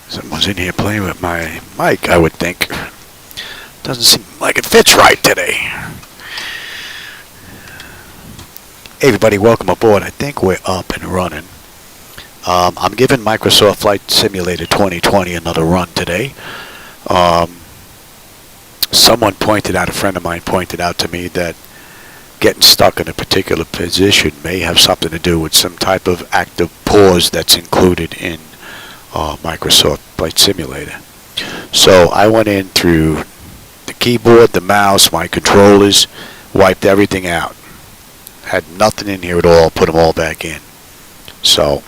Someone's in here playing with my mic, I would think. Doesn't seem like it fits right today. Hey everybody, welcome aboard. I think we're up and running. I'm giving Microsoft Flight Simulator 2020 another run today. Someone pointed out, a friend of mine pointed out to me that getting stuck in a particular position may have something to do with some type of active pause that's included in Microsoft Flight Simulator. So I went in through the keyboard, the mouse, my controllers, wiped everything out. Had nothing in here at all, put them all back in. So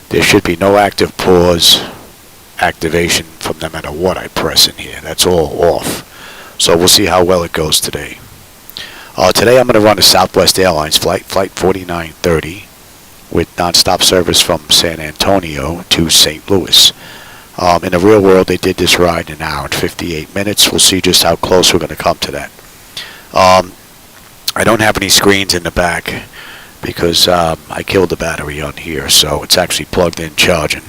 there should be no active pause activation from no matter what I press in here. That's all off. So we'll see how well it goes today. Today I'm going to run a Southwest Airlines flight, Flight 4930, with nonstop service from San Antonio to St. Louis. In the real world, they did this ride in an hour and 58 minutes. We'll see just how close we're going to come to that. I don't have any screens in the back because I killed the battery on here, so it's actually plugged in charging.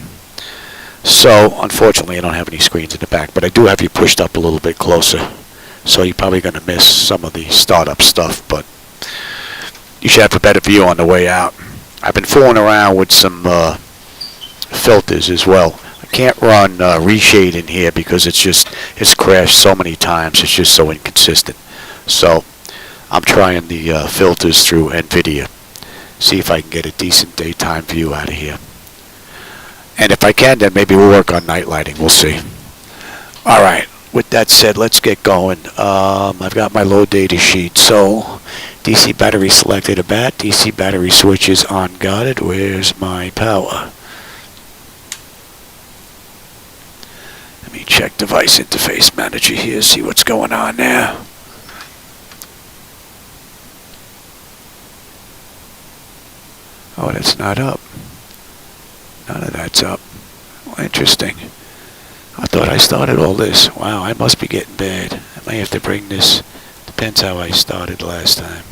So, unfortunately, I don't have any screens in the back, but I do have you pushed up a little bit closer. So you're probably going to miss some of the startup stuff, but you should have a better view on the way out. I've been fooling around with some filters as well. I can't run reshade in here because it's crashed so many times. It's just so inconsistent. So I'm trying the filters through NVIDIA. See if I can get a decent daytime view out of here. And if I can, then maybe we'll work on night lighting. We'll see. All right. With that said, let's get going. I've got my load data sheet. So DC battery selected a bat. DC battery switch is on guarded. Where's my power? Let me check device interface manager here, see what's going on there. Oh, that's not up. None of that's up. Well, interesting. I thought I started all this. Wow, I must be getting bad. I may have to bring this. Depends how I started last time.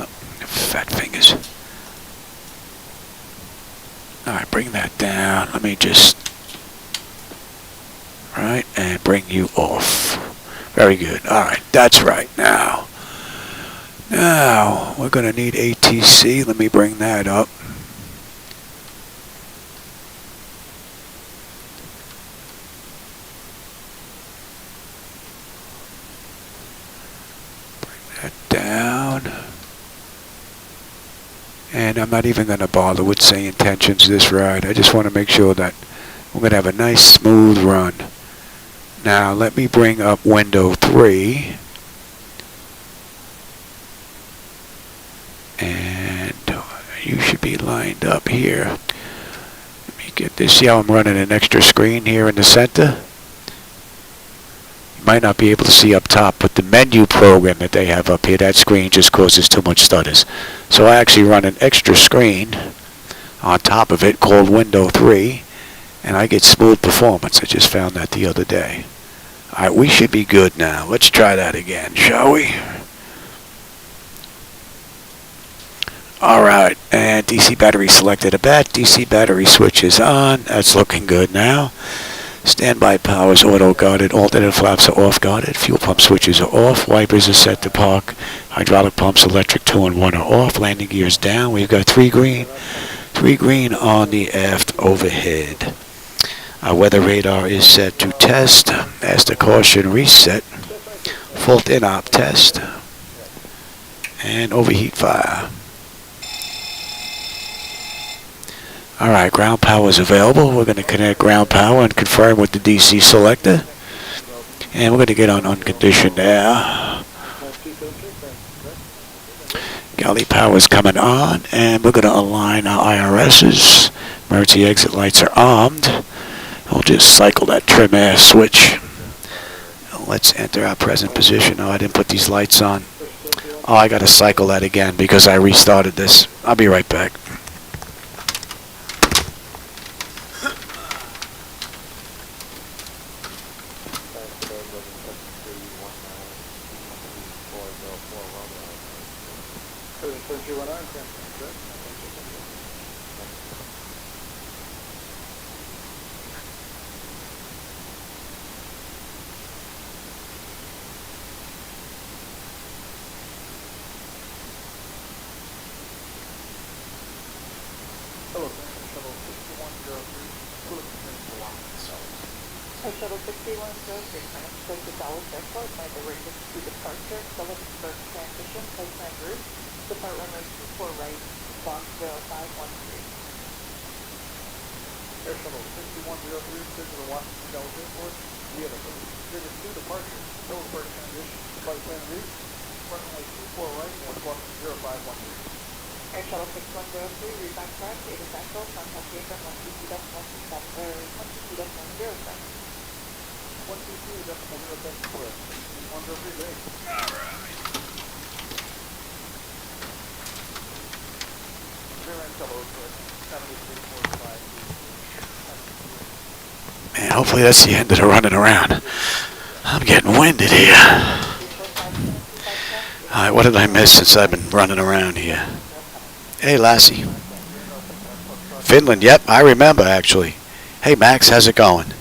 Oh, fat fingers. Alright, bring that down. Let me just... Right, and bring you off. Very good. Alright, that's right. Now, we're going to need ATC. Let me bring that up. Down, and I'm not even going to bother with SayIntentions this ride. I just want to make sure that we're going to have a nice smooth run. Now let me bring up window 3, and you should be lined up here. Let me get this. See how I'm running an extra screen here in the center? Might not be able to see up top, but the menu program that they have up here, that screen just causes too much stutters. So I actually run an extra screen on top of it called window 3, and I get smooth performance. I just found that the other day. Alright, we should be good now. Let's try that again, shall we? Alright, and DC battery selected a bat. DC battery switch is on. That's looking good now. Standby power is auto-guarded. Alternate flaps are off-guarded. Fuel pump switches are off. Wipers are set to park. Hydraulic pumps, electric 2 and 1 are off. Landing gears down. We've got 3 green. 3 green on the aft overhead. Our weather radar is set to test. Master caution reset. Fault in-op test. And overheat fire. Alright, ground power is available. We're going to connect ground power and confirm with the DC selector. And we're going to get on unconditioned air. Galley power is coming on, and we're going to align our IRSs. Emergency exit lights are armed. We'll just cycle that trim air switch. Let's enter our present position. Oh, I didn't put these lights on. Oh, I got to cycle that again because I restarted this. I'll be right back. Hey, Shuttle 6103, connect to Dallas Airport by the rate to departure, Phillipsburg transition, place my route, depart runway 24 right, box 0513. Air Shuttle 6103, clear to the Washington Dallas Airport. We have a clear to departure, Phillipsburg transition, flight plan route, runway 24 right, box 0513. Air Shuttle 6103, route back track, data central, contact Jacob 122.107. 122.107 clear. 103 base. Clear and Shuttle 7345. Man, hopefully that's the end of the running around. I'm getting winded here. Alright, what did I miss since I've been running around here? Hey, Lassie. Finland, yep, I remember actually. Hey, Max, how's it going?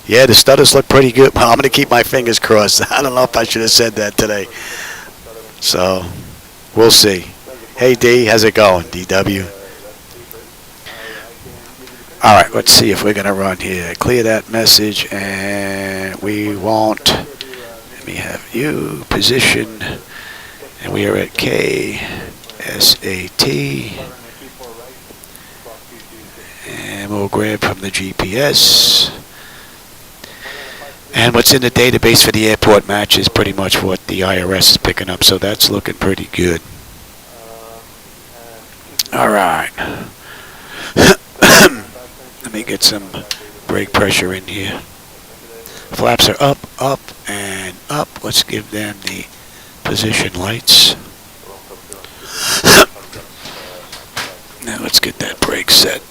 Yeah, the stutters look pretty good. Well, I'm going to keep my fingers crossed. I don't know if I should have said that today. So, we'll see. Hey, D, how's it going, DW? All right, let's see if we're going to run here. Clear that message, and we want, let me have you position, and we are at KSAT, and we'll grab from the GPS. And what's in the database for the airport matches pretty much what the IRS is picking up, so that's looking pretty good. All right. Let me get some brake pressure in here. Flaps are up, up, and up. Let's give them the position lights. Now let's get that brake set.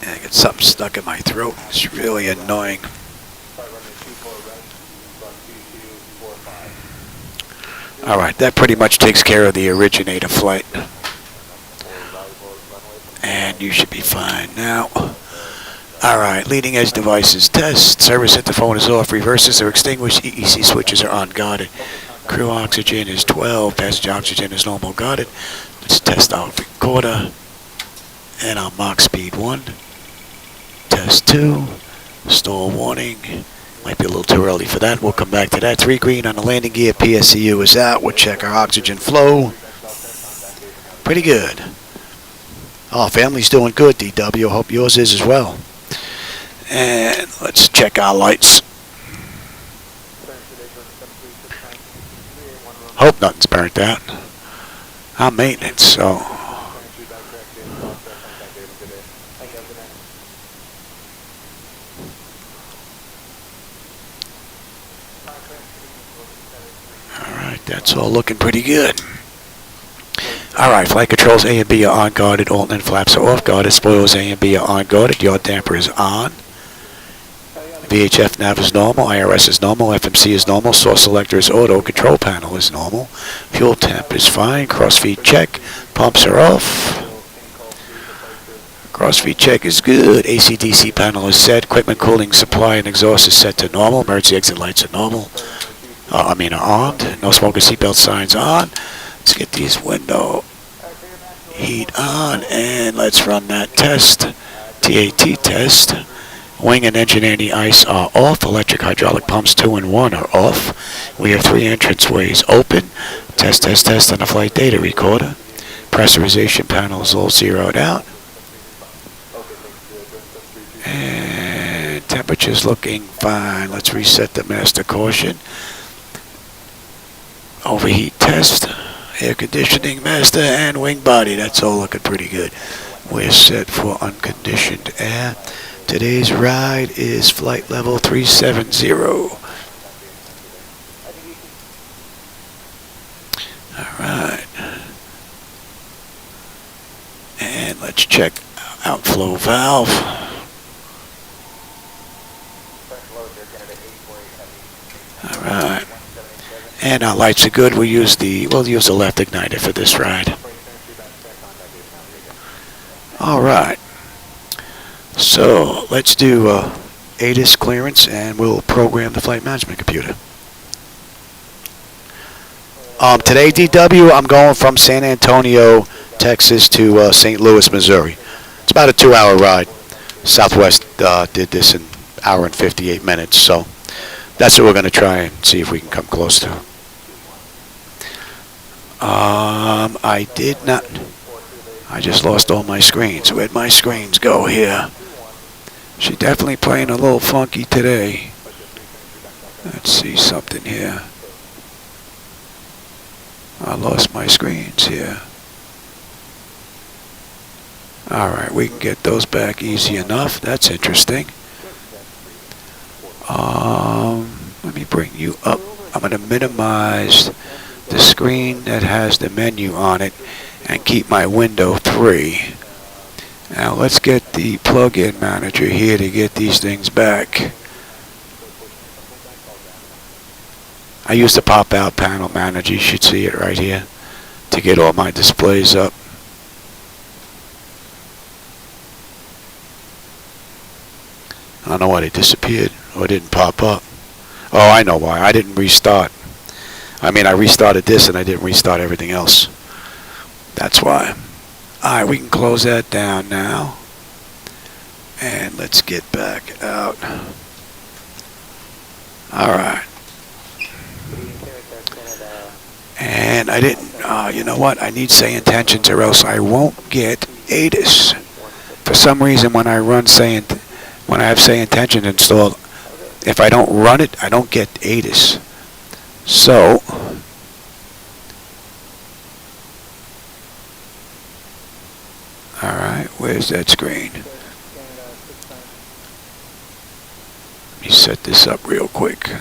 I got something stuck in my throat. It's really annoying. Alright, that pretty much takes care of the originator flight. And you should be fine now. Alright, leading edge devices test. Service interphone is off. Reverses are extinguished. EEC switches are unguarded. Crew oxygen is 12. Passenger oxygen is normal guarded. Let's test our recorder. And our Mach speed 1. Test 2. Stall warning. Might be a little too early for that. We'll come back to that. 3 green on the landing gear. PSCU is out. We'll check our oxygen flow. Pretty good. Oh, family's doing good, DW. Hope yours is as well. And let's check our lights. Hope nothing's burnt out. I'm maintenance, so. Alright, that's all looking pretty good. Alright, flight controls A and B are unguarded, alt and flaps are off guarded, spoilers A and B are unguarded, yaw damper is on. VHF nav is normal, IRS is normal, FMC is normal, source selector is auto, control panel is normal, fuel temp is fine, crossfeed check, pumps are off. Crossfeed check is good, AC/DC panel is set, equipment cooling supply and exhaust is set to normal, emergency exit lights are normal. Are armed, no smoker seatbelt signs on. Let's get these window heat on and let's run that test, TAT test. Wing and engine anti-ice are off, electric hydraulic pumps 2 and 1 are off. We have 3 entranceways open. Test, test, test on the flight data recorder. Pressurization panel is all zeroed out. And temperature's looking fine. Let's reset the master caution. Overheat test, air conditioning master, and wing body. That's all looking pretty good. We're set for unconditioned air. Today's ride is flight level 370. Alright. And let's check outflow valve. Alright. And our lights are good. We'll use the left igniter for this ride. Alright. So let's do ATIS clearance, and we'll program the flight management computer. Today, DW, I'm going from San Antonio, Texas to St. Louis, Missouri. It's about a 2-hour ride. Southwest did this in an hour and 58 minutes, so that's what we're going to try and see if we can come close to. I did not. I just lost all my screens. Where'd my screens go here? She's definitely playing a little funky today. Let's see something here. I lost my screens here. Alright, we can get those back easy enough. That's interesting. Let me bring you up. I'm going to minimize the screen that has the menu on it and keep my window 3. Now let's get the plug-in manager here to get these things back. I use the pop-out panel manager. You should see it right here to get all my displays up. I don't know why they disappeared or didn't pop up. Oh, I know why. I didn't restart. I mean, I restarted this and I didn't restart everything else. That's why. Alright, we can close that down now. And let's get back out. Alright. And I didn't, you know what? I need SayIntentions or else I won't get ATIS. For some reason, when I run when I have SayIntentions installed, if I don't run it, I don't get ATIS. So, alright, where's that screen? Let me set this up real quick.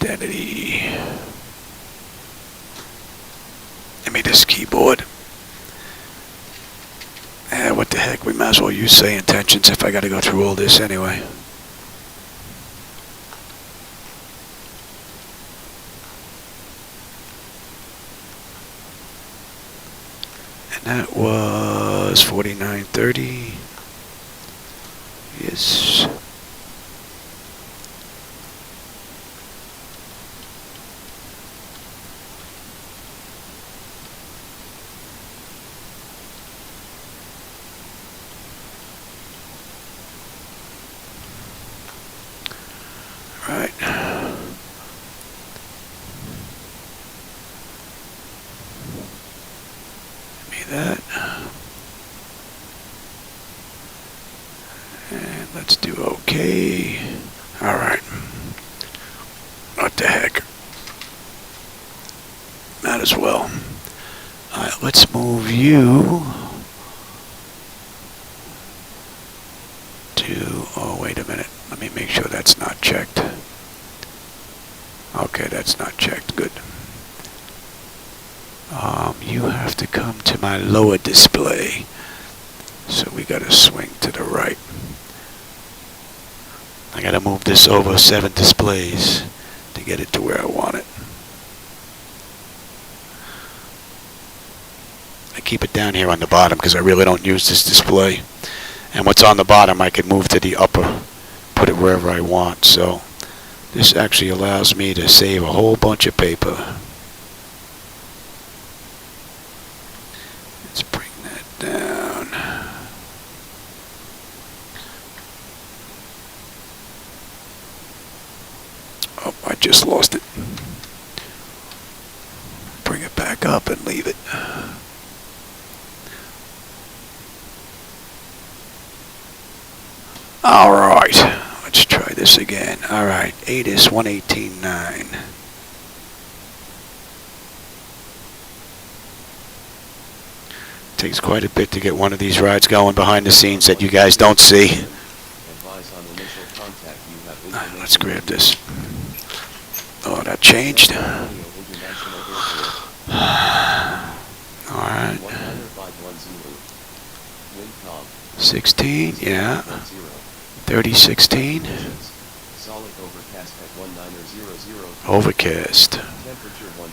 Identity. Give me this keyboard. What the heck, we might as well use SayIntentions if I gotta go through all this anyway. And that was 4930. Yes. Right. Give me that. And let's do OK. Alright. What the heck? Might as well. Alright, let's move you to, oh, wait a minute. Let me make sure that's not checked. Okay, that's not checked. Good. You have to come to my lower display. So we gotta swing to the right. I gotta move this over 7 displays to get it to where I want it. I keep it down here on the bottom because I really don't use this display. And what's on the bottom I can move to the upper, put it wherever I want. So this actually allows me to save a whole bunch of paper. Let's bring that down. Oh, I just lost it. Bring it back up and leave it. Alright, let's try this again. Alright, ATIS 118.9. Takes quite a bit to get one of these rides going behind the scenes that you guys don't see. Let's grab this. Oh, that changed. Alright. 16, yeah. 3016. Overcast.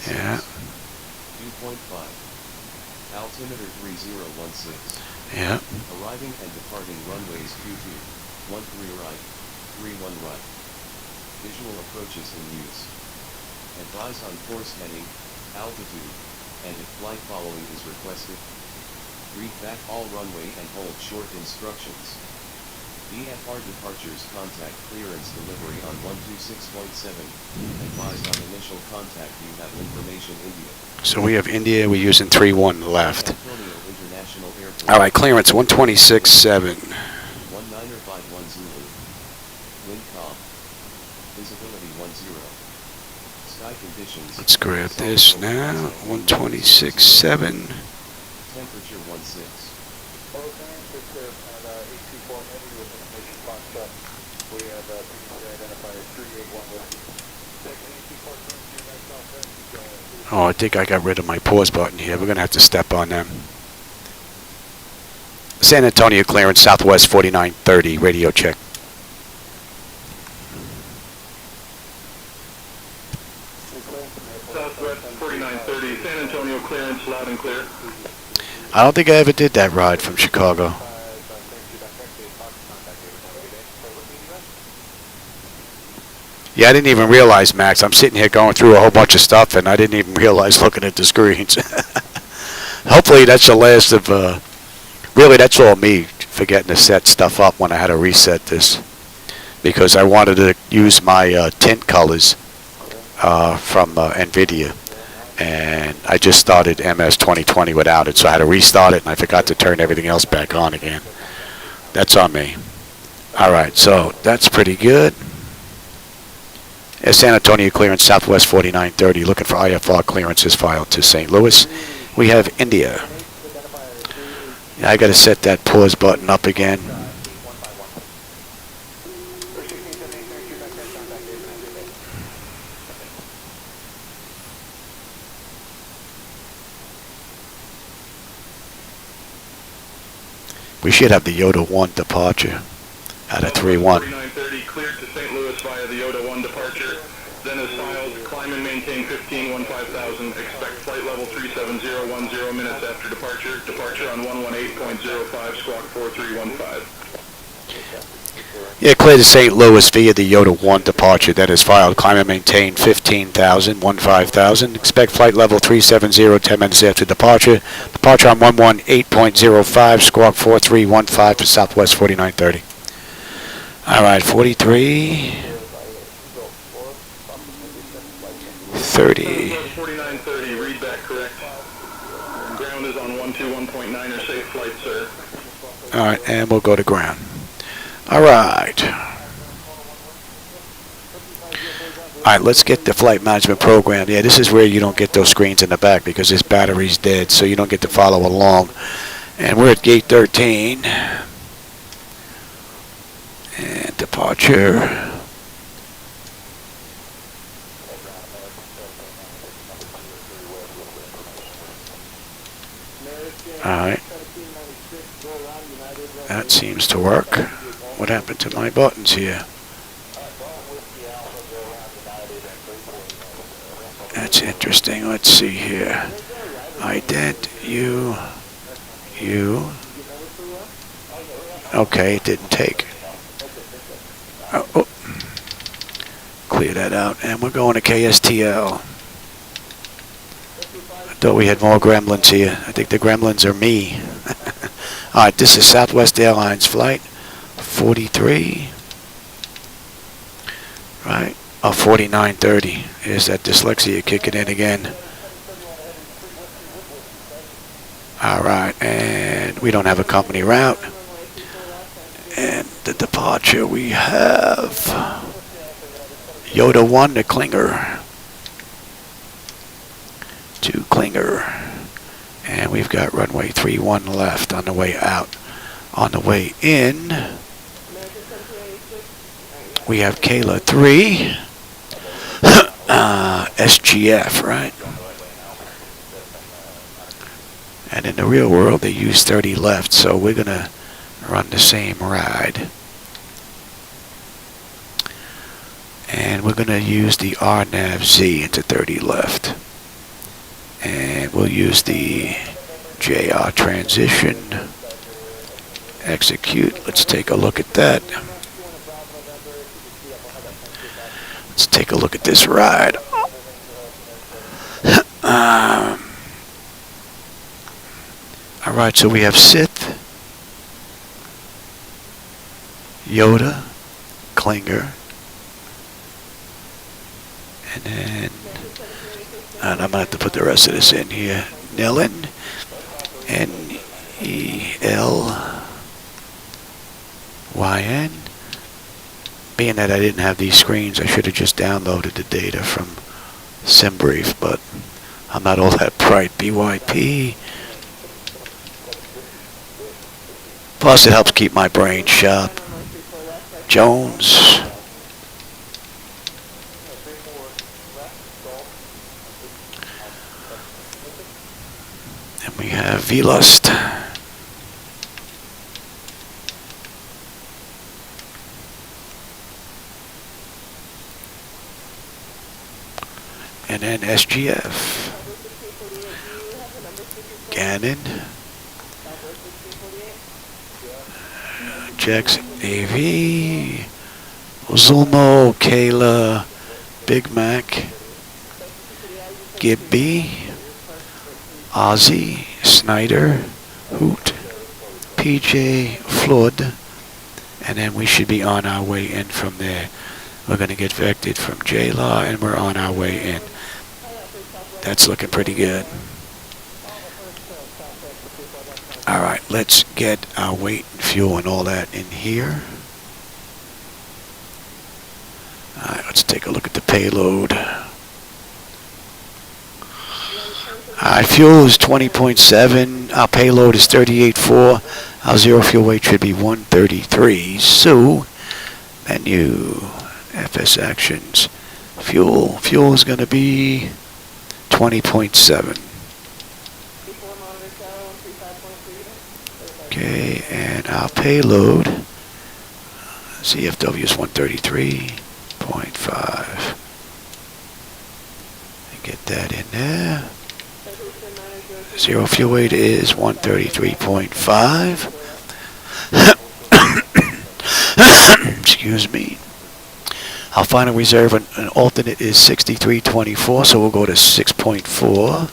Yeah. Altimeter 3016. Yeah. Arriving and departing runways Q2, 13 right, 31 right. Visual approaches in use. Advise on course heading, altitude, and if flight following is requested. Read back all runway and hold short instructions. VFR departures contact clearance delivery on 126.7. Advised on initial contact you have information India. So we have India, we're using 3-1 left. San Antonio International Airport. All right, clearance 126.7. 19510 Zulu. Wind calm. Visibility 10. Sky conditions. Let's grab this now. 126.7. Temperature 16. We have previously identified 381 Whiskey. Oh, I think I got rid of my pause button here. We're going to have to step on them. San Antonio clearance, Southwest 4930, radio check. Southwest 4930, San Antonio clearance, loud and clear. I don't think I ever did that ride from Chicago. Yeah, I didn't even realize, Max. I'm sitting here going through a whole bunch of stuff, and I didn't even realize looking at the screens. Hopefully that's the last of, really that's all me forgetting to set stuff up when I had to reset this. Because I wanted to use my tint colors from NVIDIA. And I just started MS2020 without it, so I had to restart it, and I forgot to turn everything else back on again. That's on me. All right, so that's pretty good. San Antonio clearance, Southwest 4930, looking for IFR clearances filed to St. Louis. We have India. Yeah, I got to set that pause button up again. We should have the YODUH 1 departure at a 3-1. 4930 cleared to St. Louis via the YODUH 1 departure. Then as filed, climb and maintain 15-5000. Expect flight level 37010 minutes after departure. Departure on 118.05, squawk 4315. Yeah, clear to St. Louis via the YODUH 1 departure. That is filed. Climb and maintain 15,000. Expect flight level 370 10 minutes after departure. Departure on 118.05, squawk 4315 for Southwest 4930. All right, 43. 30. 4930, read back correct. Ground is on 121.9 or safe flight, sir. All right, and we'll go to ground. All right. All right, let's get the flight management program. Yeah, this is where you don't get those screens in the back because this battery's dead, so you don't get to follow along. And we're at gate 13. And departure. All right. That seems to work. What happened to my buttons here? That's interesting. Let's see here. Ident, you. Okay, it didn't take. Oh. Clear that out. And we're going to KSTL. I thought we had more gremlins here. I think the gremlins are me. All right, this is Southwest Airlines Flight 43. Right. Oh, 4930. Here's that dyslexia kicking in again. All right, and we don't have a company route. And the departure we have YODUH 1 to Klinger. To Klinger. And we've got runway 31 left on the way out. On the way in, we have KAYLA 3. SGF, right? And in the real world, they use 30 left, so we're going to run the same ride. And we're going to use the RNAV-Z into 30 left. And we'll use the JR transition execute. Let's take a look at that. Let's take a look at this ride. Alright, so we have Sith, YODUH, Klinger, and then, and I'm going to have to put the rest of this in here, Nellen, NELYN. Being that I didn't have these screens, I should have just downloaded the data from SimBrief, but I'm not all that bright. BYP. Plus, it helps keep my brain sharp. Jones. And we have VLust. And then SGF. Gannon. Jax AV. Zulmo, KAYLA, Big Mac, Gibby, Ozzy, Snyder, Hoot, PJ, Flood, and then we should be on our way in from there. We're going to get vectored from J-Law, and we're on our way in. That's looking pretty good. Alright, let's get our weight and fuel and all that in here. Alright, let's take a look at the payload. Alright, fuel is 20.7. Our payload is 38.4. Our zero fuel weight should be 133. So, menu, FS actions, fuel. Fuel is going to be 20.7. Okay, and our payload, CFW is 133.5. Get that in there. Zero fuel weight is 133.5. Excuse me. Our final reserve and alternate is 63.24, so we'll go to 6.4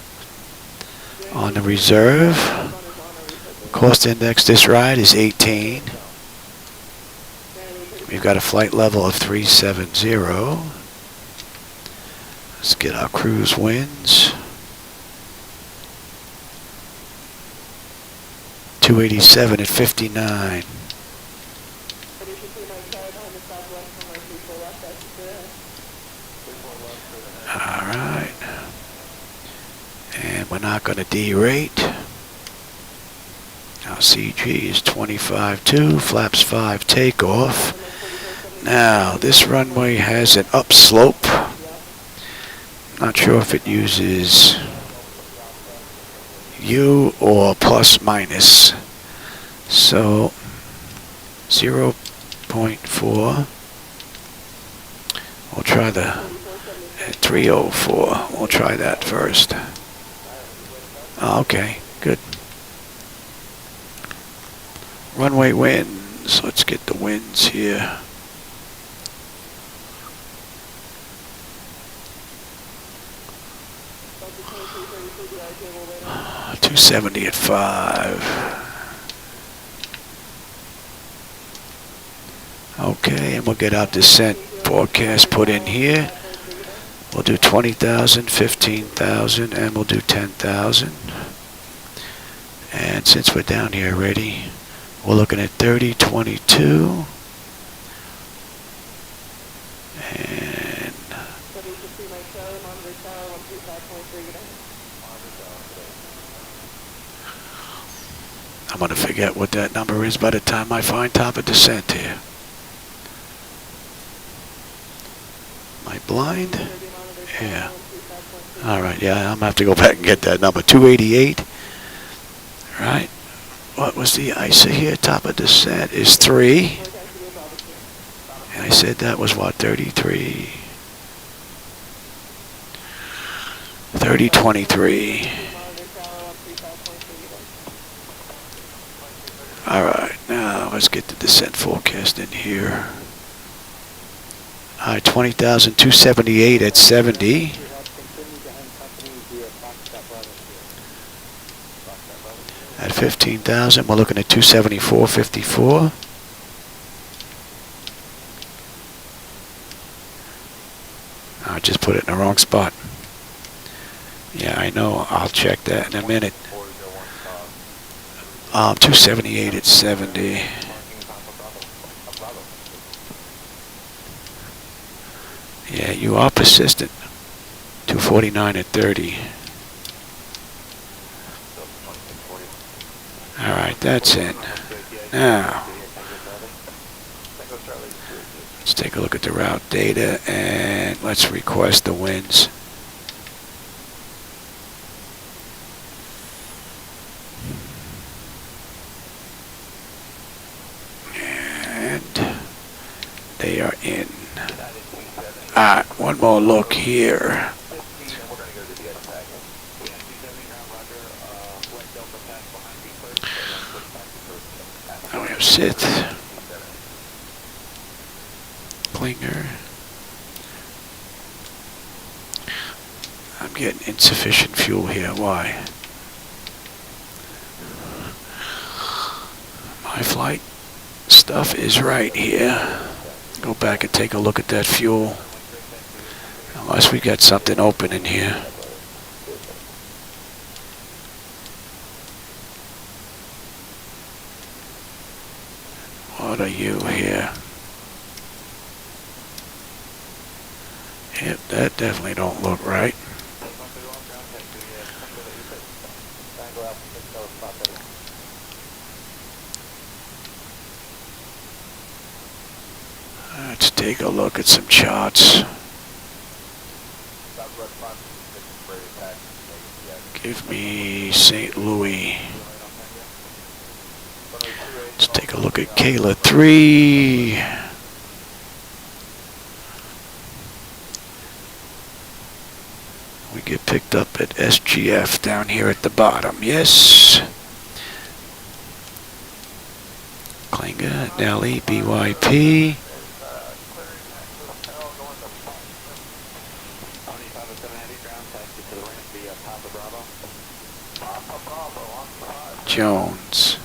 on the reserve. Cost index this ride is 18. We've got a flight level of 370. Let's get our cruise winds. 287 at 59. Alright. And we're not going to derate. Our CG is 25.2, flaps 5 takeoff. Now, this runway has an upslope. Not sure if it uses U or plus minus. So, 0.4. We'll try the 304. We'll try that first. Okay, good. Runway winds. Let's get the winds here. Uh, 270 at 5. Okay, and we'll get our descent forecast put in here. We'll do 20,000, 15,000, and we'll do 10,000. And since we're down here already, we're looking at 3022. And I'm going to forget what that number is by the time I find top of descent here. Am I blind? Yeah. Alright, yeah, I'm going to have to go back and get that number. 288. Right. What was the ISA here? Top of descent is 3. And I said that was what? 33. 3023. Alright, now Let's get the descent forecast in here. Alright, 20,278 at 70. We have continued to hand company via Cockpit At 15,000, we're looking at 274.54. I just put it in the wrong spot. Yeah, I know. I'll check that in a minute. 278 at 70. Yeah, you are persistent. 249 at 30. Alright, that's it. Now, let's take a look at the route data and let's request the winds. And they are in. Alright, one more look here. Now we have Sith, Klinger. I'm getting insufficient fuel here. Why? My flight stuff is right here. Go back and take a look at that fuel. Unless we got something open in here. What are you here? Yep, that definitely don't look right. Let's take a look at some charts. Give me St. Louis. Let's take a look at KAYLA 3. We get picked up at SGF down here at the bottom. Yes. Klinger, Nelly, BYP. Jones.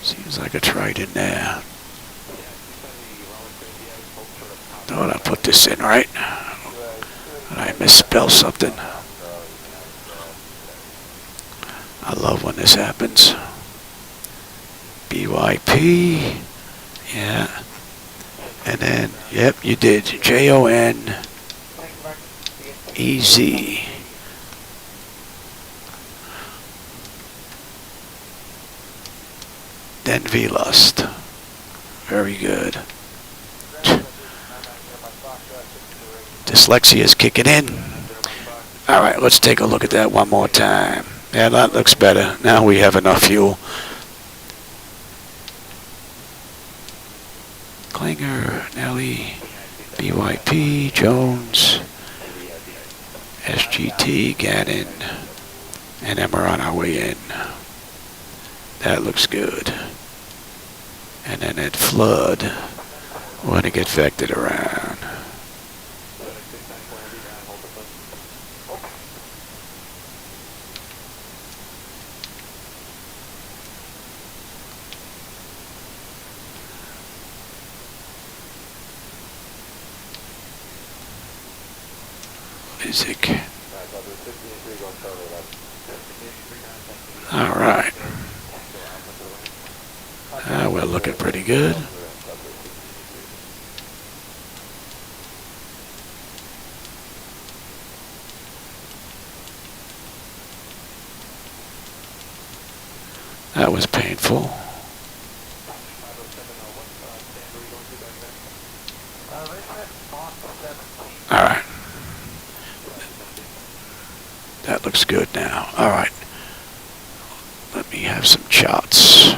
Seems like it's right in there. Thought I put this in right. Did I misspell something? I love when this happens. BYP. Yeah. And then, yep, you did. JONEZ. Then V-Lust. Very good. Dyslexia is kicking in. Alright, let's take a look at that one more time. Yeah, that looks better. Now we have enough fuel. Klinger, Nelly, BYP, Jones, SGT, Gannon, and then we're on our way in. That looks good. And then at flood, we're going to get vectored around. Music. All right. We're looking pretty good. That was painful. All right. That looks good now. All right. Let me have some charts.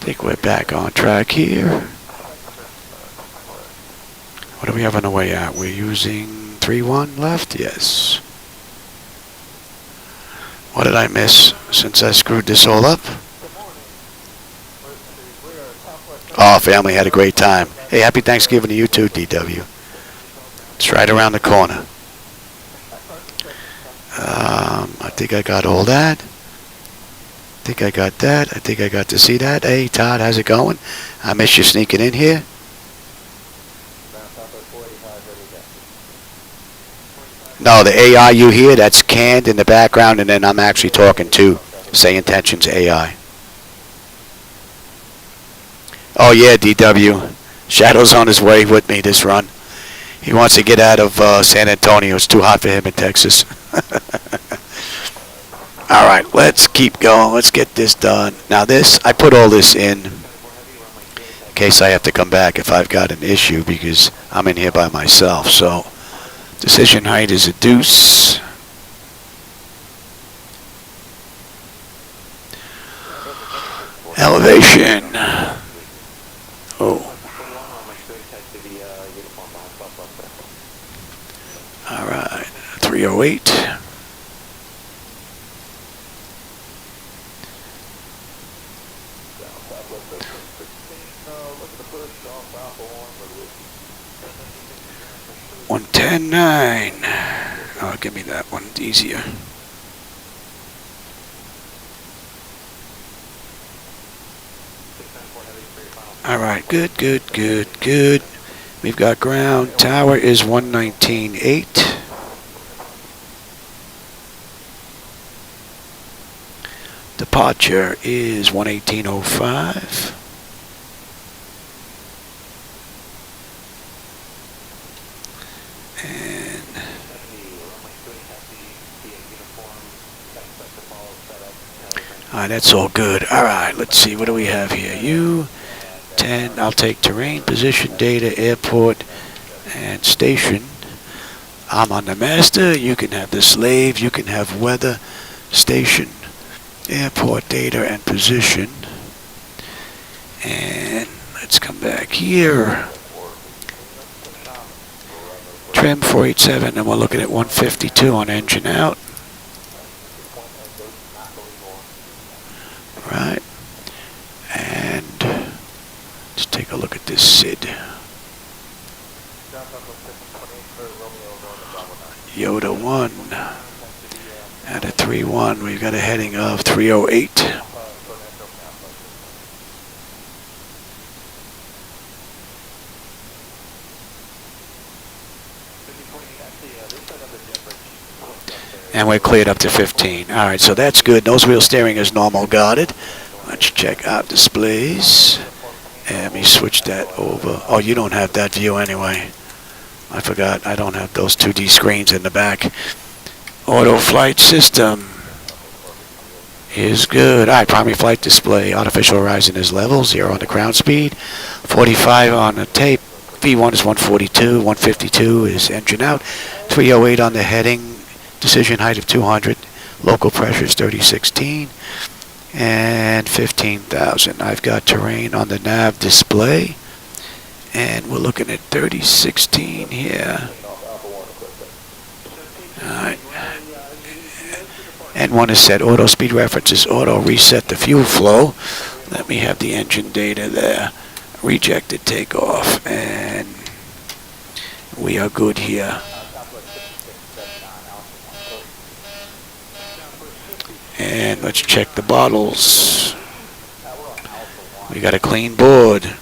think we're back on track here. What do we have on the way out? We're using 3-1 left? Yes. What did I miss since I screwed this all up? Oh, family had a great time. Hey, happy Thanksgiving to you too, DW. It's right around the corner. I think I got all that. I think I got that. I think I got to see that. Hey, Todd, how's it going? I miss you sneaking in here. No, the AI you hear, that's canned in the background, and then I'm actually talking to SayIntentions AI. Oh yeah, DW. Shadow's on his way with me this run. He wants to get out of San Antonio. It's too hot for him in Texas. All right, let's keep going. Let's get this done. Now this, I put all this in case I have to come back if I've got an issue because I'm in here by myself. So decision height is a deuce. Elevation. Oh. All right, 308. One 10.9. Oh, give me that one. It's easier. All right, good, good, good, good. We've got ground. Tower is 119.8. Departure is 118.05. And all right, that's all good. All right, let's see. What do we have here? U10. I'll take terrain, position, data, airport, and station. I'm on the master. You can have the slave. You can have weather, station, airport, data, and position. And let's come back here. Trim 487, and we're looking at 152 on engine out. Right. And let's take a look at this SID. YODUH 1 at a 3-1. We've got a heading of 308. And we're cleared up to 15. All right, so that's good. Nose wheel steering is normal guarded. Let's check out displays. And let me switch that over. Oh, you don't have that view anyway. I forgot. I don't have those 2D screens in the back. Auto flight system is good. All right, primary flight display. Artificial horizon is level. 0 on the ground speed. 45 on the tape. V1 is 142. 152 is engine out. 308 on the heading. Decision height of 200, local pressure is 3016, and 15,000. I've got terrain on the nav display, and we're looking at 3016 here. Alright. And one is set. Auto speed references, auto reset the fuel flow. Let me have the engine data there. Rejected takeoff, and we are good here. And let's check the bottles. We got a clean board.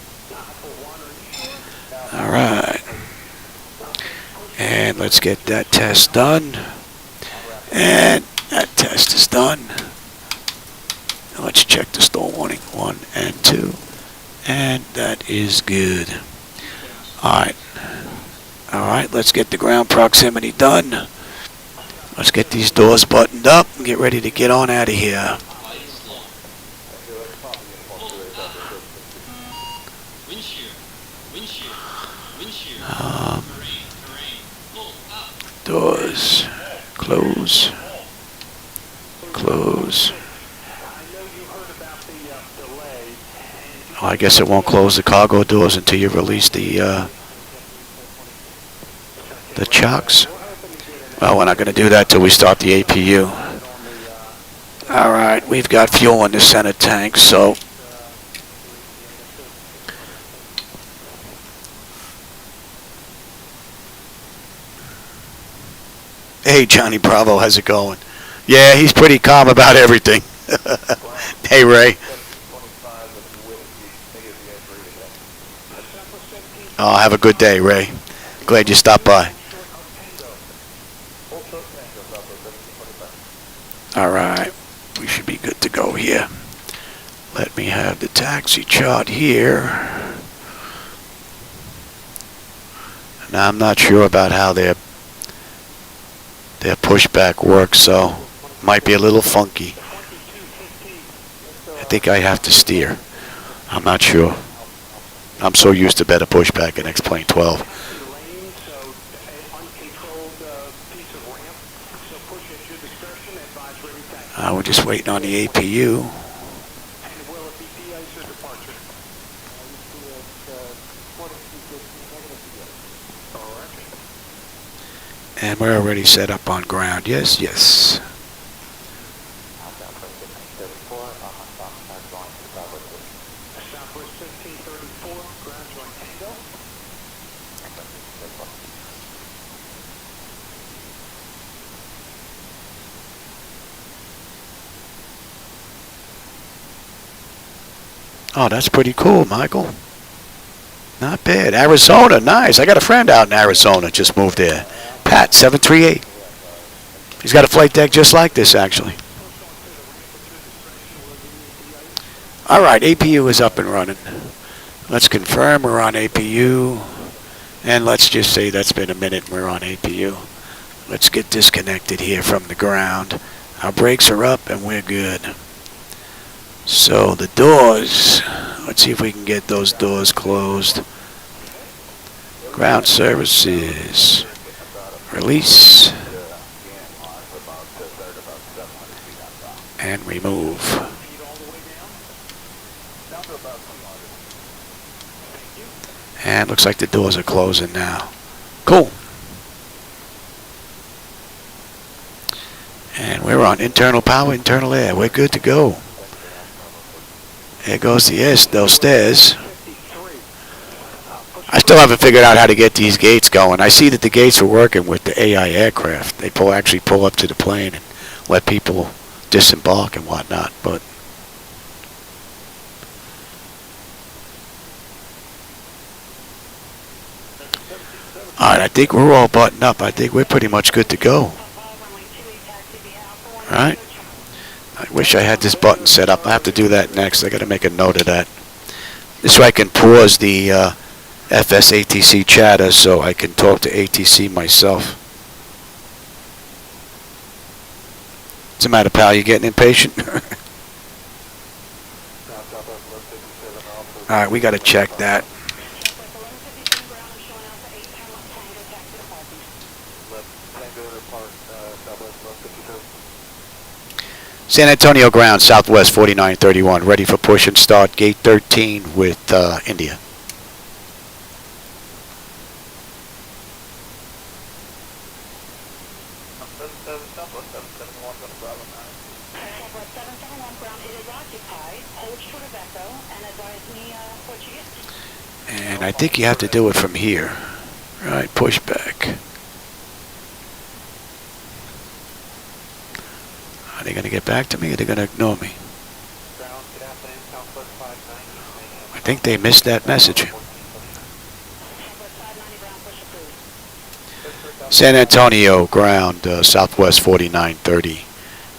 All right. And let's get that test done. And that test is done. Let's check the stall warning 1 and 2. And that is good. All right. All right, let's get the ground proximity done. Let's get these doors buttoned up and get ready to get on out of here. Doors. Close. Close. I guess it won't close the cargo doors until you release the chocks. Well, we're not going to do that till we start the APU. All right, we've got fuel in the center tank, so hey, Johnny Bravo, how's it going? Yeah, he's pretty calm about everything. Hey, Ray. Oh, have a good day, Ray. Glad you stopped by. All right, we should be good to go here. Let me have the taxi chart here. Now, I'm not sure about how their pushback works, so might be a little funky. I think I have to steer. I'm not sure. I'm so used to better pushback in X-Plane 12. We're just waiting on the APU. And we're already set up on ground. Yes, yes. Oh, that's pretty cool, Michael. Not bad. Arizona, nice. I got a friend out in Arizona, just moved there. Pat, 738. He's got a flight deck just like this, actually. All right, APU is up and running. Let's confirm we're on APU. And let's just say that's been a minute and we're on APU. Let's get disconnected here from the ground. Our brakes are up and we're good. So the doors, let's see if we can get those doors closed. Ground services, release, and remove. And looks like the doors are closing now. Cool. And we're on internal power, internal air. We're good to go. There goes those stairs. I still haven't figured out how to get these gates going. I see that the gates are working with the AI aircraft. They actually pull up to the plane and let people disembark and whatnot. But all right, I think we're all buttoned up. I think we're pretty much good to go. All right. I wish I had this button set up. I have to do that next. I got to make a note of that. This way I can pause the FS-ATC chatter so I can talk to ATC myself. What's the matter, pal? You getting impatient? All right, we got to check that. San Antonio ground, Southwest 4931, ready for push and start, gate 13 with India. And I think you have to do it from here. Right, pushback. Are they going to get back to me or are they going to ignore me? I think they missed that message. San Antonio ground, Southwest 4930.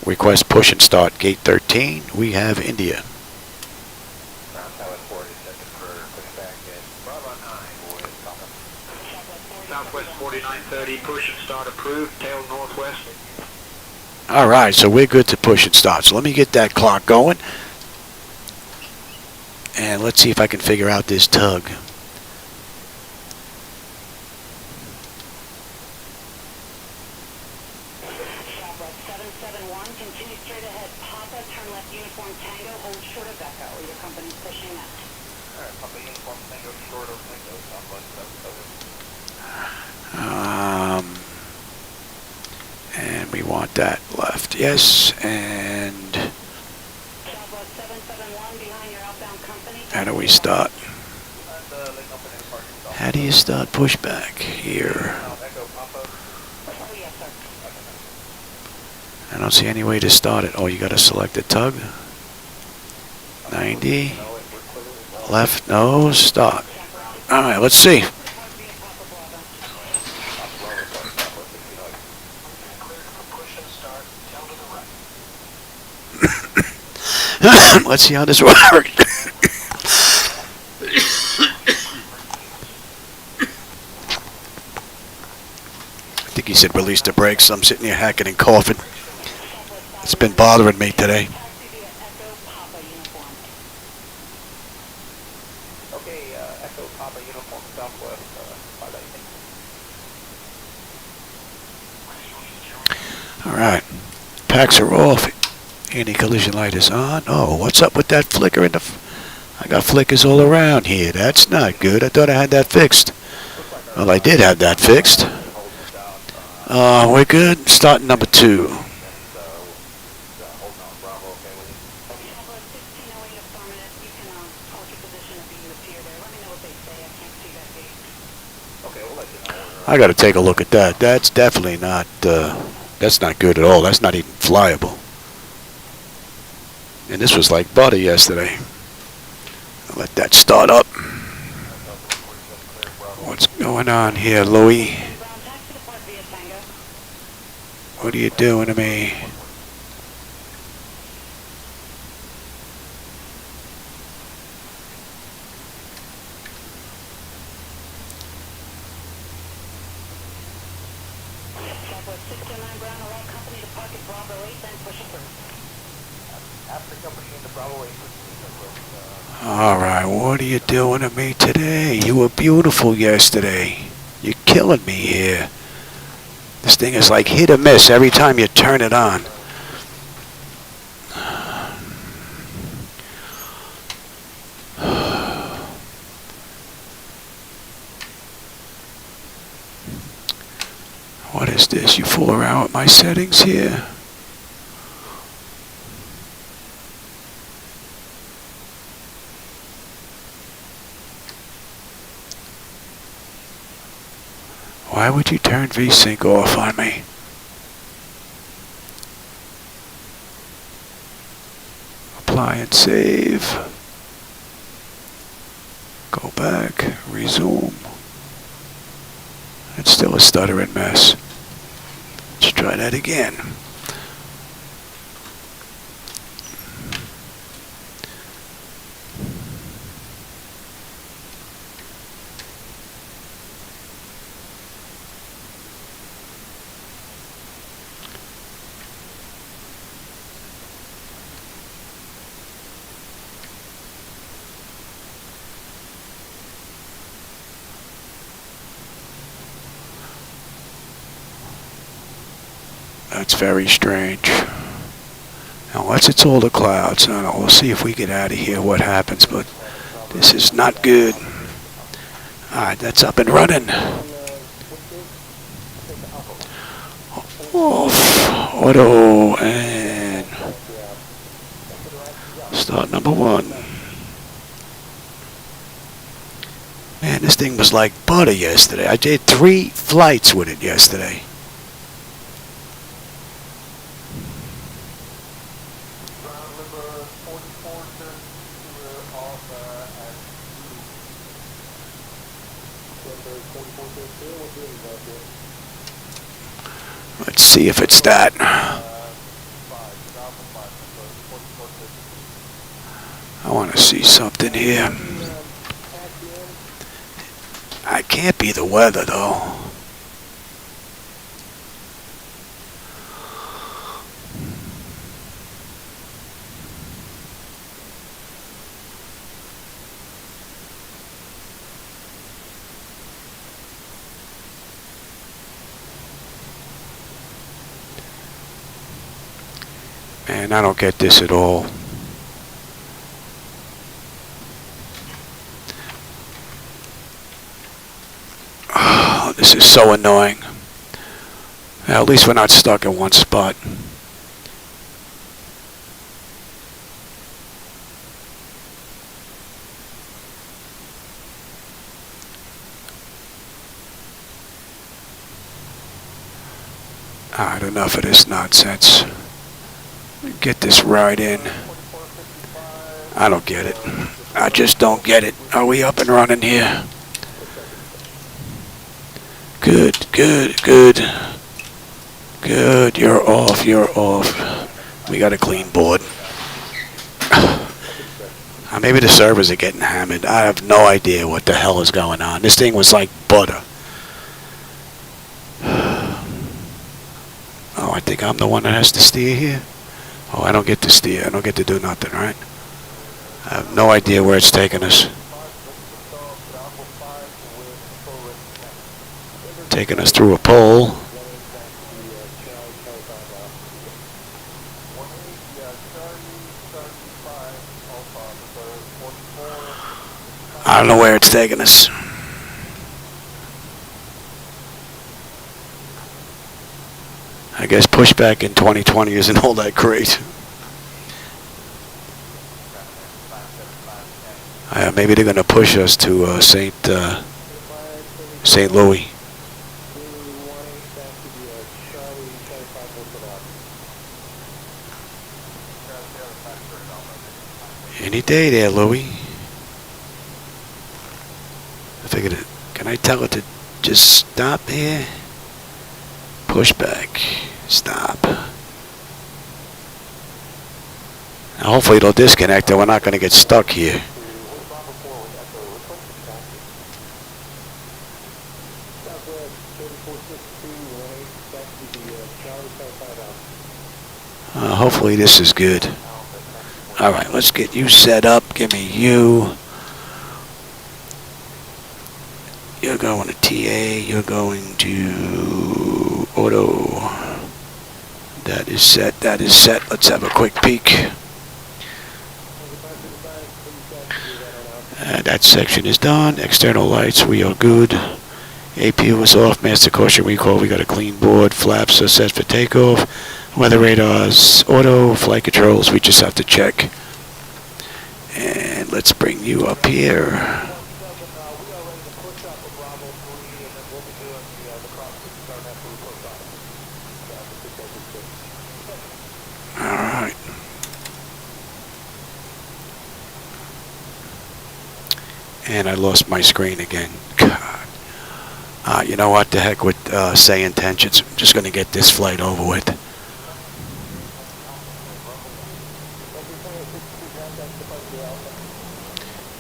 Request push and start, gate 13. We have India. Southwest 4930, push and start approved, tail northwest. All right, so we're good to push and start. So let me get that clock going. And let's see if I can figure out this tug. Southwest 771, continue straight ahead. Papa, turn left uniform Tango, hold short of Echo. Your company's pushing that. that left. Yes, and Southwest 771 behind your outbound company. how do we start? And, link up in the parking stall. How do you start pushback here? Echo Papa. Oh, yes, sir. I don't see any way to start it. Oh, you got to select the tug. 90. Left, no, start. All right, let's see. Let's see how this works. I think he said release the brakes. I'm sitting here hacking and coughing. It's been bothering me today. Okay, Echo Papa Uniform Southwest, 518. All right, packs are off. Anti-collision light is on. Oh, what's up with that flicker in the... I got flickers all around here. That's not good. I thought I had that fixed. Well, I did have that fixed. We're good. Start number 2. I got to take a look at that. That's definitely not... that's not good at all. That's not even flyable. And this was like butter yesterday. I'll let that start up. What's going on here, Louie? What are you doing to me? All right, what are you doing to me today? You were beautiful yesterday. You're killing me here. This thing is like hit or miss every time you turn it on. What is this? You fool around with my settings here? Why would you turn VSync off on me? Apply and save. Go back, resume. It's still a stuttering mess. Let's try that again. That's very strange. Unless it's all the clouds. I don't know, we'll see if we get out of here what happens, but this is not good. Alright, that's up and running. Off. Auto and start number 1. Man, this thing was like butter yesterday. I did 3 flights with it yesterday. Let's see if it's that. I want to see something here. I can't be the weather though. Man, I don't get this at all. Oh, this is so annoying. Well, at least we're not stuck in one spot. Alright, enough of this nonsense. Get this right in. I don't get it. I just don't get it. Are we up and running here? Good, good, good. Good, you're off, you're off. We got a clean board. Maybe the servers are getting hammered. I have no idea what the hell is going on. This thing was like butter. Oh, I think I'm the one that has to steer here. Oh, I don't get to steer. I don't get to do nothing, right? I have no idea where it's taking us. Taking us through a pole. I don't know where it's taking us. I guess Pushback in 2020 isn't all that great. Maybe they're going to push us to St. Louis. Any day there, Louis. I figured it. Can I tell it to just stop here? Pushback. Stop. Now hopefully it'll disconnect and we're not going to get stuck here. Hopefully this is good. Alright, let's get you set up. Give me you. You're going to TA. You're going to auto. That is set. That is set. Let's have a quick peek. That section is done. External lights, we are good. APU is off. Master caution recall. We got a clean board. Flaps are set for takeoff. Weather radars, auto, flight controls. We just have to check. And let's bring you up here. Alright. And I lost my screen again. God. You know what? The heck with SayIntentions. I'm just going to get this flight over with.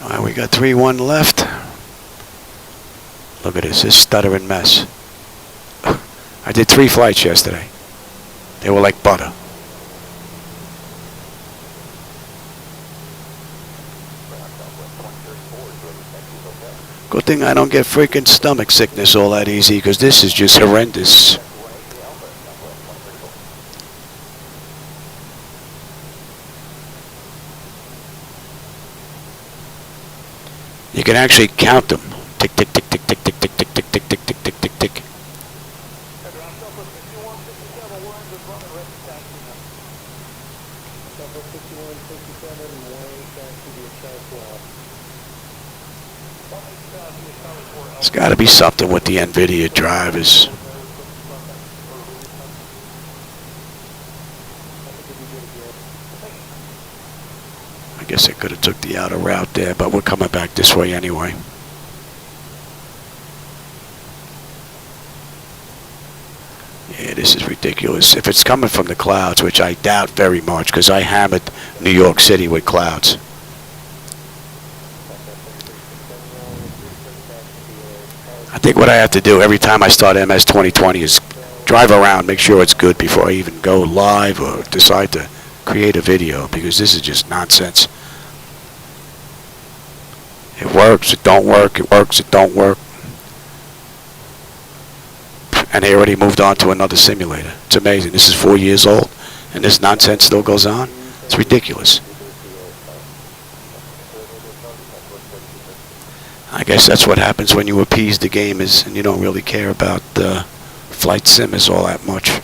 Alright, we got 3-1 left. Look at this stuttering mess. I did 3 flights yesterday. They were like butter. Good thing I don't get freaking stomach sickness all that easy, because this is just horrendous. You can actually count them. Tick, tick, tick, tick, tick, tick, tick, tick, tick, tick, tick, tick, tick, tick, tick. There's got to be something with the NVIDIA drivers. I guess I could have took the outer route there, but we're coming back this way anyway. Yeah, this is ridiculous. If it's coming from the clouds, which I doubt very much, because I hammered New York City with clouds. I think what I have to do every time I start MS2020 is drive around, make sure it's good before I even go live or decide to create a video, because this is just nonsense. It works, it don't work, it works, it don't work. And they already moved on to another simulator. It's amazing. This is 4 years old, and this nonsense still goes on. It's ridiculous. I guess that's what happens when you appease the gamers and you don't really care about flight sim is all that much.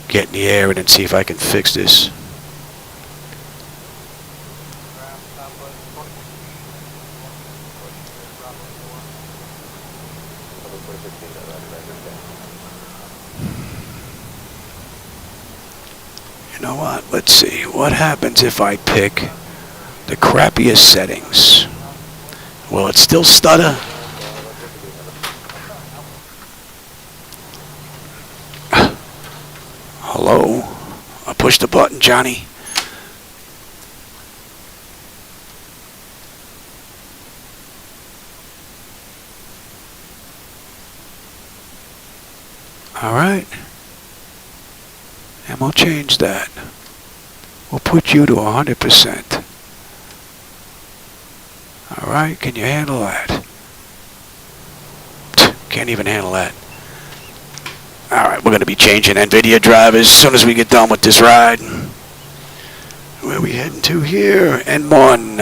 Get in the air and then see if I can fix this. You know what? Let's see. What happens if I pick the crappiest settings? Will it still stutter? Hello? I pushed the button, Johnny. All right. And we'll change that. We'll put you to 100%. All right, can you handle that? Can't even handle that. All right, we're going to be changing NVIDIA drivers as soon as we get done with this ride. Where are we heading to here? N1.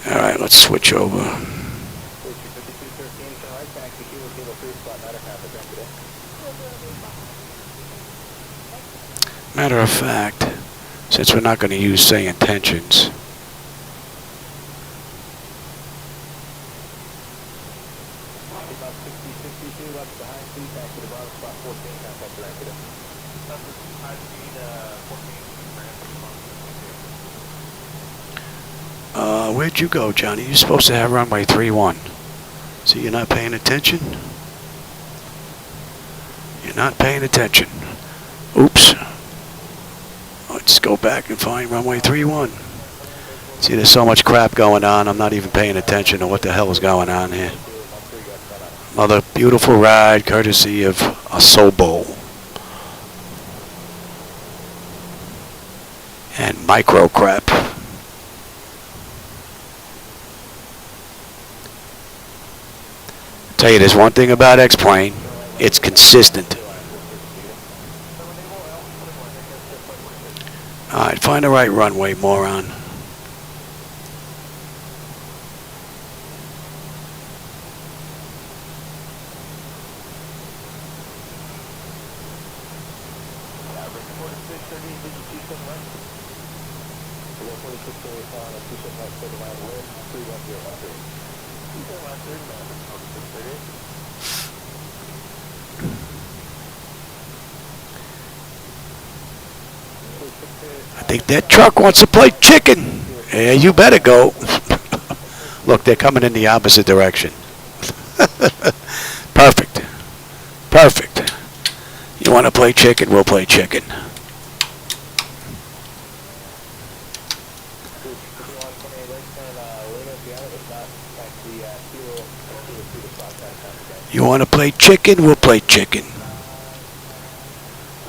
All right, let's switch over. Matter of fact, since we're not going to use SayIntentions, where'd you go, Johnny? You're supposed to have runway 31. So you're not paying attention? You're not paying attention. Oops. Let's go back and find runway 31. See, there's so much crap going on, I'm not even paying attention to what the hell is going on here. Another beautiful ride, courtesy of Asobo. And micro crap. Tell you, there's one thing about X-Plane, it's consistent. Alright, find the right runway, moron. I think that truck wants to play chicken. Yeah, you better go. Look, they're coming in the opposite direction. Perfect. Perfect. You want to play chicken, we'll play chicken. You want to play chicken, we'll play chicken.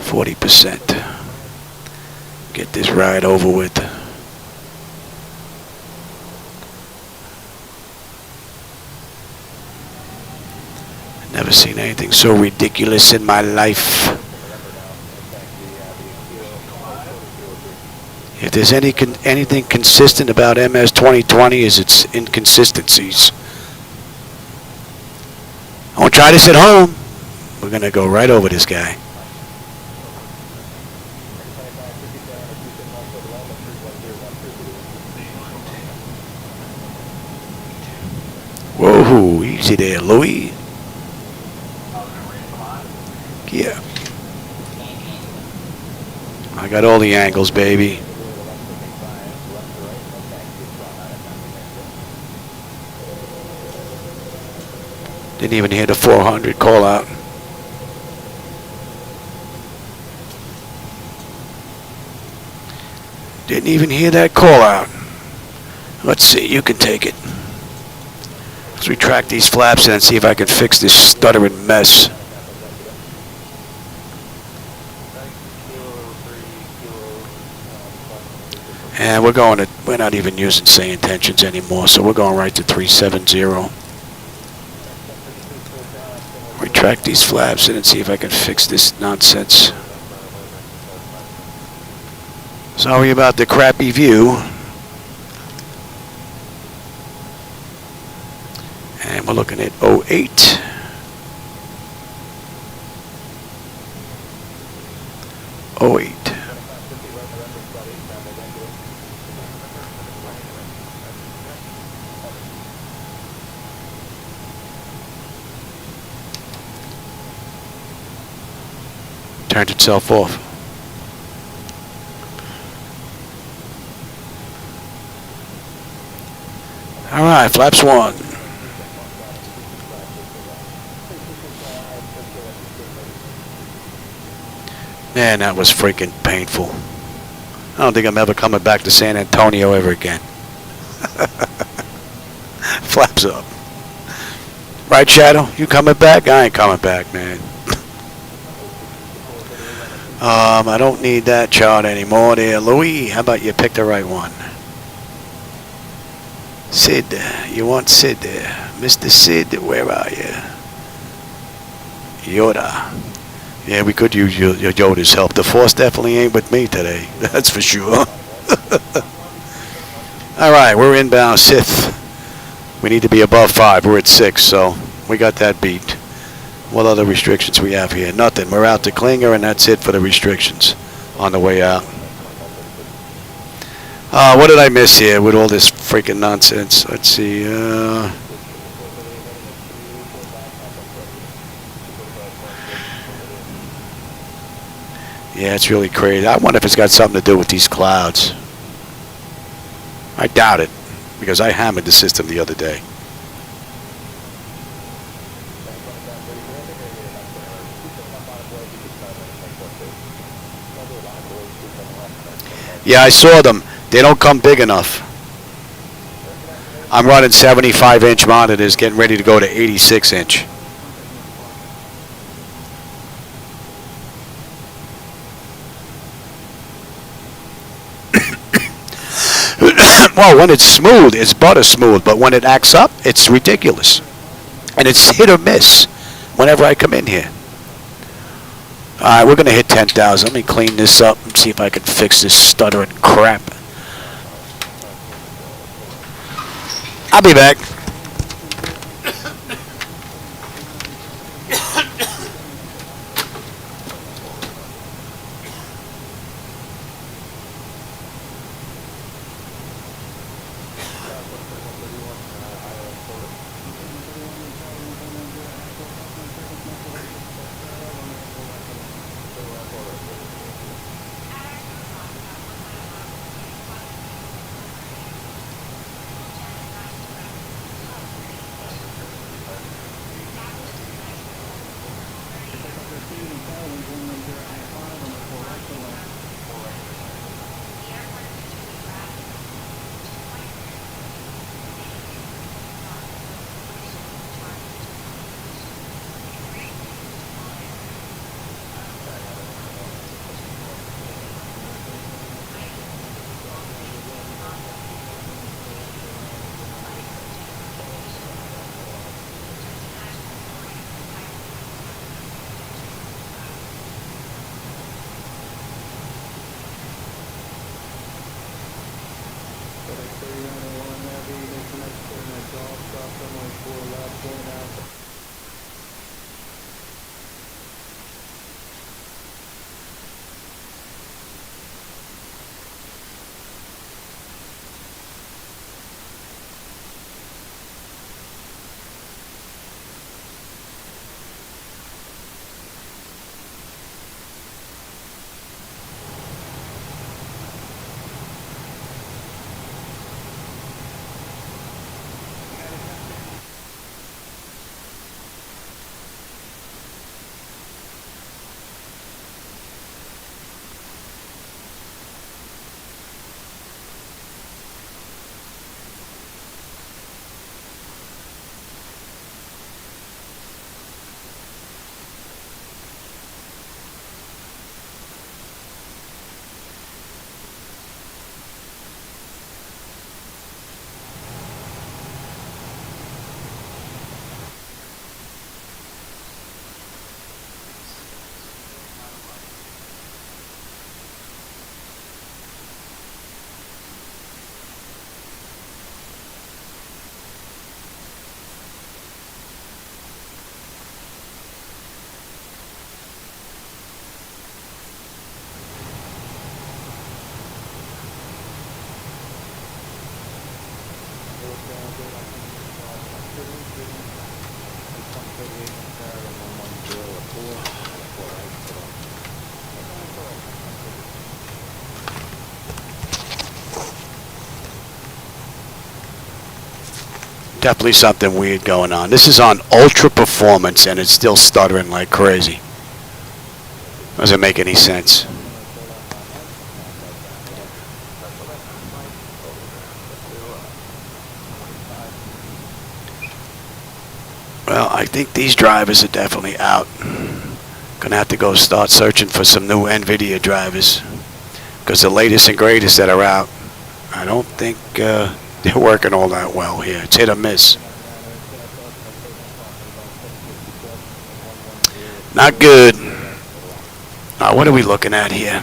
40%. Get this ride over with. I've never seen anything so ridiculous in my life. If there's anything consistent about MS2020 is its inconsistencies. I won't try this at home. We're going to go right over this guy. Whoa, easy there, Louie. Yeah. I got all the angles, baby. Didn't even hear the 400 call out. Didn't even hear that call out. Let's see, you can take it. Let's retract these flaps and see if I can fix this stuttering mess. And we're not even using SayIntentions anymore, so we're going right to 370. Retract these flaps in and see if I can fix this nonsense. Sorry about the crappy view. And we're looking at 08. 08. Turned itself off. All right, flaps 1. Man, that was freaking painful. I don't think I'm ever coming back to San Antonio ever again. Flaps up. Right, Shadow? You coming back? I ain't coming back, man. I don't need that chart anymore there. Louis, how about you pick the right one? Sid, you want Sid there? Mr. Sid, where are you? YODUH. Yeah, we could use your YODUH's help. The force definitely ain't with me today. That's for sure. All right, we're inbound 6th. We need to be above 5. We're at 6, so we got that beat. What other restrictions we have here? Nothing. We're out to Klinger, and that's it for the restrictions on the way out. What did I miss here with all this freaking nonsense? Let's see. Yeah, it's really crazy. I wonder if it's got something to do with these clouds. I doubt it, because I hammered the system the other day. Yeah, I saw them. They don't come big enough. I'm running 75-inch monitors, getting ready to go to 86-inch. Well, when it's smooth, it's butter smooth, but when it acts up, it's ridiculous. And it's hit or miss whenever I come in here. All right, we're going to hit 10,000. Let me clean this up and see if I can fix this stuttering crap. I'll be back. Definitely something weird going on. This is on ultra performance and it's still stuttering like crazy. Doesn't make any sense. Well, I think these drivers are definitely out. Gonna have to go start searching for some new NVIDIA drivers, because the latest and greatest that are out, I don't think they're working all that well here. It's hit or miss. Not good. What are we looking at here?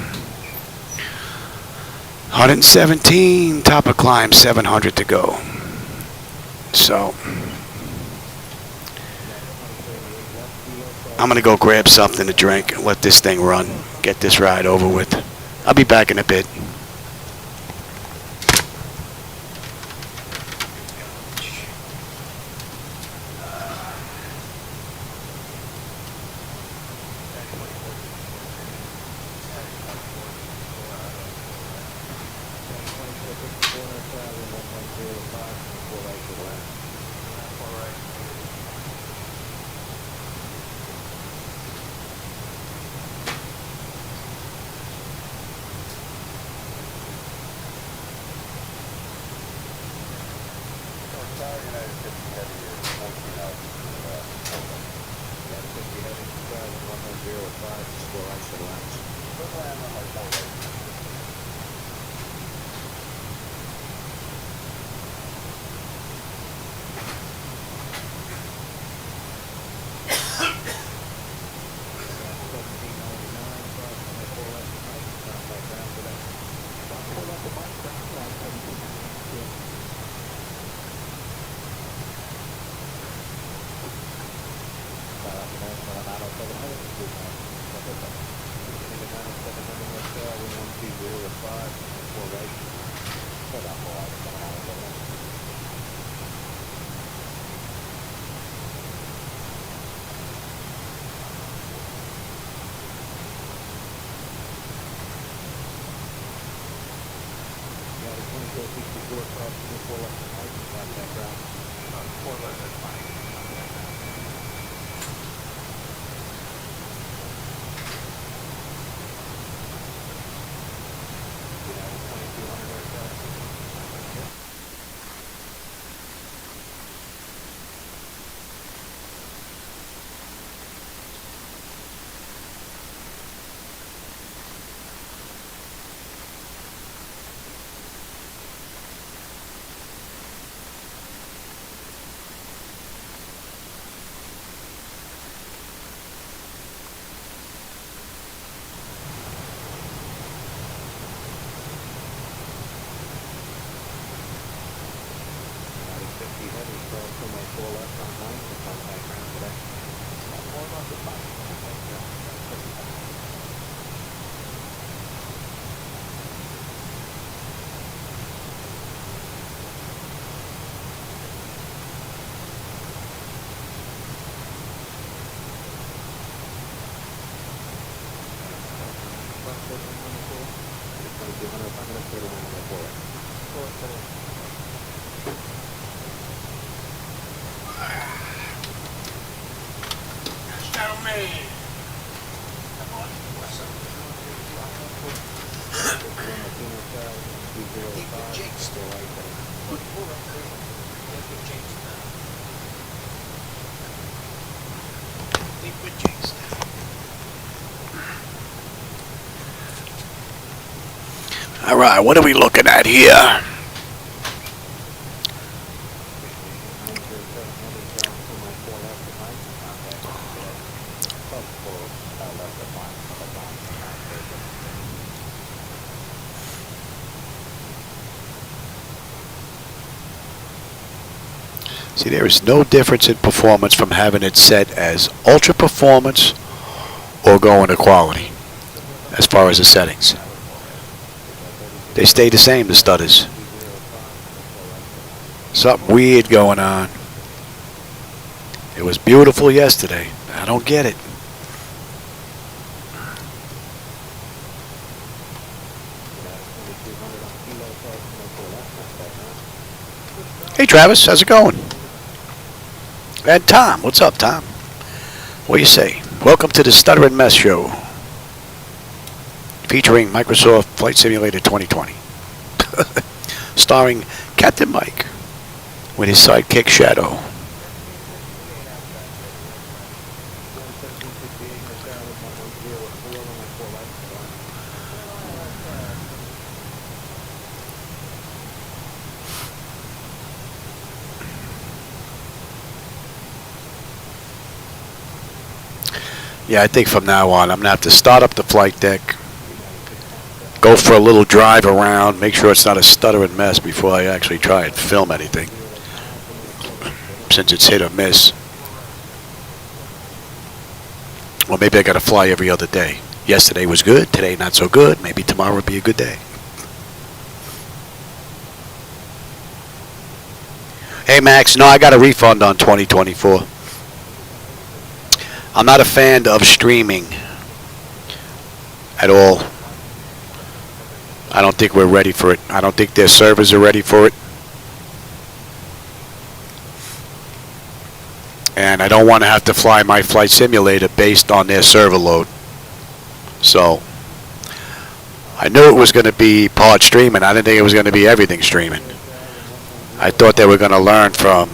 117, top of climb, 700 to go. So I'm gonna go grab something to drink and let this thing run. Get this ride over with. I'll be back in a bit. All right, what are we looking at here? See, there is no difference in performance from having it set as ultra performance or going to quality as far as the settings. They stay the same, the stutters. Something weird going on. It was beautiful yesterday. I don't get it. Hey Travis, how's it going? And Tom, what's up, Tom? What do you say? Welcome to the Stutter and Mess Show, featuring Microsoft Flight Simulator 2020, starring Captain Mike with his sidekick Shadow. Yeah, I think from now on, I'm going to have to start up the flight deck, go for a little drive around, make sure it's not a stuttering mess before I actually try and film anything, since it's hit or miss. Well, maybe I got to fly every other day. Yesterday was good, today not so good, maybe tomorrow will be a good day. Hey Max, no, I got a refund on 2024. I'm not a fan of streaming at all. I don't think we're ready for it. I don't think their servers are ready for it. And I don't want to have to fly my flight simulator based on their server load. So I knew it was going to be part streaming. I didn't think it was going to be everything streaming. I thought they were going to learn from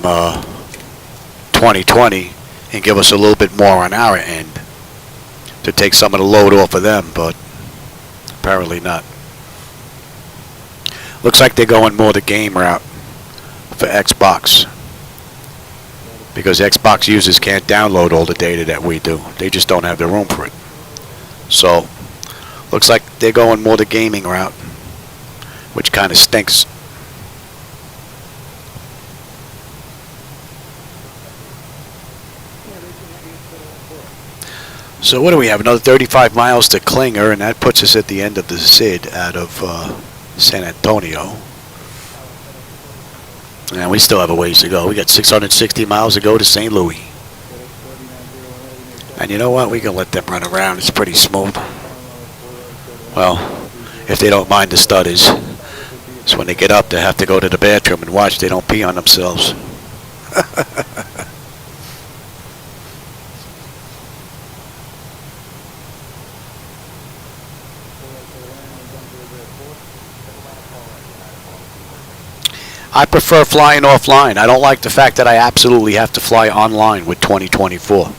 2020 and give us a little bit more on our end to take some of the load off of them, but apparently not. Looks like they're going more the game route for Xbox, because Xbox users can't download all the data that we do. They just don't have the room for it. So looks like they're going more the gaming route, which kind of stinks. So what do we have? Another 35 miles to Klinger, and that puts us at the end of the SID out of San Antonio. And we still have a ways to go. We got 660 miles to go to St. Louis. And you know what? We can let them run around. It's pretty smooth. Well, if they don't mind the stutters. So when they get up, they have to go to the bathroom and watch they don't pee on themselves. I prefer flying offline. I don't like the fact that I absolutely have to fly online with 2024.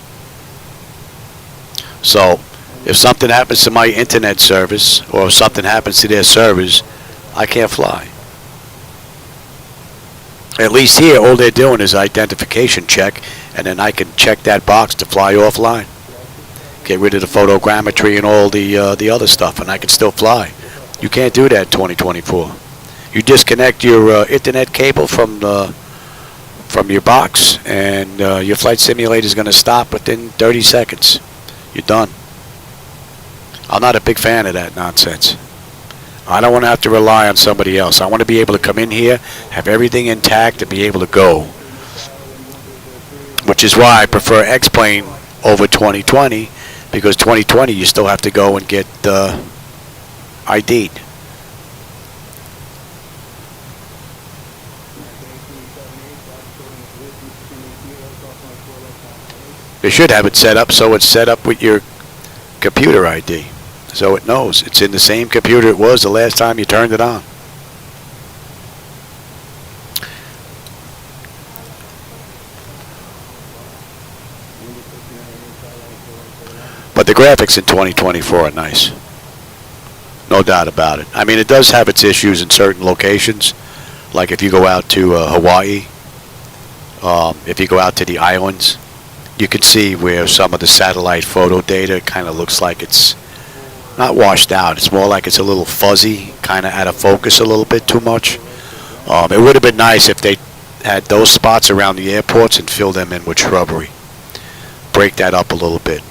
So if something happens to my internet service or if something happens to their servers, I can't fly. At least here, all they're doing is identification check, and then I can check that box to fly offline. Get rid of the photogrammetry and all the other stuff, and I can still fly. You can't do that in 2024. You disconnect your internet cable from your box, and your flight simulator is going to stop within 30 seconds. You're done. I'm not a big fan of that nonsense. I don't want to have to rely on somebody else. I want to be able to come in here, have everything intact, and be able to go. Which is why I prefer X-Plane over 2020, because 2020 you still have to go and get ID'd. They should have it set up so it's set up with your computer ID, so it knows it's in the same computer it was the last time you turned it on. But the graphics in 2024 are nice. No doubt about it. I mean, it does have its issues in certain locations, like if you go out to Hawaii, if you go out to the islands, you can see where some of the satellite photo data kind of looks like it's not washed out. It's more like it's a little fuzzy, kind of out of focus a little bit too much. It would have been nice if they had those spots around the airports and filled them in with shrubbery. Break that up a little bit.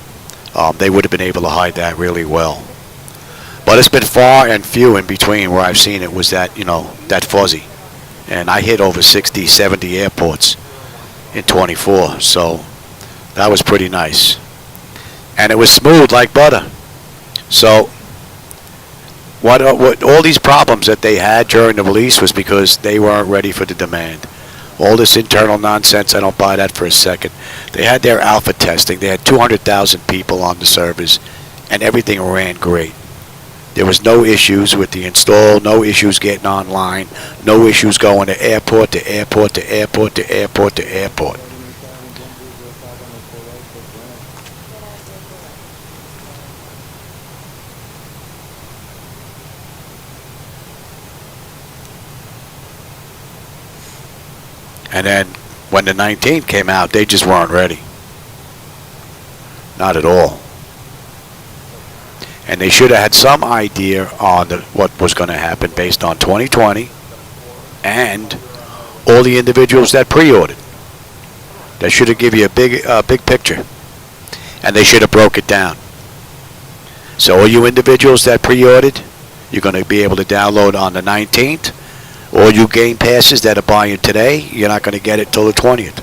They would have been able to hide that really well. But it's been far and few in between where I've seen it was that, you know, that fuzzy. And I hit over 60, 70 airports in 24, so that was pretty nice. And it was smooth like butter. So what all these problems that they had during the release was because they weren't ready for the demand. All this internal nonsense, I don't buy that for a second. They had their alpha testing. They had 200,000 people on the servers, and everything ran great. There was no issues with the install, no issues getting online, no issues going to airport to airport to airport to airport to airport. And then when the 19 came out, they just weren't ready. Not at all. And they should have had some idea on what was going to happen based on 2020 and all the individuals that pre-ordered. That should have given you a big picture. And they should have broke it down. So all you individuals that pre-ordered, you're going to be able to download on the 19th. All you game passes that are buying today, you're not going to get it till the 20th.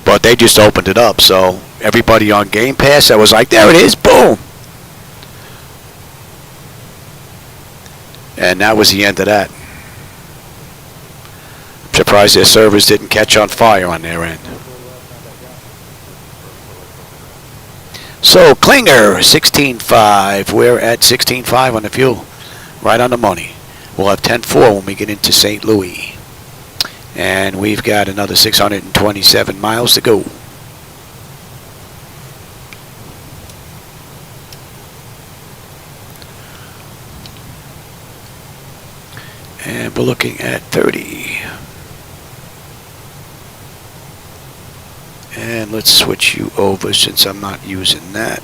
But they just opened it up, so everybody on Game Pass that was like, there it is, boom. And that was the end of that. I'm surprised their servers didn't catch on fire on their end. So Klinger, 16.5. We're at 16.5 on the fuel. Right on the money. We'll have 10.4 when we get into St. Louis. And we've got another 627 miles to go. And we're looking at 30. And let's switch you over since I'm not using that.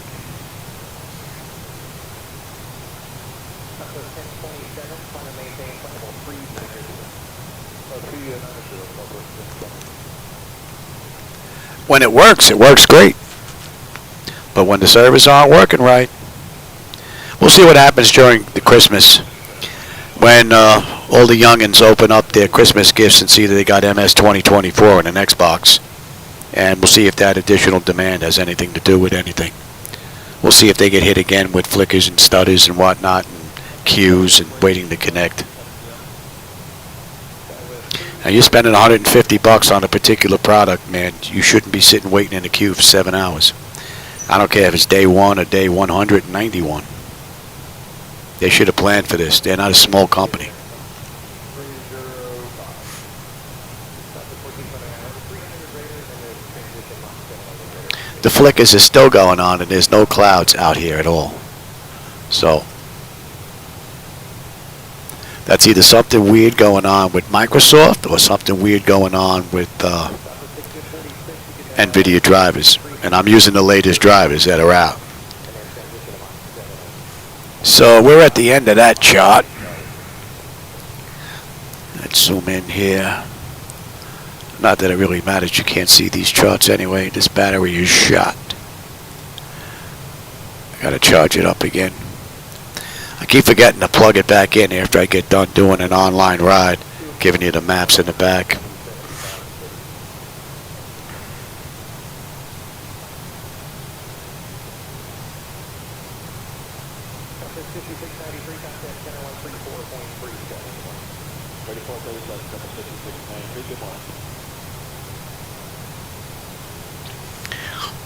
When it works great. But when the servers aren't working right, we'll see what happens during the Christmas when all the youngins open up their Christmas gifts and see that they got MS2024 in an Xbox. And we'll see if that additional demand has anything to do with anything. We'll see if they get hit again with flickers and stutters and whatnot, and queues and waiting to connect. Now you're spending $150 on a particular product, man. You shouldn't be sitting waiting in the queue for 7 hours. I don't care if it's day 1 or day 191. They should have planned for this. They're not a small company. The flickers are still going on, and there's no clouds out here at all. So that's either something weird going on with Microsoft or something weird going on with NVIDIA drivers. And I'm using the latest drivers that are out. So we're at the end of that chart. Let's zoom in here. Not that it really matters. You can't see these charts anyway. This battery is shot. I gotta charge it up again. I keep forgetting to plug it back in after I get done doing an online ride, giving you the maps in the back.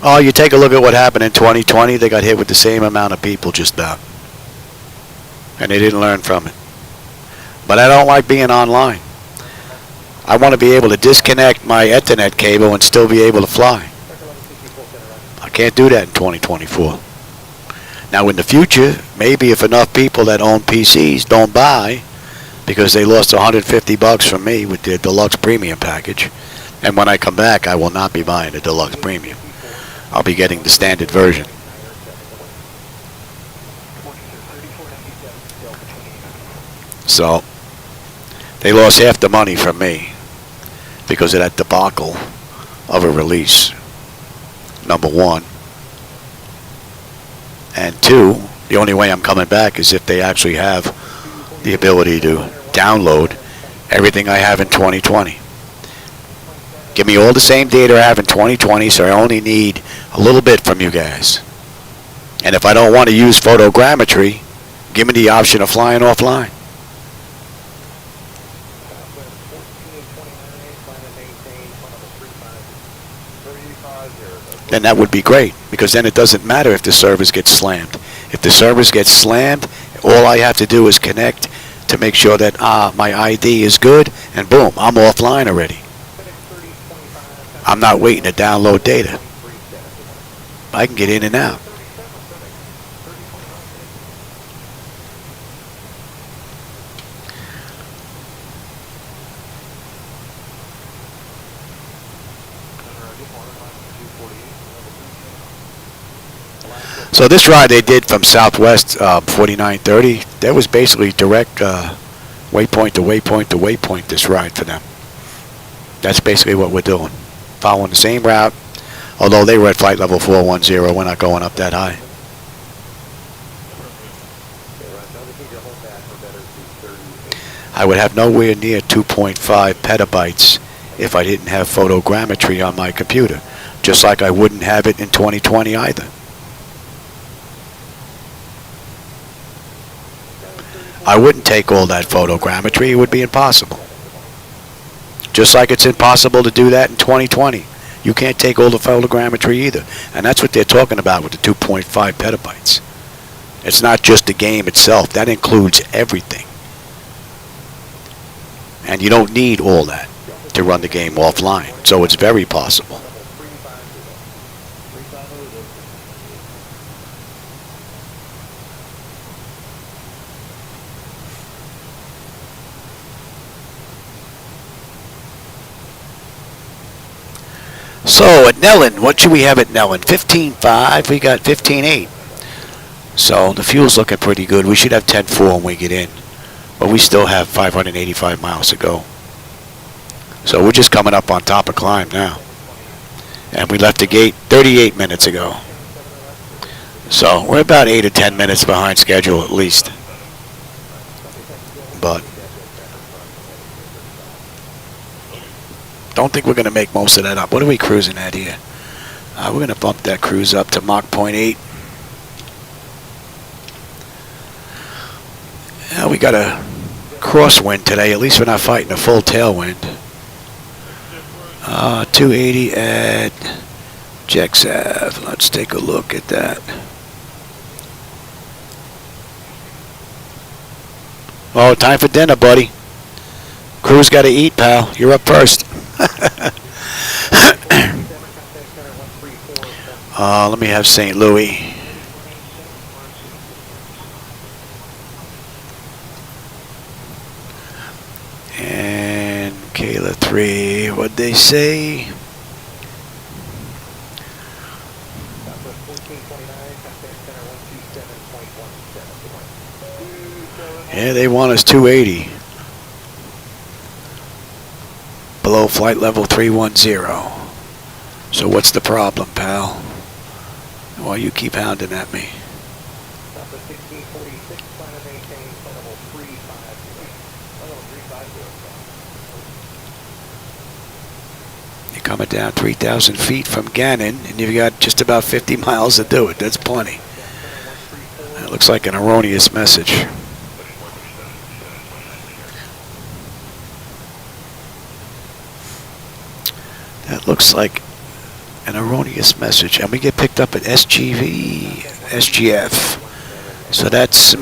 Oh, you take a look at what happened in 2020. They got hit with the same amount of people just about. And they didn't learn from it. But I don't like being online. I want to be able to disconnect my Ethernet cable and still be able to fly. I can't do that in 2024. Now in the future, maybe if enough people that own PCs don't buy because they lost $150 from me with the deluxe premium package, and when I come back I will not be buying the deluxe premium. I'll be getting the standard version. So they lost half the money from me because of that debacle of a release, number one. And two, the only way I'm coming back is if they actually have the ability to download everything I have in 2020. Give me all the same data I have in 2020, so I only need a little bit from you guys. And if I don't want to use photogrammetry, give me the option of flying offline. Then that would be great, because then it doesn't matter if the servers get slammed. If the servers get slammed, all I have to do is connect to make sure that my ID is good, and boom, I'm offline already. I'm not waiting to download data. I can get in and out. So this ride they did from Southwest 4930, that was basically direct waypoint to waypoint to waypoint, this ride for them. That's basically what we're doing. Following the same route, although they were at flight level 410, we're not going up that high. I would have nowhere near 2.5 petabytes if I didn't have photogrammetry on my computer, just like I wouldn't have it in 2020 either. I wouldn't take all that photogrammetry. It would be impossible. Just like it's impossible to do that in 2020. You can't take all the photogrammetry either. And that's what they're talking about with the 2.5 petabytes. It's not just the game itself. That includes everything. And you don't need all that to run the game offline. So it's very possible. So at Nellen, what should we have at Nellen? 15.5, we got 15.8. So the fuel's looking pretty good. We should have 10.4 when we get in. But we still have 585 miles to go. So we're just coming up on top of climb now. And we left the gate 38 minutes ago. So we're about 8 or 10 minutes behind schedule at least. But don't think we're going to make most of that up. What are we cruising at here? We're going to bump that cruise up to Mach 0.8. We got a crosswind today. At least we're not fighting a full tailwind. 280 at JXAV. Let's take a look at that. Oh, time for dinner, buddy. Crew's got to eat, pal. You're up first. Let me have St. Louis. And KAYLA 3, what'd they say? Yeah, they want us 280. Below flight level 310. So what's the problem, pal? Why you keep hounding at me? You're coming down 3,000 feet from Gannon, and you've got just about 50 miles to do it. That's plenty. That looks like an erroneous message. That looks like an erroneous message. And we get picked up at SGF. So that's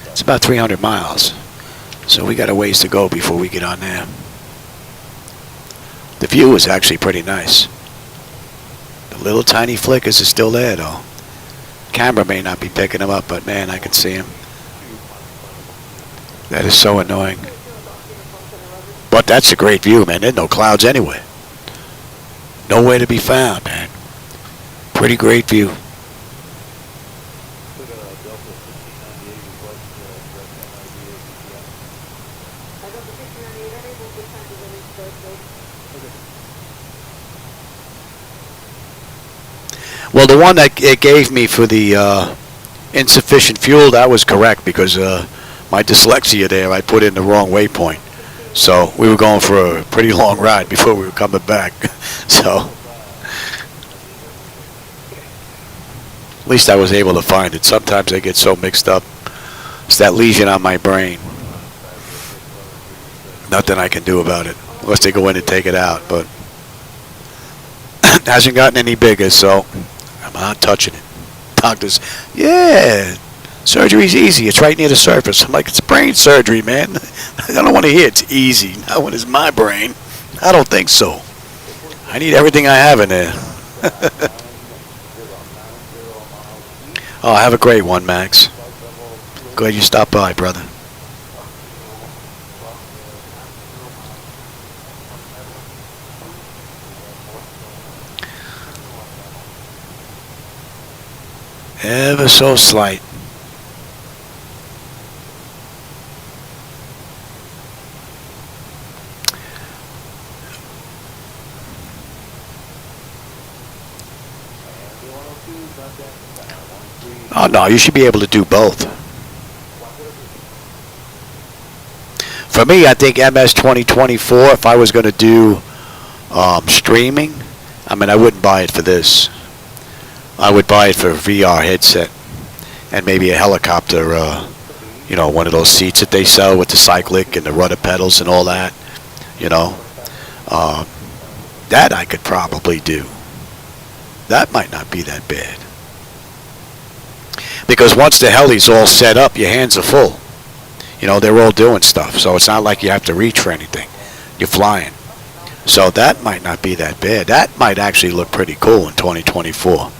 it's about 300 miles. So we got a ways to go before we get on there. The view is actually pretty nice. The little tiny flickers are still there though. Camera may not be picking them up, but man, I can see them. That is so annoying. But that's a great view, man. There's no clouds anywhere. Nowhere to be found, man. Pretty great view. Well, the one that it gave me for the insufficient fuel, that was correct because my dyslexia there, I put in the wrong waypoint. So we were going for a pretty long ride before we were coming back. So at least I was able to find it. Sometimes I get so mixed up. It's that lesion on my brain. Nothing I can do about it unless they go in and take it out. But it hasn't gotten any bigger, so I'm not touching it. Doctors, yeah, surgery's easy. It's right near the surface. I'm like, it's brain surgery, man. I don't want to hear it's easy. Not when it's my brain. I don't think so. I need everything I have in there. Oh, have a great one, Max. Glad you stopped by, brother. Ever so slight. Oh no, you should be able to do both. For me, I think MS2024, if I was going to do streaming, I mean, I wouldn't buy it for this. I would buy it for a VR headset and maybe a helicopter, you know, one of those seats that they sell with the cyclic and the rudder pedals and all that, you know. That I could probably do. That might not be that bad. Because once the heli's all set up, your hands are full. You know, they're all doing stuff, so it's not like you have to reach for anything. You're flying. So that might not be that bad. That might actually look pretty cool in 2024.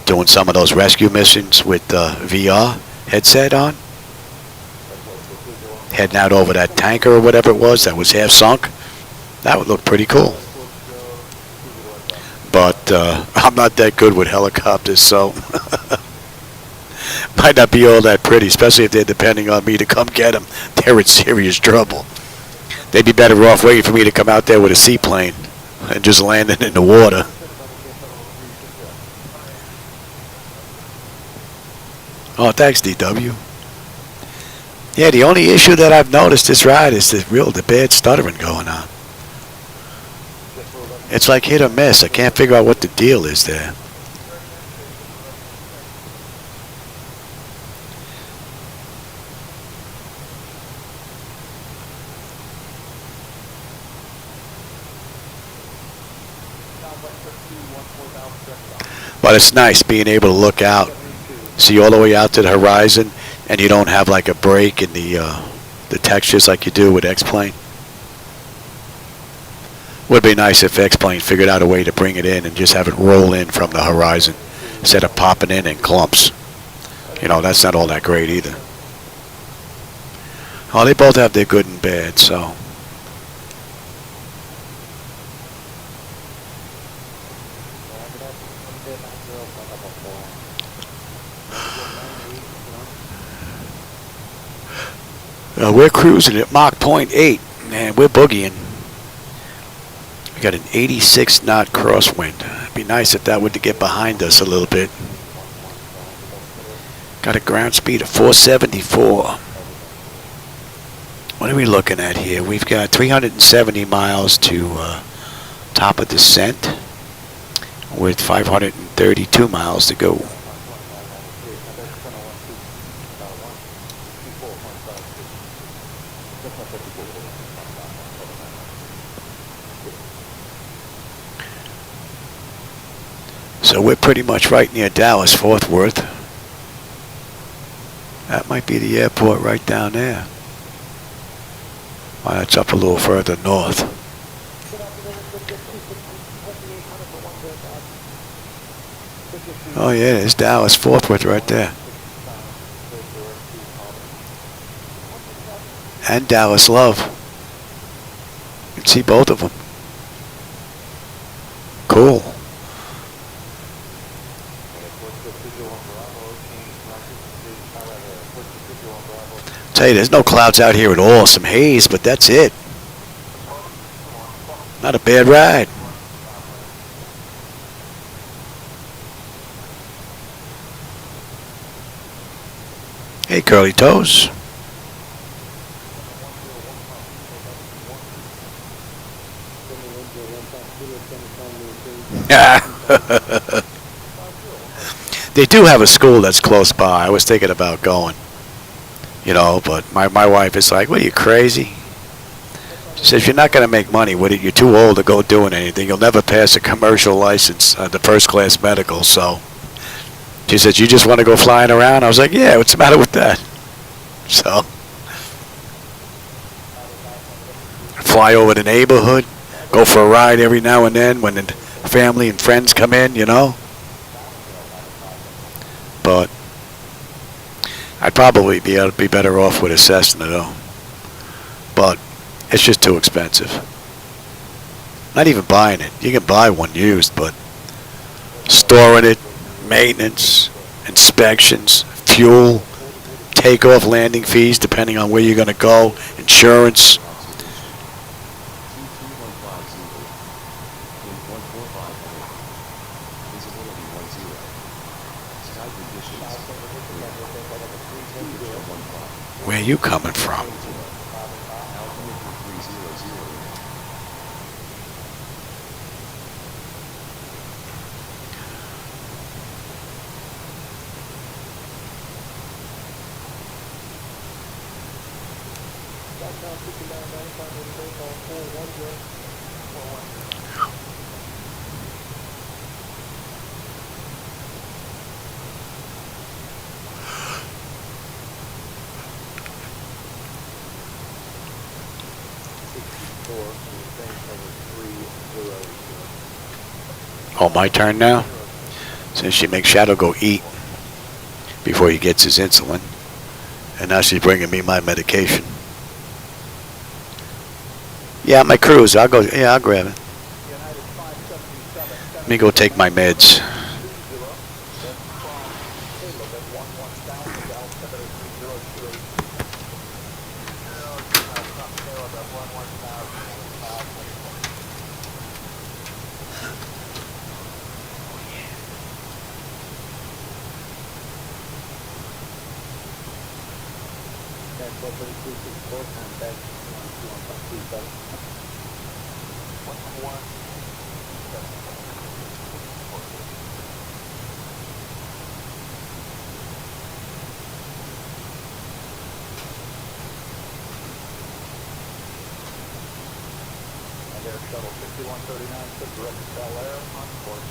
Doing some of those rescue missions with VR headset on. Heading out over that tanker or whatever it was that was half sunk. That would look pretty cool. But I'm not that good with helicopters, so might not be all that pretty, especially if they're depending on me to come get them. They're in serious trouble. They'd be better off waiting for me to come out there with a seaplane and just landing in the water. Oh, thanks, DW. Yeah, the only issue that I've noticed this ride is the bad stuttering going on. It's like hit or miss. I can't figure out what the deal is there. But it's nice being able to look out, see all the way out to the horizon, and you don't have like a break in the textures like you do with X-Plane. Would be nice if X-Plane figured out a way to bring it in and just have it roll in from the horizon instead of popping in clumps. You know, that's not all that great either. Oh, they both have their good and bad, so. We're cruising at Mach 0.8, and we're boogieing. We got an 86 knot crosswind. It'd be nice if that would get behind us a little bit. Got a ground speed of 474. What are we looking at here? We've got 370 miles to top of descent with 532 miles to go. So we're pretty much right near Dallas, Fort Worth. That might be the airport right down there. Well, that's up a little further north. Oh yeah, there's Dallas, Fort Worth right there. And Dallas Love. You can see both of them. Cool. Tell you, there's no clouds out here at all. Some haze, but that's it. Not a bad ride. Hey, Curly Toes. They do have a school that's close by. I was thinking about going, you know, but my wife is like, what are you, crazy? She says, you're not going to make money with it. You're too old to go doing anything. You'll never pass a commercial license, the first class medical. So she said, you just want to go flying around? I was like, yeah, what's the matter with that? So fly over the neighborhood, go for a ride every now and then when the family and friends come in, you know. But I'd probably be better off with a Cessna, though. But it's just too expensive. Not even buying it. You can buy one used, but storing it, maintenance, inspections, fuel, takeoff, landing fees, depending on where you're going to go, insurance. Where are you coming from? Oh, my turn now? Since she makes Shadow go eat before he gets his insulin. And now she's bringing me my medication. Yeah, my cruise. I'll go. Yeah, I'll grab it. Let me go take my meds. Shuttle 6139 to direct to Bel Air on course.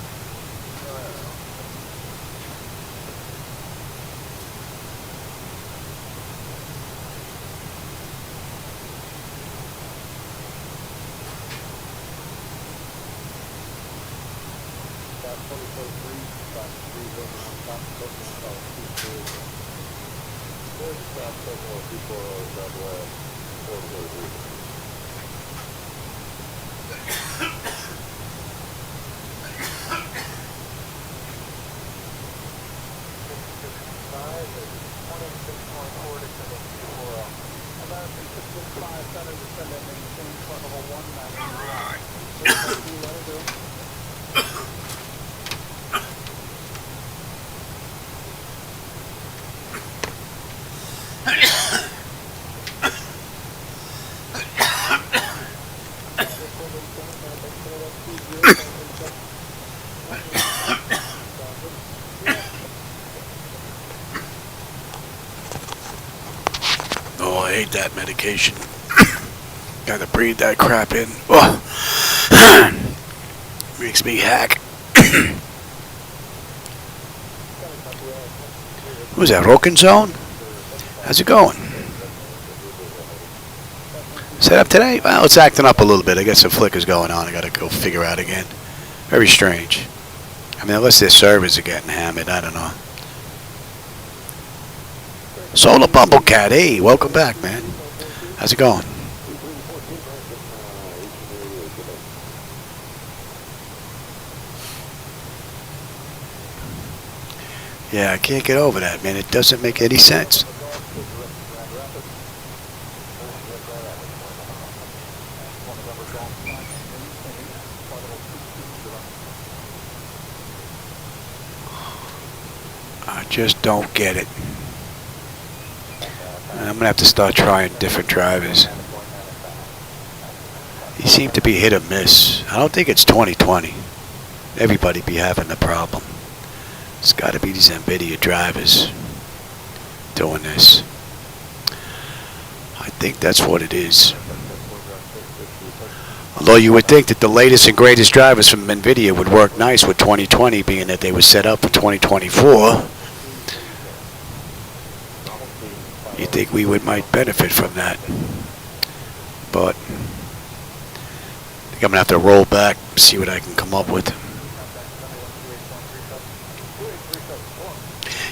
Oh, I hate that medication. Gotta breathe that crap in. Oh. Makes me hack. Who's that, Roken Zone? How's it going? Set up today? Well, it's acting up a little bit. I guess some flicker's going on. I gotta go figure out again. Very strange. I mean, unless their servers are getting hammered, I don't know. Solar Bumblecat, hey, welcome back, man. How's it going? Yeah, I can't get over that, man. It doesn't make any sense. I just don't get it. I'm going to have to start trying different drivers. He seemed to be hit or miss. I don't think it's 2020. Everybody be having the problem. It's got to be these NVIDIA drivers doing this. I think that's what it is. Although you would think that the latest and greatest drivers from NVIDIA would work nice with 2020, being that they were set up for 2024. You think we might benefit from that. But I think I'm going to have to roll back, see what I can come up with.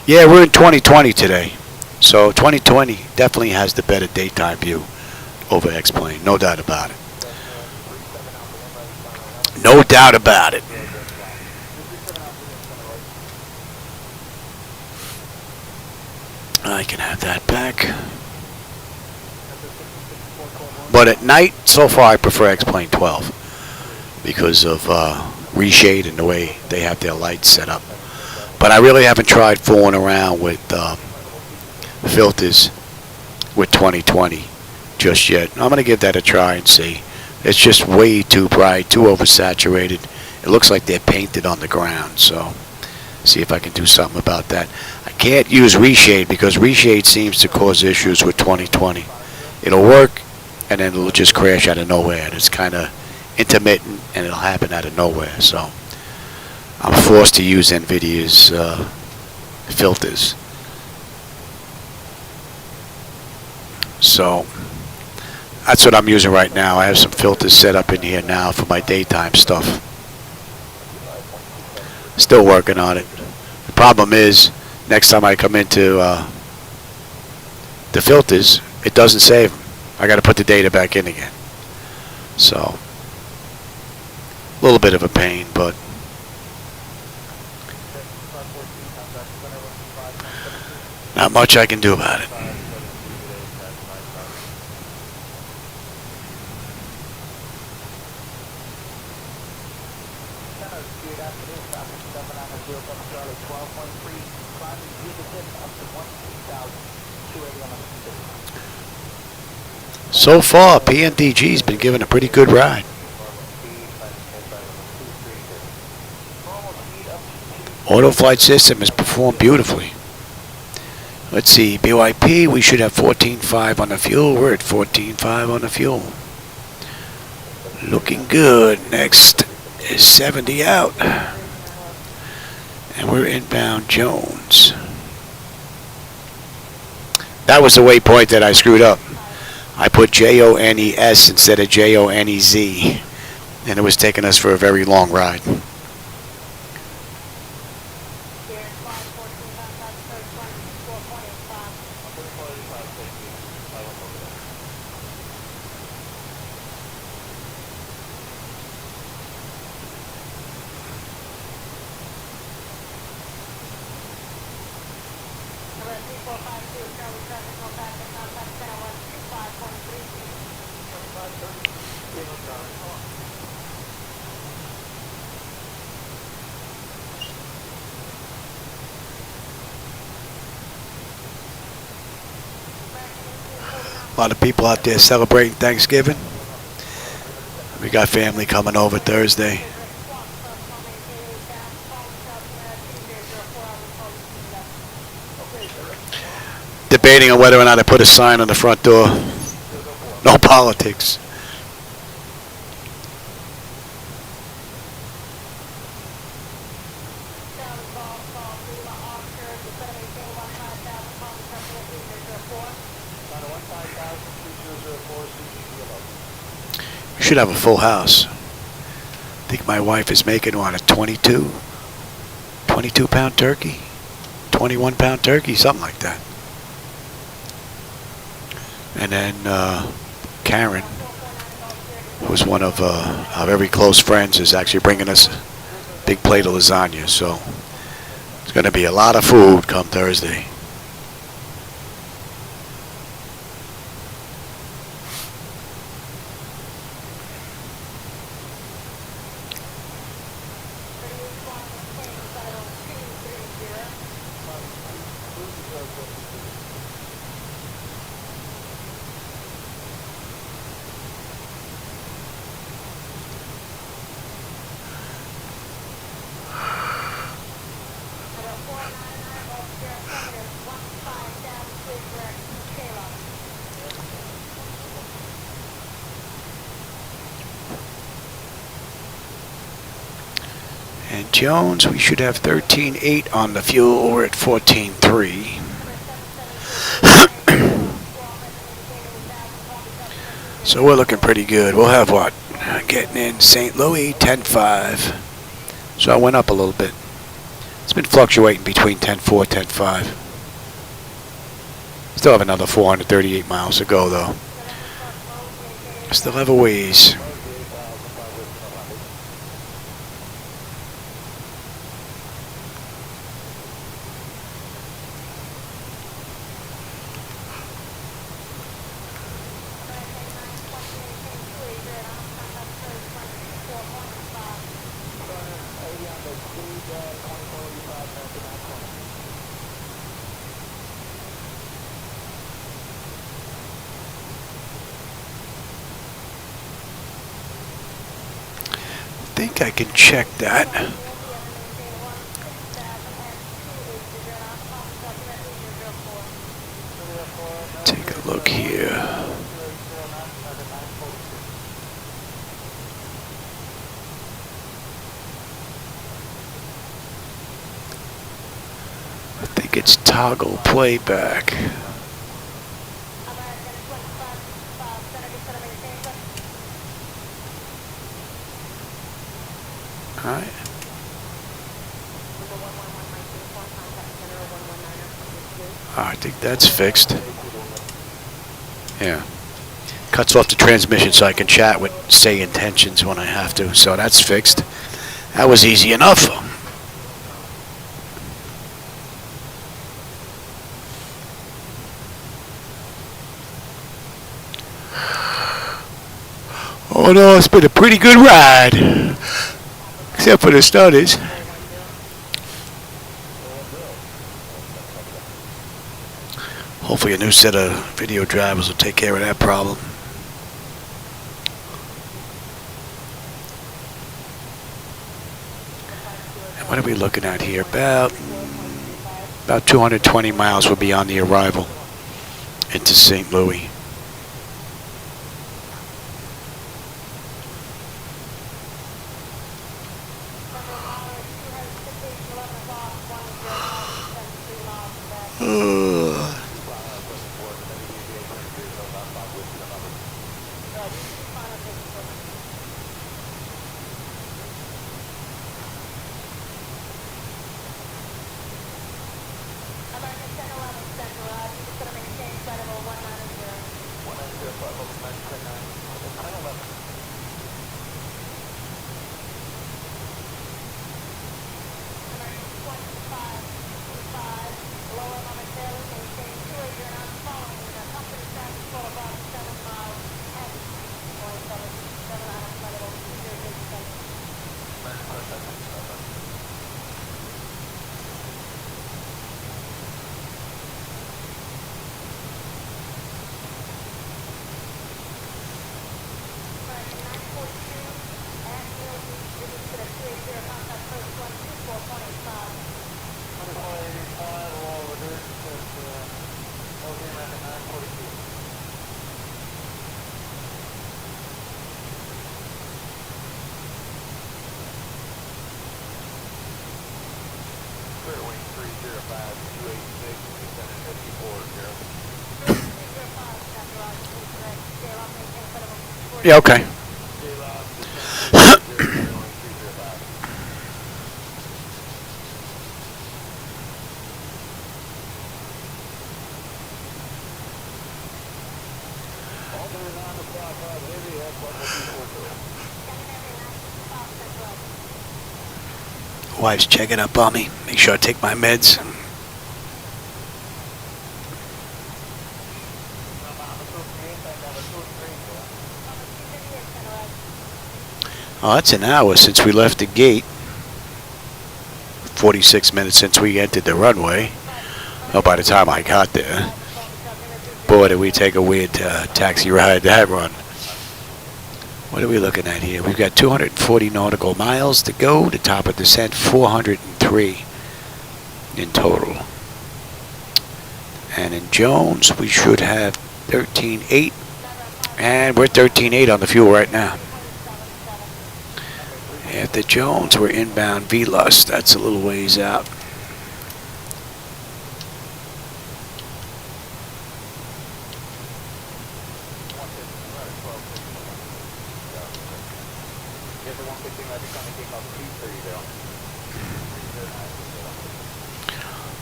Yeah, we're in 2020 today. So 2020 definitely has the better daytime view over X-Plane. No doubt about it. No doubt about it. I can have that back. But at night, so far I prefer X-Plane 12 because of reshade and the way they have their lights set up. But I really haven't tried fooling around with filters with 2020 just yet. I'm going to give that a try and see. It's just way too bright, too oversaturated. It looks like they're painted on the ground, so see if I can do something about that. I can't use reshade because reshade seems to cause issues with 2020. It'll work and then it'll just crash out of nowhere, and it's kind of intermittent and it'll happen out of nowhere. So I'm forced to use NVIDIA's filters. So that's what I'm using right now. I have some filters set up in here now for my daytime stuff. Still working on it. The problem is, next time I come into the filters, it doesn't save them. I got to put the data back in again. So, a little bit of a pain, but not much I can do about it. So far, PMDG's been given a pretty good ride. Auto flight system has performed beautifully. Let's see, BYP, we should have 14.5 on the fuel. We're at 14.5 on the fuel. Looking good. Next is 70 out. And we're inbound Jones. That was the waypoint that I screwed up. I put JONES instead of JONEZ, and it was taking us for a very long ride. A lot of people out there celebrating Thanksgiving. We got family coming over Thursday. Debating on whether or not I put a sign on the front door. No politics. Should have a full house. I think my wife is making on a 22 pound turkey, 21 pound turkey, something like that. And then Karen, who's one of our very close friends, is actually bringing us a big plate of lasagna. So it's going to be a lot of food come Thursday. And Jones, we should have 13.8 on the fuel. We're at 14.3. So we're looking pretty good. We'll have what? Getting in St. Louis, 10.5. So I went up a little bit. It's been fluctuating between 10.4, 10.5. Still have another 438 miles to go, though. Still have a ways. I think I can check that. Take a look here. I think it's toggle playback. Alright. I think that's fixed. Yeah. Cuts off the transmission so I can chat with SayIntentions when I have to. So that's fixed. That was easy enough. Oh no, it's been a pretty good ride. Except for the stutters. Hopefully a new set of video drivers will take care of that problem. And what are we looking at here? About 220 miles will be on the arrival into St. Louis. Yeah, okay. Wife's checking up on me. Make sure I take my meds. Oh, that's an hour since we left the gate. 46 minutes since we entered the runway. Oh, by the time I got there. Boy, did we take a weird taxi ride that run. What are we looking at here? We've got 240 nautical miles to go. The top of descent, 403 in total. And in Jones, we should have 13.8. And we're 13.8 on the fuel right now. After Jones, we're inbound Velas. That's a little ways out.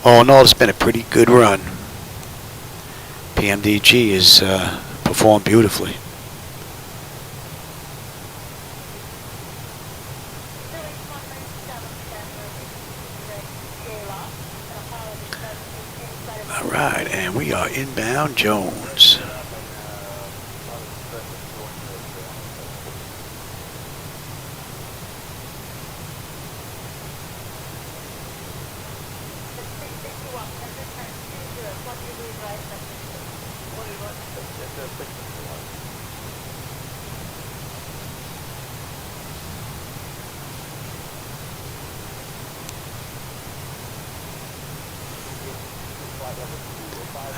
All in all, it's been a pretty good run. PMDG has performed beautifully. All right, and we are inbound Jones.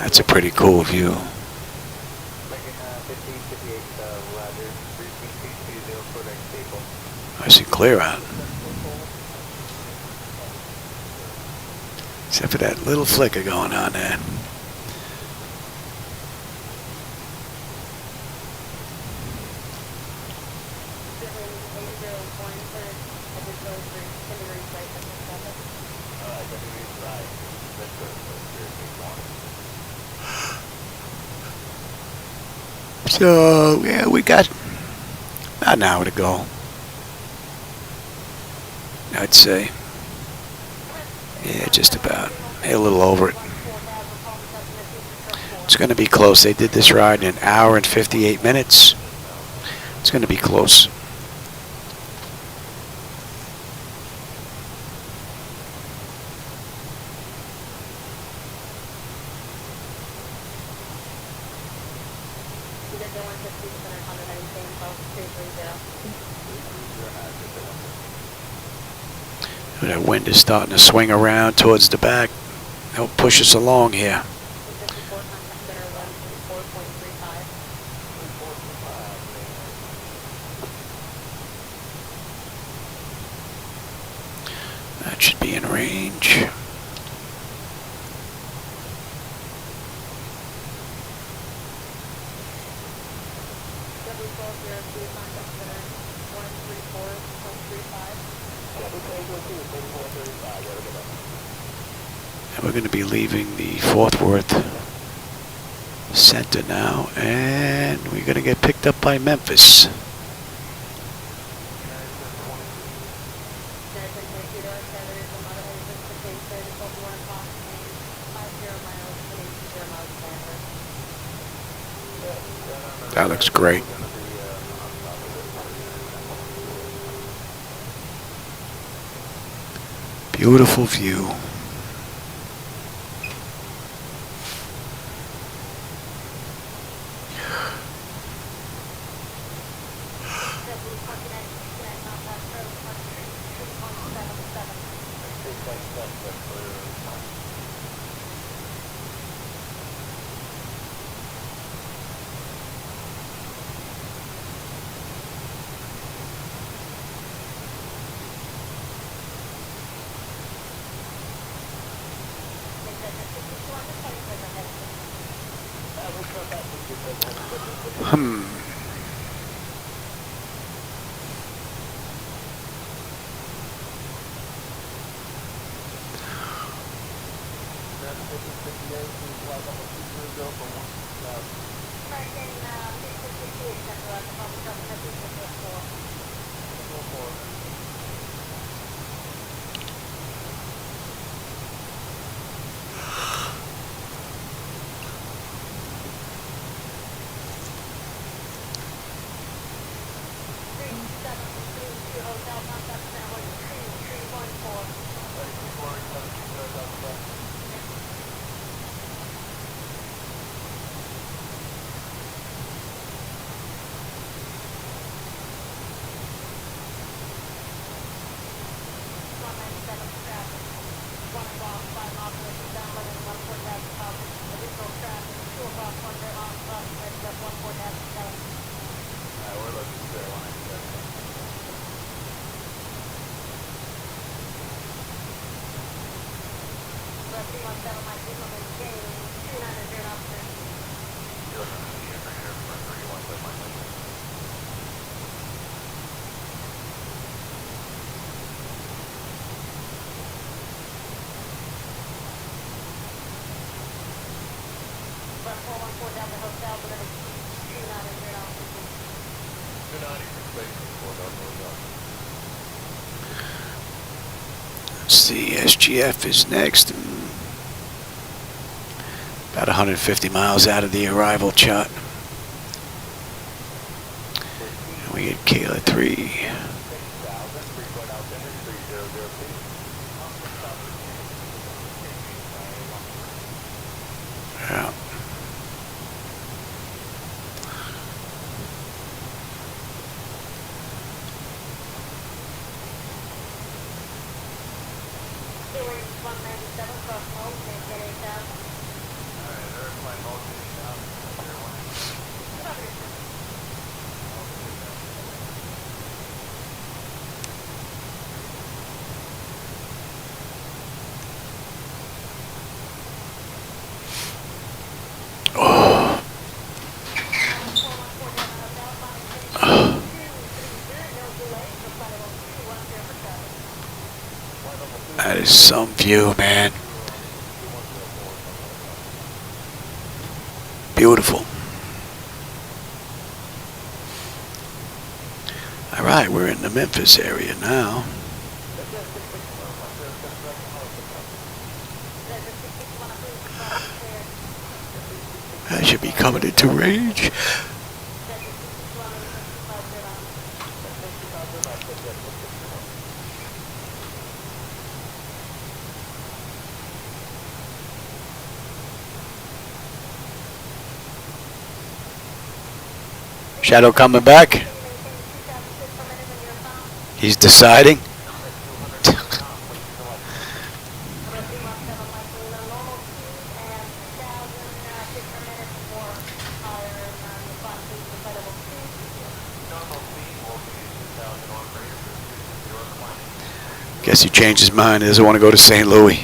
That's a pretty cool view. Nice and clear out. Except for that little flicker going on there. So, yeah, we got about an hour to go, I'd say. Yeah, just about. A little over it. It's going to be close. They did this ride in an hour and 58 minutes. It's going to be close. That wind is starting to swing around towards the back. It'll push us along here. That should be in range. And we're going to be leaving the Fort Worth Center now, and we're going to get picked up by Memphis. That looks great. Beautiful view. Let's see, SGF is next. About 150 miles out of the arrival chart. And we get KAYLA 3. Yeah. That is some view, man. Beautiful. All right, we're in the Memphis area now. I should be coming into range. Shadow coming back. He's deciding. Guess he changed his mind. He doesn't want to go to St. Louis.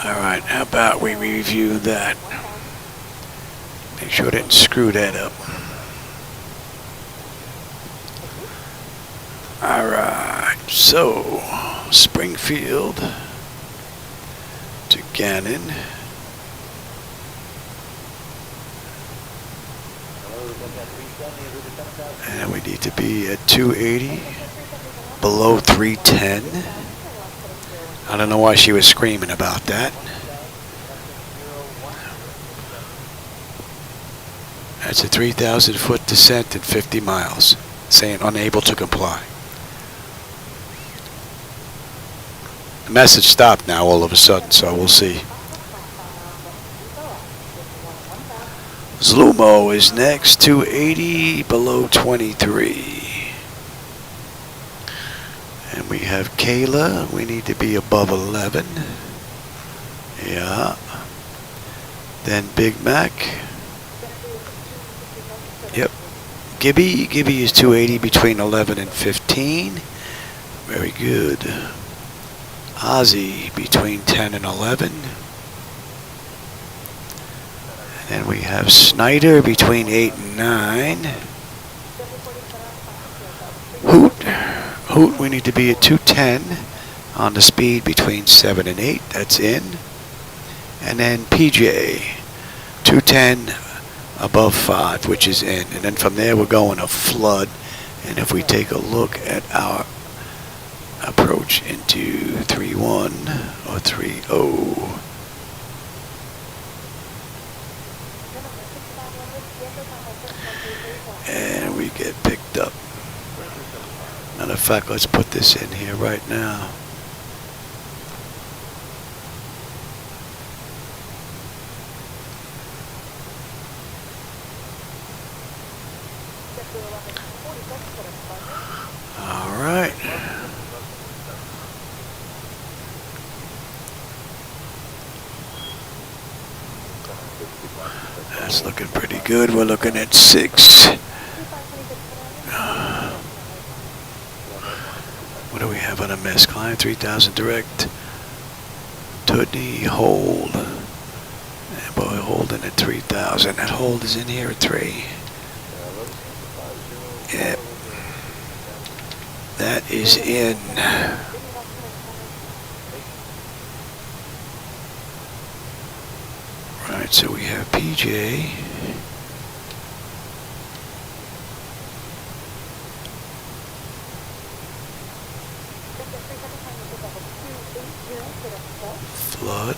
Alright, how about we review that? Make sure I didn't screw that up. Alright, so Springfield to Gannon. And we need to be at 280, below 310. I don't know why she was screaming about that. That's a 3,000 foot descent in 50 miles, saying unable to comply. The message stopped now all of a sudden, so we'll see. Zlumo is next, 280 below 23. And we have KAYLA, we need to be above 11. Yeah. Then Big Mac. Yep. Gibby is 280 between 11 and 15. Very good. Ozzy between 10 and 11. And then we have Snyder between 8 and 9. Hoot, we need to be at 210 on the speed between 7 and 8. That's in. And then PJ, 210 above 5, which is in. And then from there we're going a flood. And if we take a look at our approach into 3-1 or 3-0. And we get picked up. Matter of fact, let's put this in here right now. All right. That's looking pretty good. We're looking at 6. What do we have on a miss? Climb 3000 direct. Tudney hold. And boy, holding at 3000. That hold is in here at 3. Yep. That is in. Right, so we have PJ. Flood.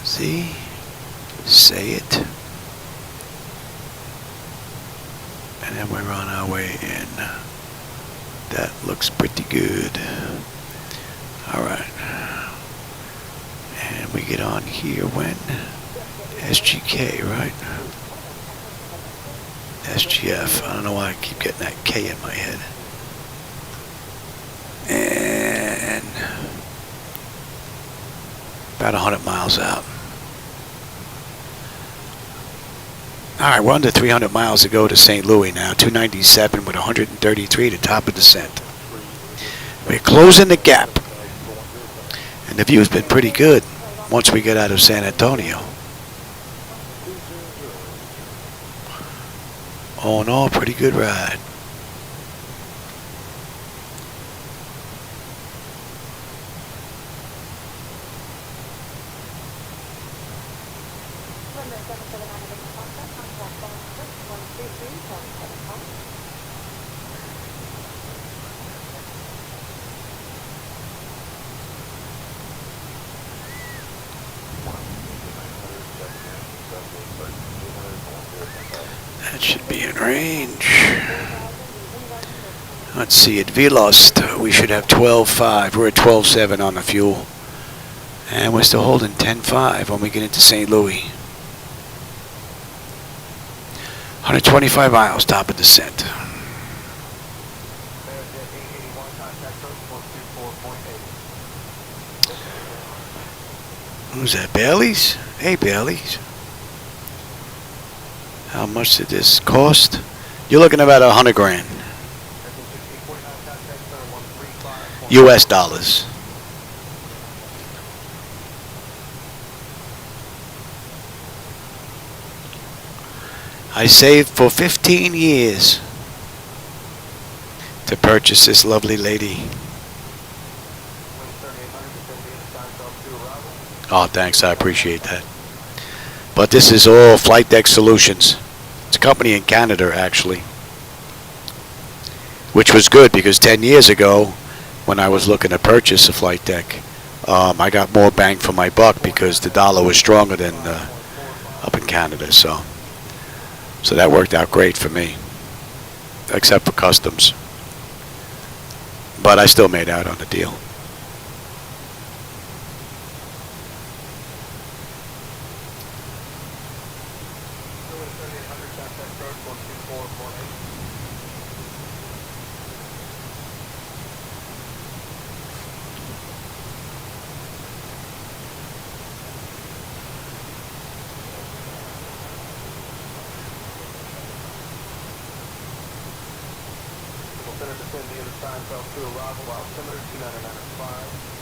Z. Say it. And then we're on our way in. That looks pretty good. Alright. And we get on here when? SGK, right? SGF. I don't know why I keep getting that K in my head. And about 100 miles out. Alright, we're under 300 miles to go to St. Louis now. 297 with 133 to top of descent. We're closing the gap. And the view's been pretty good once we get out of San Antonio. All in all, pretty good ride. That should be in range. Let's see, at Velost, we should have 12.5. We're at 12.7 on the fuel. And we're still holding 10.5 when we get into St. Louis. 125 miles, top of descent. Who's that, Bailey's? Hey, Bailey's. How much did this cost? You're looking at about 100 grand. US dollars. I saved for 15 years to purchase this lovely lady. Oh, thanks. I appreciate that. But this is all Flightdeck Solutions. It's a company in Canada, actually. Which was good because 10 years ago, when I was looking to purchase a Flightdeck, I got more bang for my buck because the dollar was stronger than up in Canada. So that worked out great for me, except for customs. But I still made out on the deal. center descending in the sign fell to arrival, altimeter 299.5.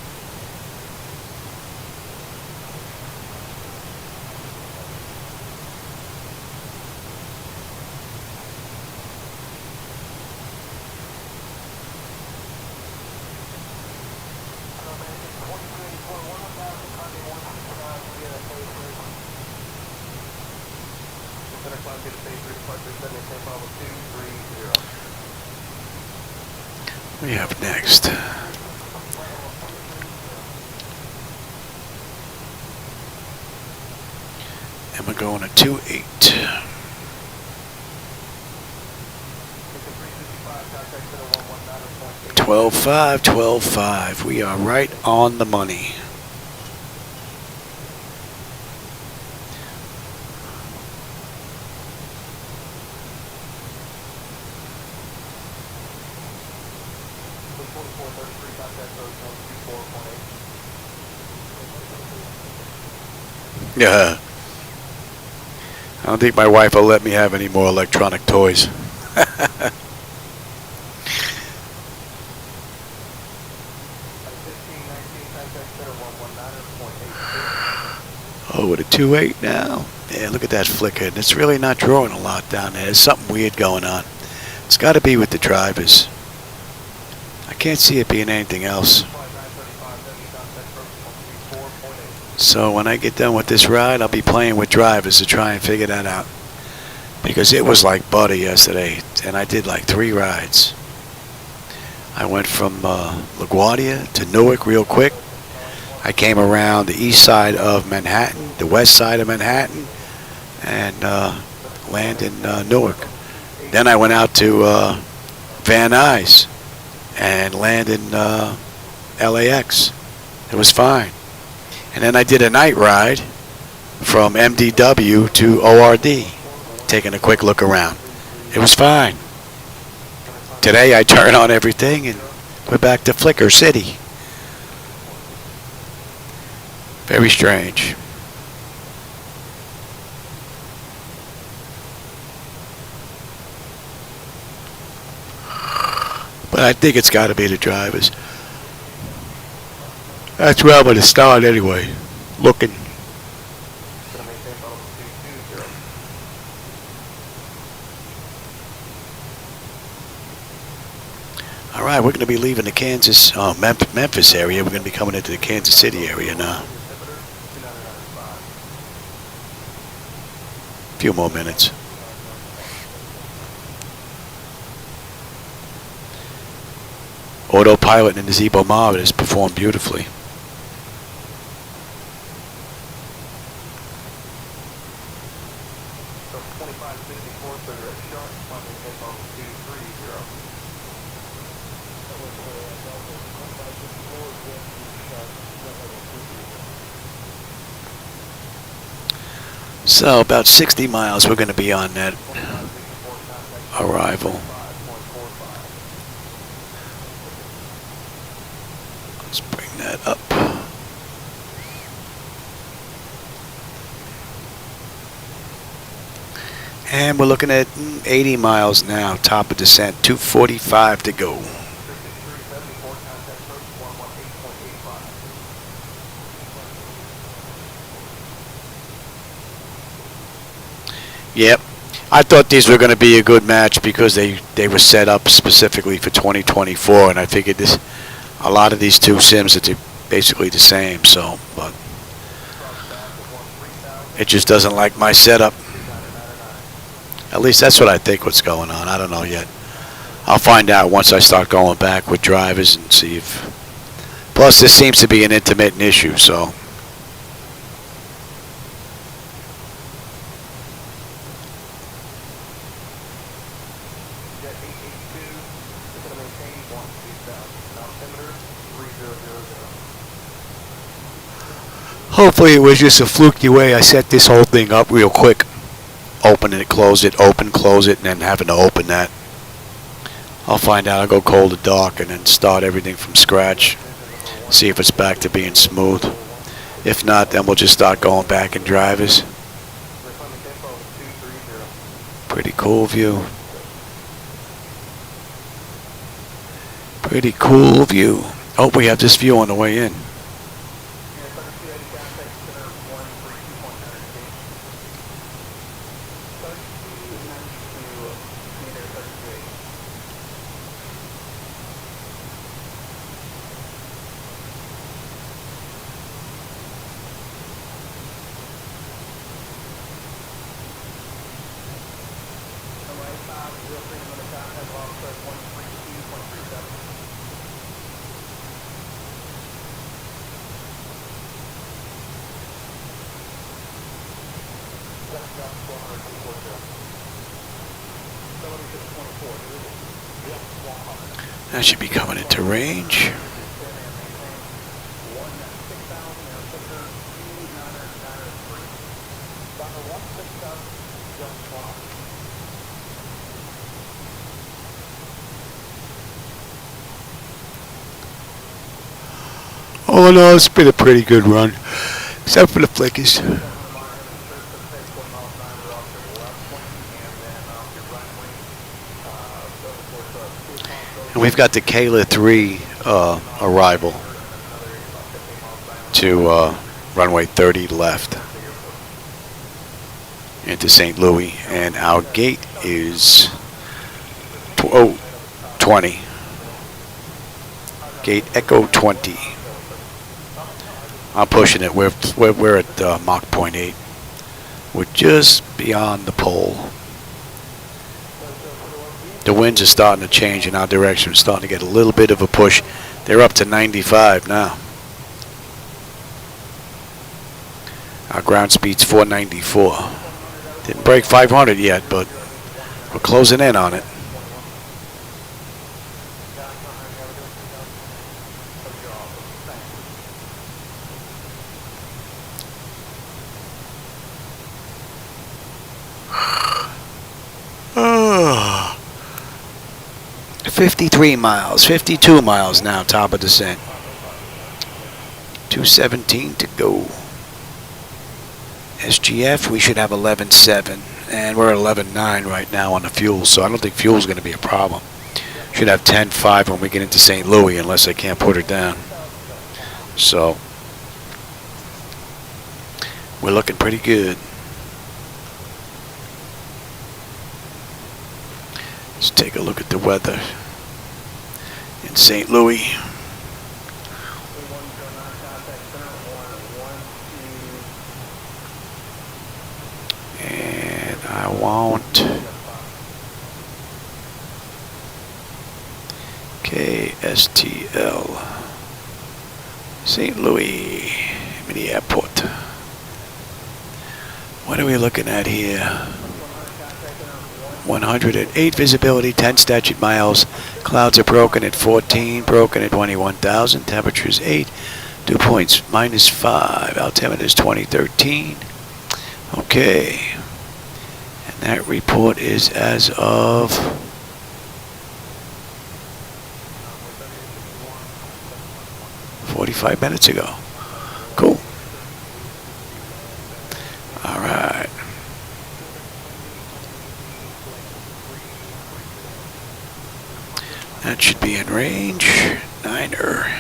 Center climb to the phase 3 departure, sending takeoff of 230. We have next. And we're going to 28. 12.5, 12.5. We are right on the money. Yeah. I don't think my wife will let me have any more electronic toys. Oh, with a 2.8 now. Yeah, look at that flicker. It's really not drawing a lot down there. There's something weird going on. It's got to be with the drivers. I can't see it being anything else. So when I get done with this ride, I'll be playing with drivers to try and figure that out. Because it was like butter yesterday, and I did like 3 rides. I went from LaGuardia to Newark real quick. I came around the east side of Manhattan, the west side of Manhattan, and landed in Newark. Then I went out to Van Nuys and landed in LAX. It was fine. And then I did a night ride from MDW to ORD, taking a quick look around. It was fine. Today I turned on everything and went back to Flicker City. Very strange. But I think it's got to be the drivers. That's where I'm going to start anyway. Looking. All right, we're going to be leaving the Kansas, Memphis area. We're going to be coming into the Kansas City area now. A few more minutes. Autopilot in the Zebo Mob has performed beautifully. So about 60 miles we're going to be on that arrival. Let's bring that up. And we're looking at 80 miles now, top of descent, 245 to go. Yep. I thought these were going to be a good match because they were set up specifically for 2024, and I figured a lot of these two sims are basically the same, so, but it just doesn't like my setup. At least that's what I think what's going on. I don't know yet. I'll find out once I start going back with drivers and see if... Plus, this seems to be an intermittent issue, so... Hopefully it was just a fluky way I set this whole thing up real quick. Open it, close it, open, close it, and then having to open that. I'll find out. I'll go cold to dark and then start everything from scratch. See if it's back to being smooth. If not, then we'll just start going back in drivers. Pretty cool view. Pretty cool view. Oh, we have this view on the way in. That should be coming into range. Oh no, it's been a pretty good run, except for the flickies. And we've got the KAYLA 3 arrival to runway 30 left into St. Louis, and our gate is 20. Gate Echo 20. I'm pushing it. We're at Mach 0.8. We're just beyond the pole. The winds are starting to change in our direction. We're starting to get a little bit of a push. They're up to 95 now. Our ground speed's 494. Didn't break 500 yet, but we're closing in on it. Oh. 53 miles, 52 miles now, top of descent. 217 to go. SGF, we should have 11.7, and we're at 11.9 right now on the fuel, so I don't think fuel's going to be a problem. Should have 10.5 when we get into St. Louis, unless I can't put her down. So, we're looking pretty good. Let's take a look at the weather in St. Louis. And I want KSTL St. Louis Mini Airport. What are we looking at here? 108 visibility, 10 statute miles. Clouds are broken at 14, broken at 21,000. Temperature's 8, dew points -5. Altimeter is 2013. Okay. And that report is as of 45 minutes ago. Cool. All right. That should be in range. 9er.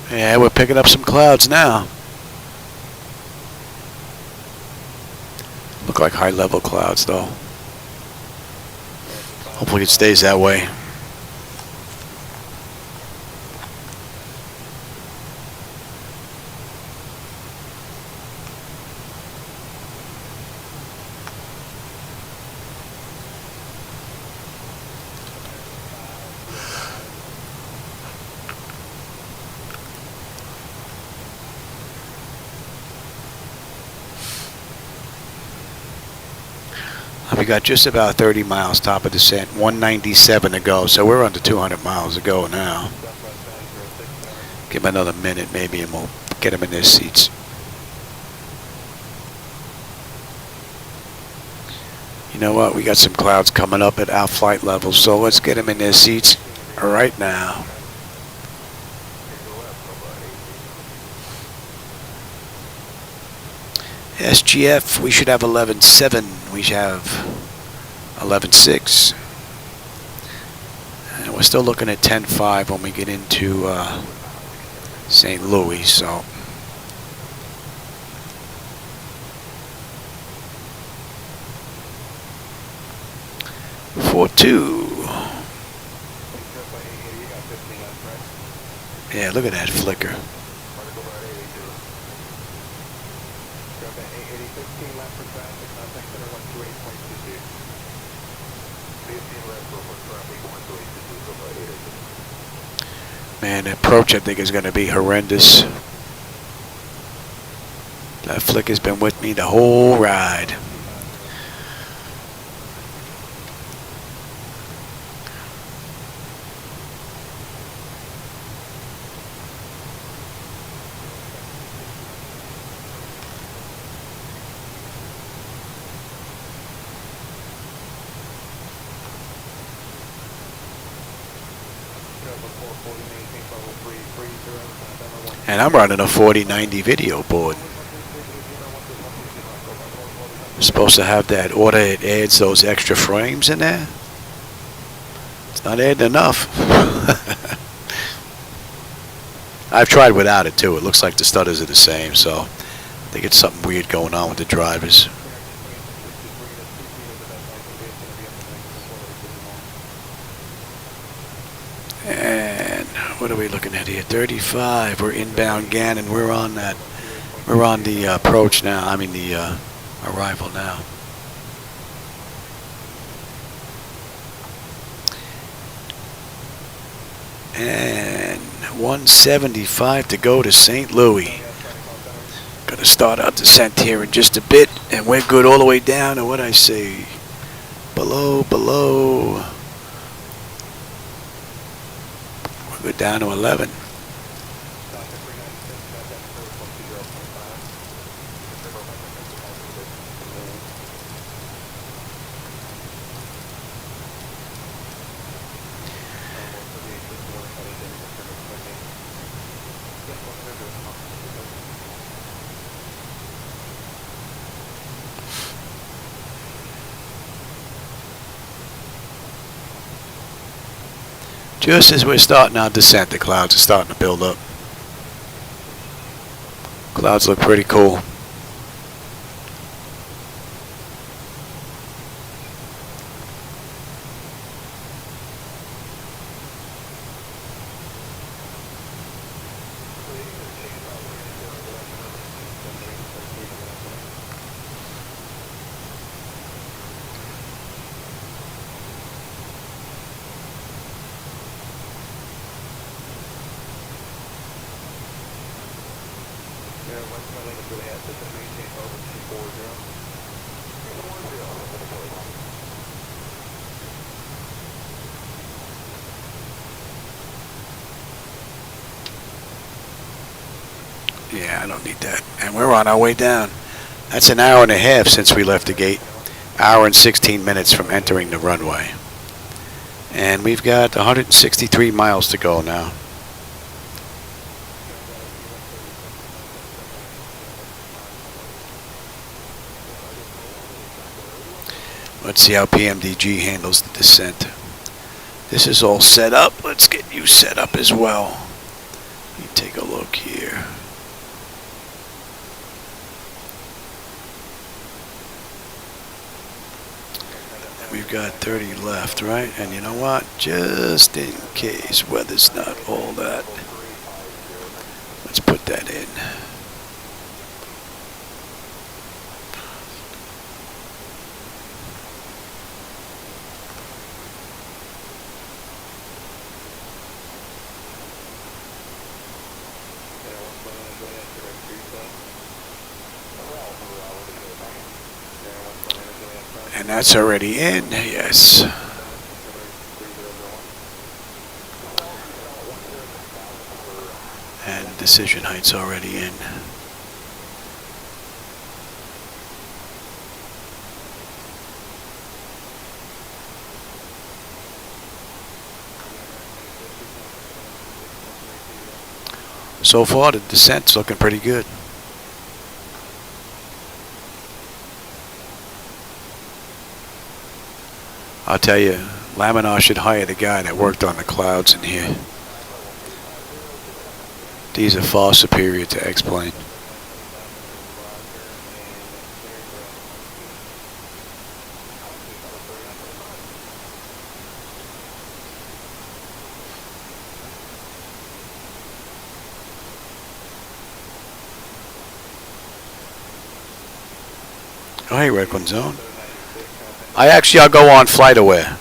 Yeah, we're picking up some clouds now. Look like high-level clouds, though. Hopefully it stays that way. We got just about 30 miles top of descent, 197 to go, so we're under 200 miles to go now. Give them another minute maybe and we'll get them in their seats. You know what? We got some clouds coming up at our flight level, so let's get them in their seats right now. SGF, we should have 11.7. We should have 11.6. And we're still looking at 10.5 when we get into St. Louis, so. For 2. Yeah, look at that flicker. Man, the approach I think is going to be horrendous. That flicker's been with me the whole ride. And I'm running a 4090 video board. Supposed to have that order. It adds those extra frames in there. It's not adding enough. I've tried without it too. It looks like the stutters are the same, so I think it's something weird going on with the drivers. And what are we looking at here? 35. We're inbound Gannon. We're on that. We're on the approach now. I mean the arrival now. And 175 to go to St. Louis. Gonna start our descent here in just a bit, and we're good all the way down to what I say, below. We're good down to 11. Just as we're starting our descent, the clouds are starting to build up. Clouds look pretty cool. Yeah, I don't need that. And we're on our way down. That's an hour and a half since we left the gate. Hour and 16 minutes from entering the runway. And we've got 163 miles to go now. Let's see how PMDG handles the descent. This is all set up. Let's get you set up as well. Let me take a look here. We've got 30 left, right? And you know what? Just in case weather's not all that, let's put that in. And that's already in, yes. And decision height's already in. So far, the descent's looking pretty good. I'll tell you, Laminar should hire the guy that worked on the clouds in here. These are far superior to X-Plane. Oh, hey, Redland Zone. I'll go on FlightAware,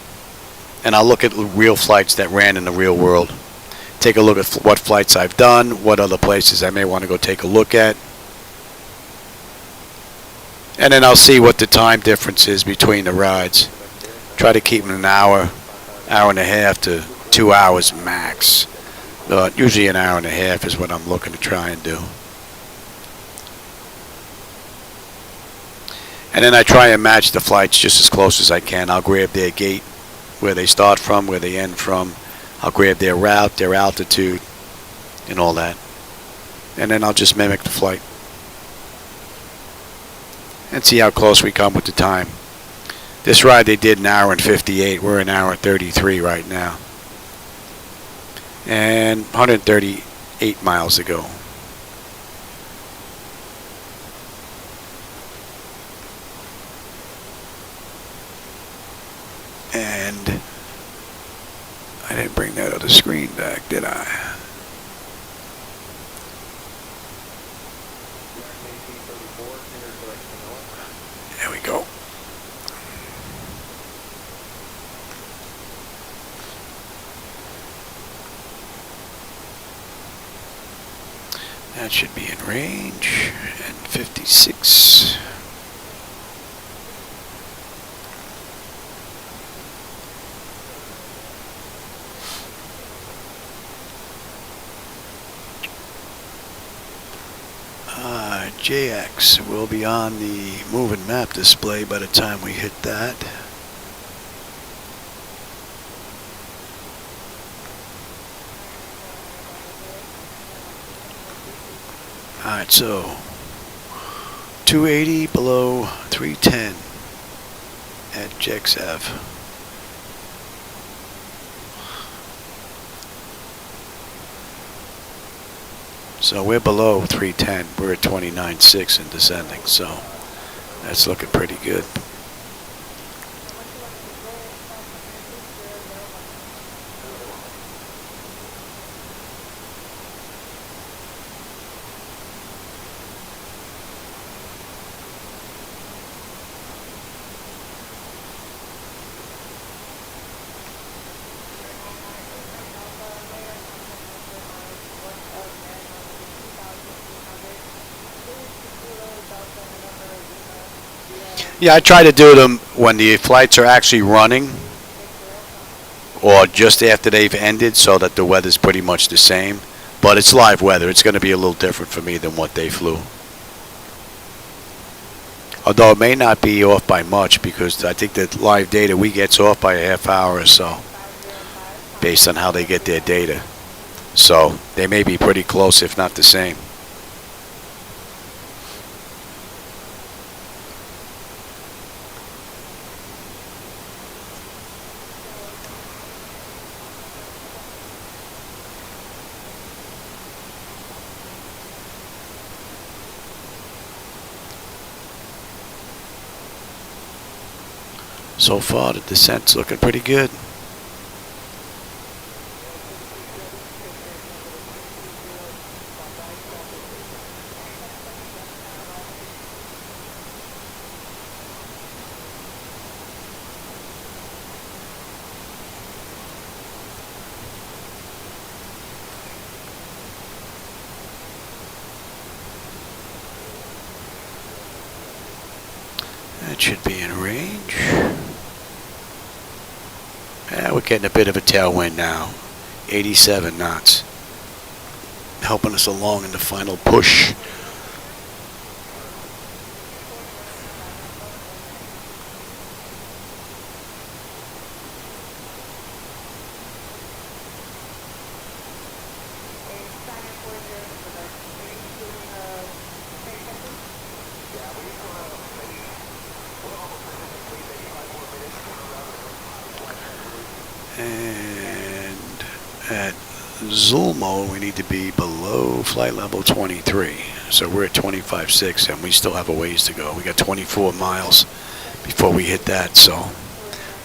and I'll look at real flights that ran in the real world. Take a look at what flights I've done, what other places I may want to go take a look at. And then I'll see what the time difference is between the rides. Try to keep them an hour, hour and a half to 2 hours max. But usually an hour and a half is what I'm looking to try and do. And then I try and match the flights just as close as I can. I'll grab their gate, where they start from, where they end from. I'll grab their route, their altitude, and all that. And then I'll just mimic the flight. And see how close we come with the time. This ride they did an hour and 58. We're an hour and 33 right now. And 138 miles to go. And I didn't bring that other screen back, did I? There we go. That should be in range. And 56. JX will be on the moving map display by the time we hit that. Alright, so 280 below 310 at JXF. So we're below 310. We're at 29.6 and descending, so that's looking pretty good. Yeah, I try to do them when the flights are actually running or just after they've ended so that the weather's pretty much the same. But it's live weather. It's going to be a little different for me than what they flew. Although it may not be off by much because I think that live data we get's off by a half hour or so based on how they get their data. So they may be pretty close if not the same. So far, the descent's looking pretty good. That should be in range. We're getting a bit of a tailwind now. 87 knots. Helping us along in the final push. And at Zulmo, we need to be below flight level 23. So we're at 25.6, and we still have a ways to go. We got 24 miles before we hit that. So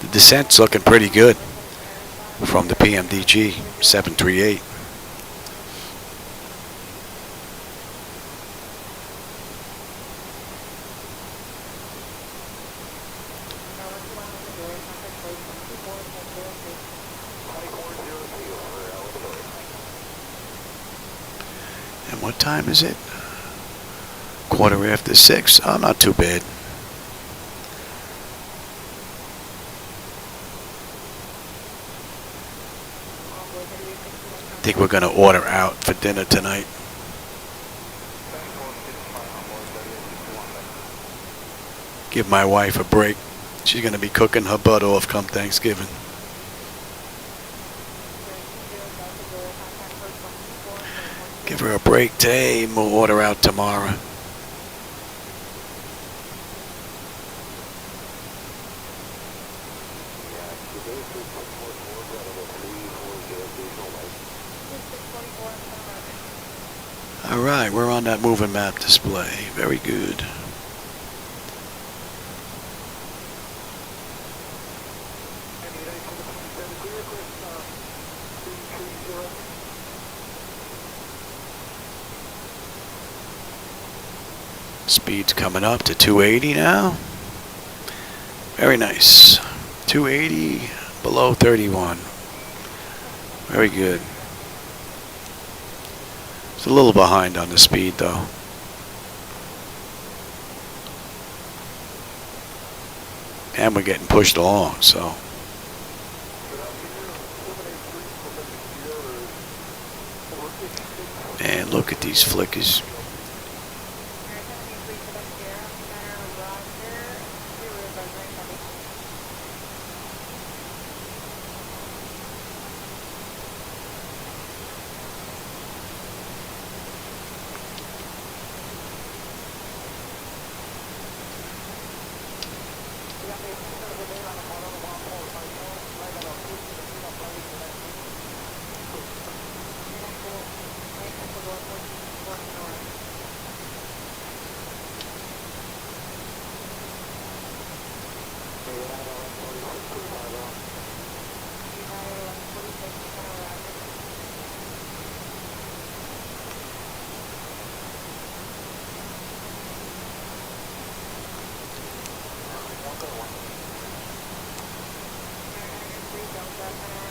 the descent's looking pretty good from the PMDG 738. And what time is it? 6:15. Oh, not too bad. I think we're going to order out for dinner tonight. Give my wife a break. She's going to be cooking her butt off come Thanksgiving. Give her a break today and we'll order out tomorrow. All right, we're on that moving map display. Very good. Speed's coming up to 280 now. Very nice. 280 below 31. Very good. It's a little behind on the speed though. And we're getting pushed along, so. And look at these flickers.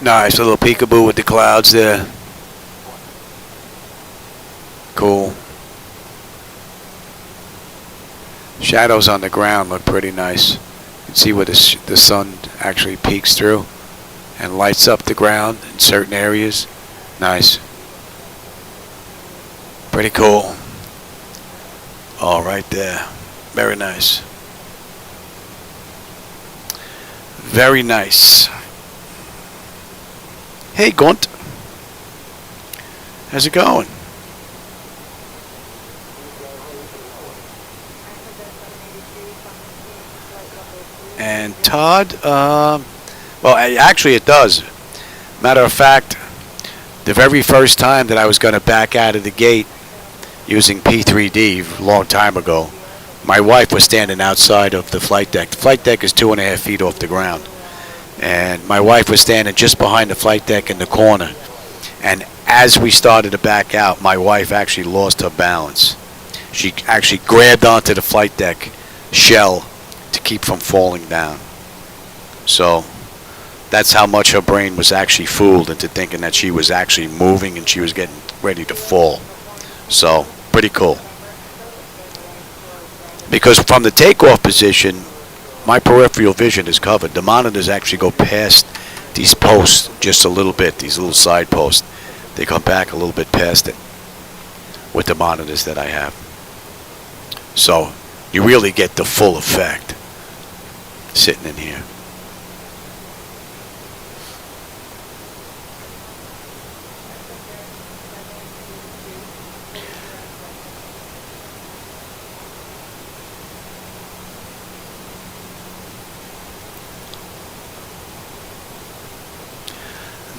Nice, a little peekaboo with the clouds there. Cool. Shadows on the ground look pretty nice. You can see where the sun actually peeks through and lights up the ground in certain areas. Nice. Pretty cool. All right there. Very nice. Very nice. Hey, Gunt. How's it going? And Todd, well, actually it does. Matter of fact, the very first time that I was going to back out of the gate using P3D a long time ago, my wife was standing outside of the flight deck. The flight deck is 2.5 feet off the ground. And my wife was standing just behind the flight deck in the corner. And as we started to back out, my wife actually lost her balance. She actually grabbed onto the flight deck shell to keep from falling down. So that's how much her brain was actually fooled into thinking that she was actually moving and she was getting ready to fall. So pretty cool. Because from the takeoff position, my peripheral vision is covered. The monitors actually go past these posts just a little bit, these little side posts. They come back a little bit past it with the monitors that I have. So you really get the full effect sitting in here.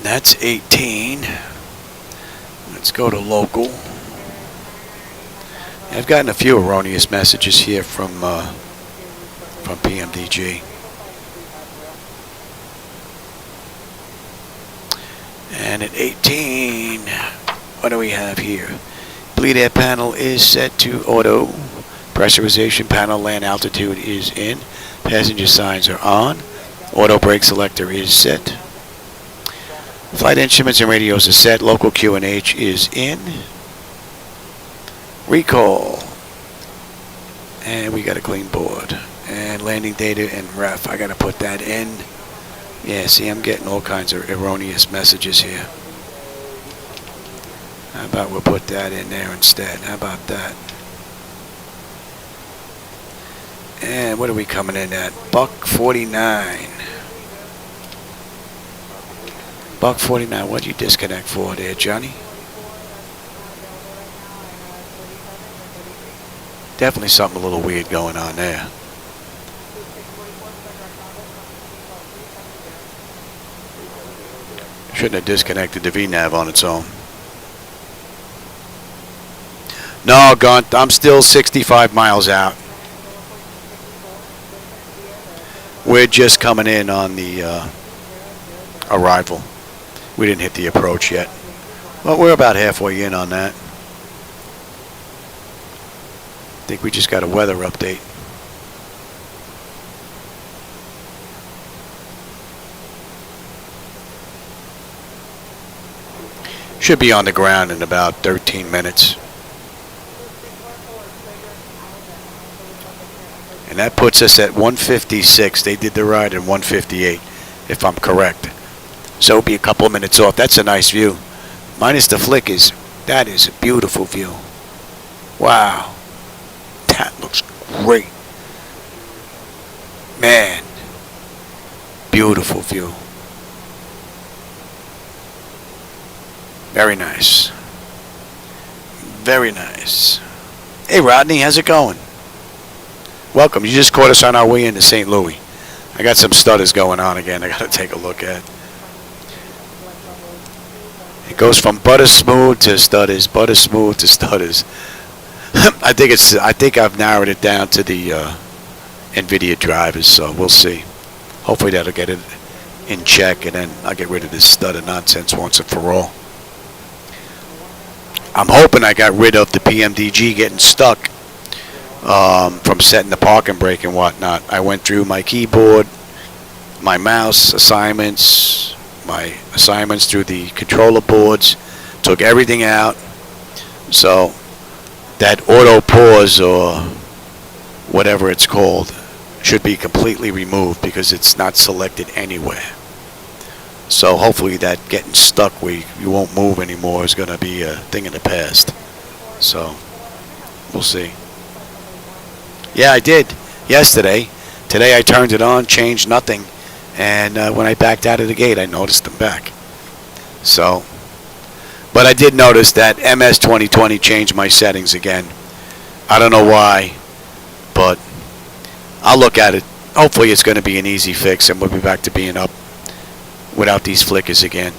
That's 18. Let's go to local. I've gotten a few erroneous messages here from PMDG. And at 18, what do we have here? Bleed air panel is set to auto. Pressurization panel land altitude is in. Passenger signs are on. Auto brake selector is set. Flight instruments and radios are set. Local QNH is in. Recall. And we got a clean board. And landing data and ref. I got to put that in. Yeah, see, I'm getting all kinds of erroneous messages here. How about we'll put that in there instead? How about that? And what are we coming in at? Buck 49. Buck 49. What'd you disconnect for there, Johnny? Definitely something a little weird going on there. Shouldn't have disconnected the VNAV on its own. No, Gunt, I'm still 65 miles out. We're just coming in on the arrival. We didn't hit the approach yet. Well, we're about halfway in on that. I think we just got a weather update. Should be on the ground in about 13 minutes. And that puts us at 156. They did the ride at 158, if I'm correct. So it'll be a couple of minutes off. That's a nice view. Minus the flickers. That is a beautiful view. Wow. That looks great. Man. Beautiful view. Very nice. Very nice. Hey, Rodney, how's it going? Welcome. You just caught us on our way into St. Louis. I got some stutters going on again I got to take a look at. It goes from butter smooth to stutters, butter smooth to stutters. I think I've narrowed it down to the NVIDIA drivers, so we'll see. Hopefully that'll get it in check, and then I'll get rid of this stutter nonsense once and for all. I'm hoping I got rid of the PMDG getting stuck from setting the parking brake and whatnot. I went through my keyboard, my mouse assignments, my assignments through the controller boards, took everything out. So that auto pause or whatever it's called should be completely removed because it's not selected anywhere. So hopefully that getting stuck where you won't move anymore is going to be a thing in the past. So we'll see. Yeah, I did yesterday. Today I turned it on, changed nothing, and when I backed out of the gate I noticed them back. So, but I did notice that MS2020 changed my settings again. I don't know why, but I'll look at it. Hopefully it's going to be an easy fix and we'll be back to being up without these flickers again.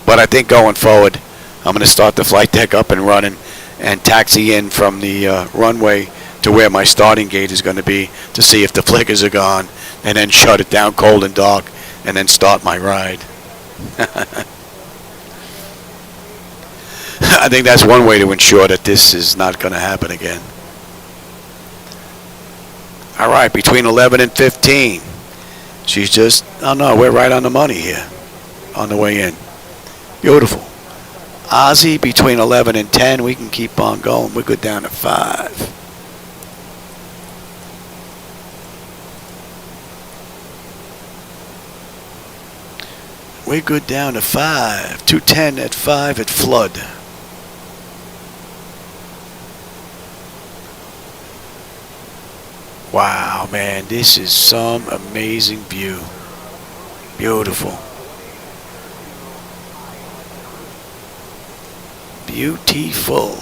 But I think going forward, I'm going to start the flight deck up and running and taxi in from the runway to where my starting gate is going to be to see if the flickers are gone, and then shut it down cold and dark and then start my ride. I think that's one way to ensure that this is not going to happen again. All right, between 11 and 15. She's just, oh no, we're right on the money here on the way in. Beautiful. Ozzy between 11 and 10. We can keep on going. We're good down to 5. We're good down to 5. 210 at 5 at flood. Wow, man, this is some amazing view. Beautiful. Beautiful.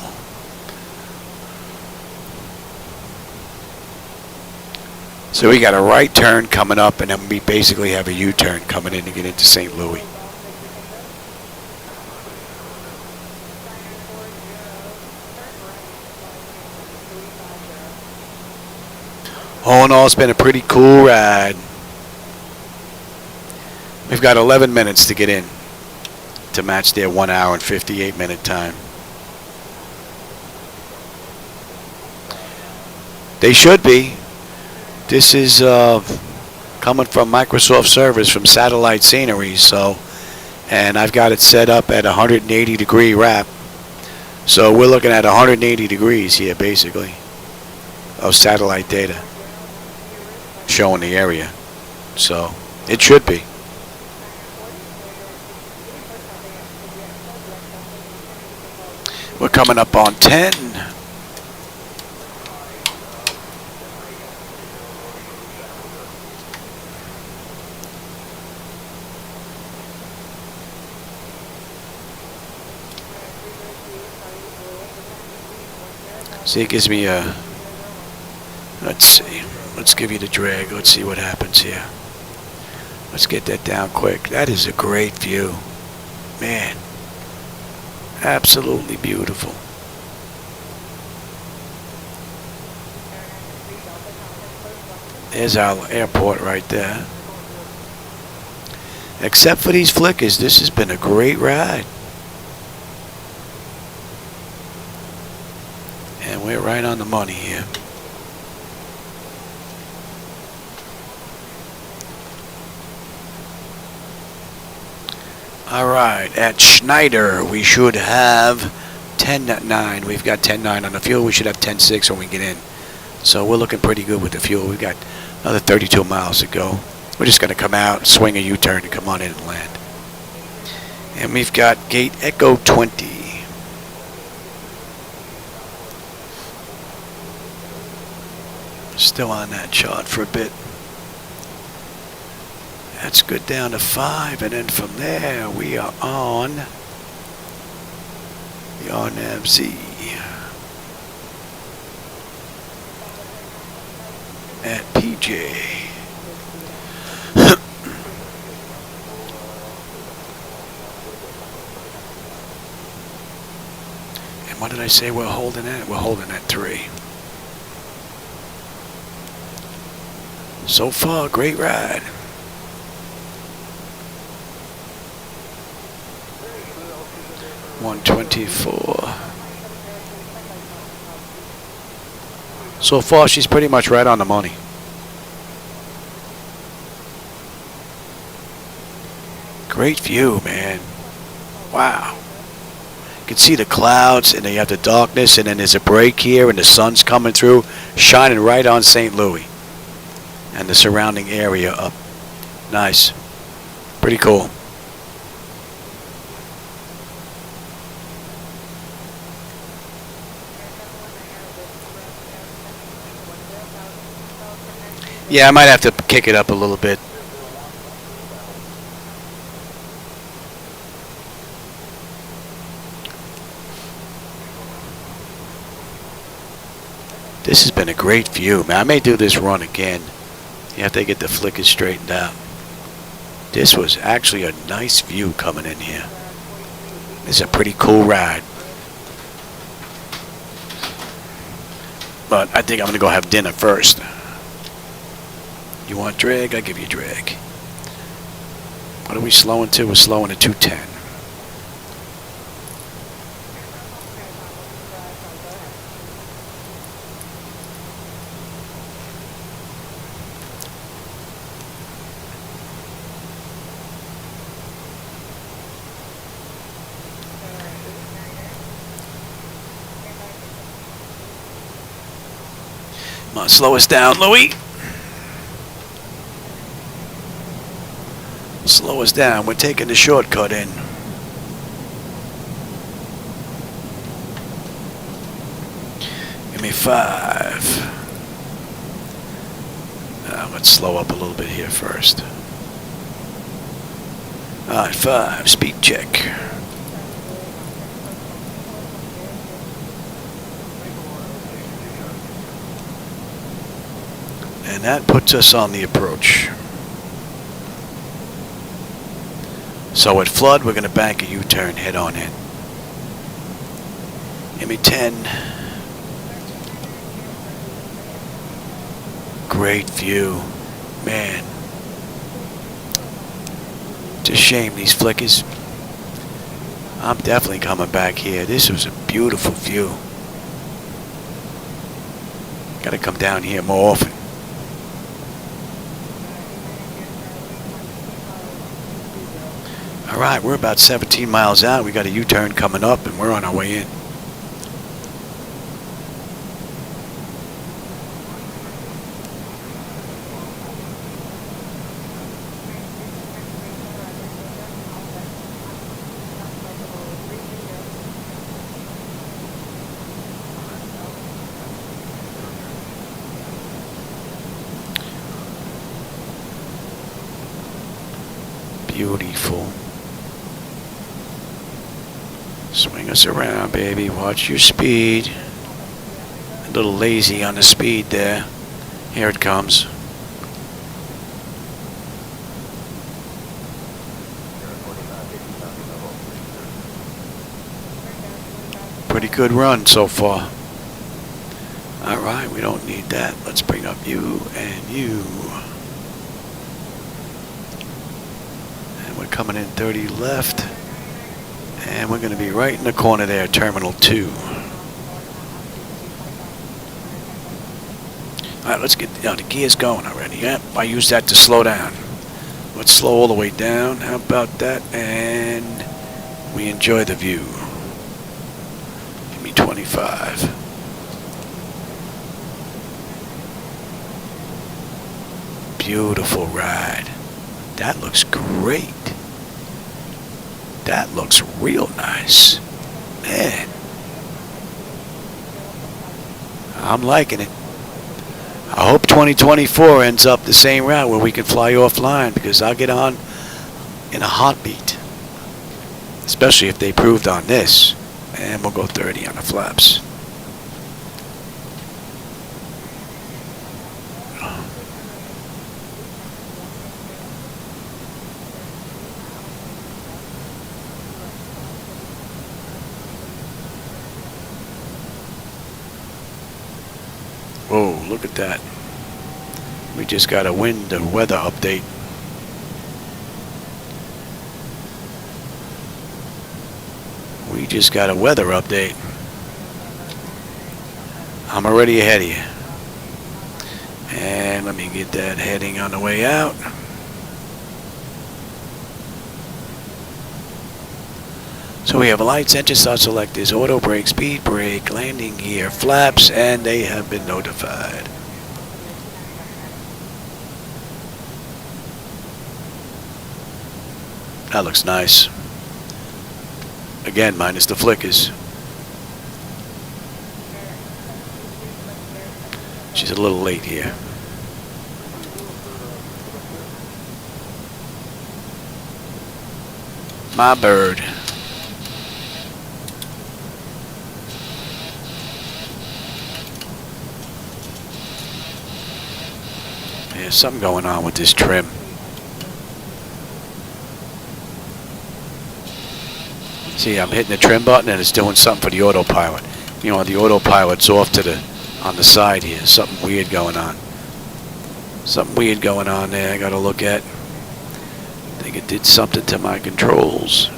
So we got a right turn coming up, and then we basically have a U-turn coming in to get into St. Louis. All in all, it's been a pretty cool ride. We've got 11 minutes to get in to match their 1 hour and 58-minute time. They should be. This is coming from Microsoft servers from Satellite Scenery, so, and I've got it set up at 180-degree wrap. So we're looking at 180 degrees here, basically, of satellite data showing the area. So it should be. We're coming up on 10. See, it gives me a, let's see, let's give you the drag. Let's see what happens here. Let's get that down quick. That is a great view. Man, absolutely beautiful. There's our airport right there. Except for these flickers, this has been a great ride. And we're right on the money here. All right, at Schneider, we should have 10.9. We've got 10.9 on the fuel. We should have 10.6 when we get in. So we're looking pretty good with the fuel. We've got another 32 miles to go. We're just going to come out, swing a U-turn, and come on in and land. And we've got gate Echo 20. Still on that chart for a bit. That's good down to 5, and then from there we are on the RNAV-Z at PJ. And what did I say we're holding at? We're holding at 3. So far, great ride. $124. So far, she's pretty much right on the money. Great view, man. Wow. You can see the clouds, and then you have the darkness, and then there's a break here, and the sun's coming through, shining right on St. Louis and the surrounding area up. Nice. Pretty cool. Yeah, I might have to kick it up a little bit. This has been a great view, man. I may do this run again. You have to get the flickers straightened out. This was actually a nice view coming in here. This is a pretty cool ride. But I think I'm going to go have dinner first. You want drag? I'll give you drag. What are we slowing to? We're slowing to 210. Come on, slow us down, Louis. Slow us down. We're taking the shortcut in. Give me 5. Let's slow up a little bit here first. All right, 5. Speed check. And that puts us on the approach. So at flood, we're going to bank a U-turn, head on in. Give me 10. great view. Man. It's a shame these flickers. I'm definitely coming back here. This was a beautiful view. Gotta come down here more often. Alright, we're about 17 miles out. We got a U-turn coming up and we're on our way in. Beautiful. Swing us around, baby. Watch your speed. A little lazy on the speed there. Here it comes. Pretty good run so far. Alright, we don't need that. Let's bring up you and you. And we're coming in 30 left. And we're going to be right in the corner there, Terminal 2. Alright, let's get the gears going already. Yep, I used that to slow down. Let's slow all the way down. How about that? And we enjoy the view. Give me 25. Beautiful ride. That looks great. That looks real nice. Man. I'm liking it. I hope 2024 ends up the same route where we can fly offline, because I'll get on in a heartbeat. Especially if they proved on this. And we'll go 30 on the flaps. Whoa, look at that. We just got a wind and weather update. We just got a weather update. I'm already ahead of you. And let me get that heading on the way out. So we have lights, engine start selectors, auto brake, speed brake, landing gear, flaps, and they have been notified. That looks nice. Again, minus the flickers. She's a little late here. My bird. There's something going on with this trim. See, I'm hitting the trim button and it's doing something for the autopilot. You know, the autopilot's off to the on the side here. Something weird going on. Something weird going on there I gotta look at. I think it did something to my controls.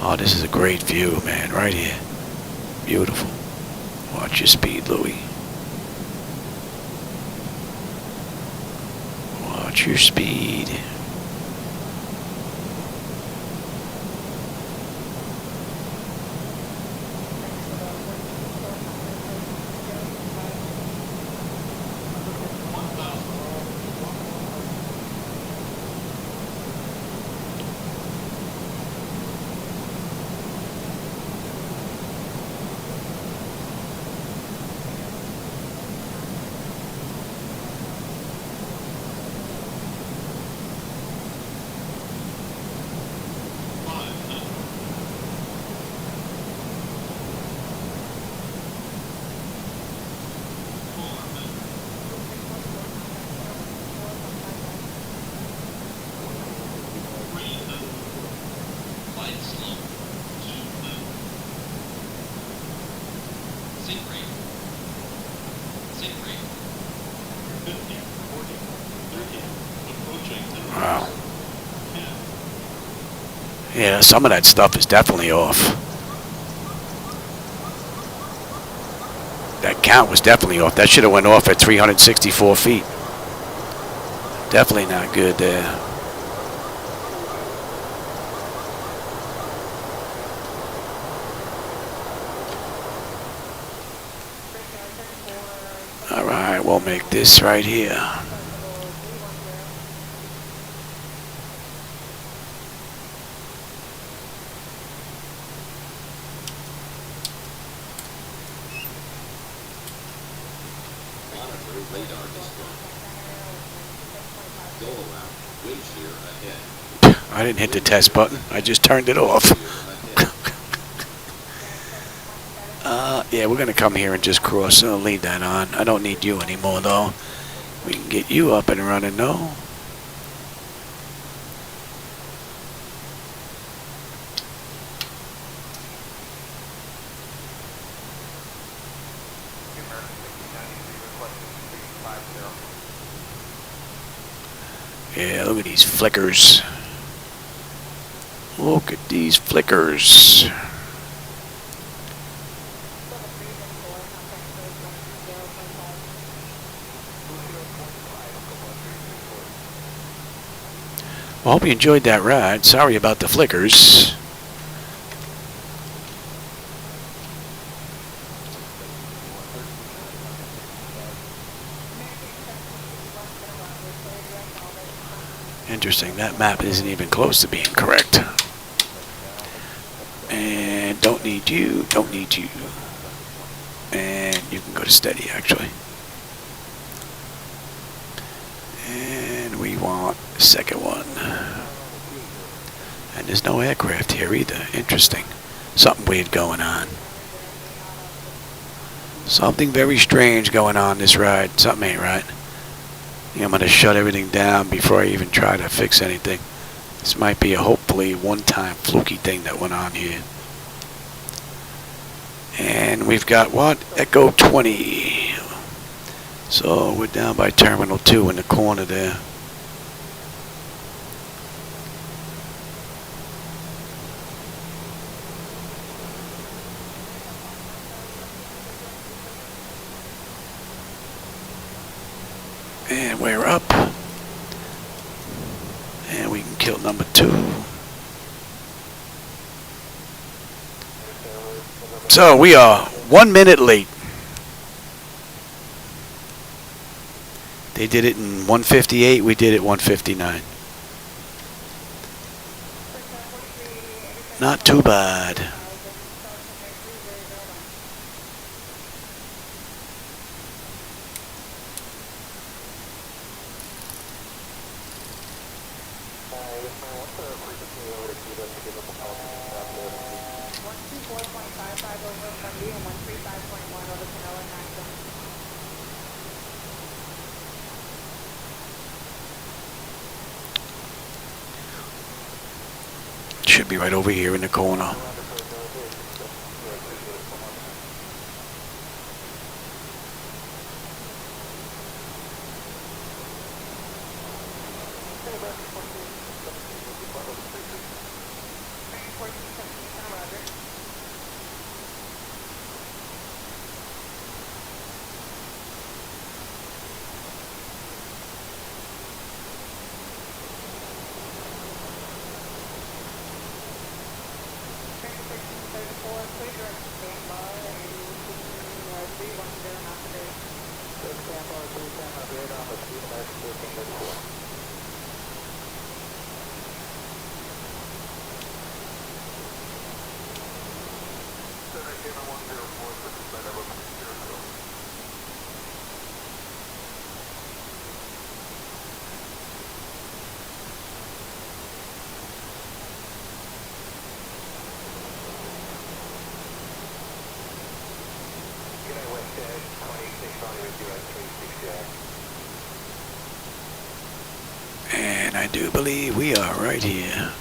Oh, this is a great view, man, right here. Beautiful. Watch your speed, Louie. Watch your speed. Yeah, some of that stuff is definitely off. That count was definitely off. That should have went off at 364 feet. Definitely not good there. All right, we'll make this right here. I didn't hit the test button. I just turned it off. Yeah, we're going to come here and just cross. I'll leave that on. I don't need you anymore, though. We can get you up and running, though. Yeah, look at these flickers. Look at these flickers. Well, I hope you enjoyed that ride. Sorry about the flickers. Interesting, that map isn't even close to being correct. And don't need you, don't need you. And you can go to steady, actually. And we want the second one. And there's no aircraft here either. Interesting. Something weird going on. Something very strange going on this ride. Something ain't right. I'm going to shut everything down before I even try to fix anything. This might be a hopefully one-time fluky thing that went on here. And we've got what? Echo 20. So we're down by Terminal 2 in the corner there. And we're up. And we can kill number 2. So we are 1 minute late. They did it in 1:58. We did it 1:59. Not too bad. Should be right over here in the corner. And I do believe we are right here.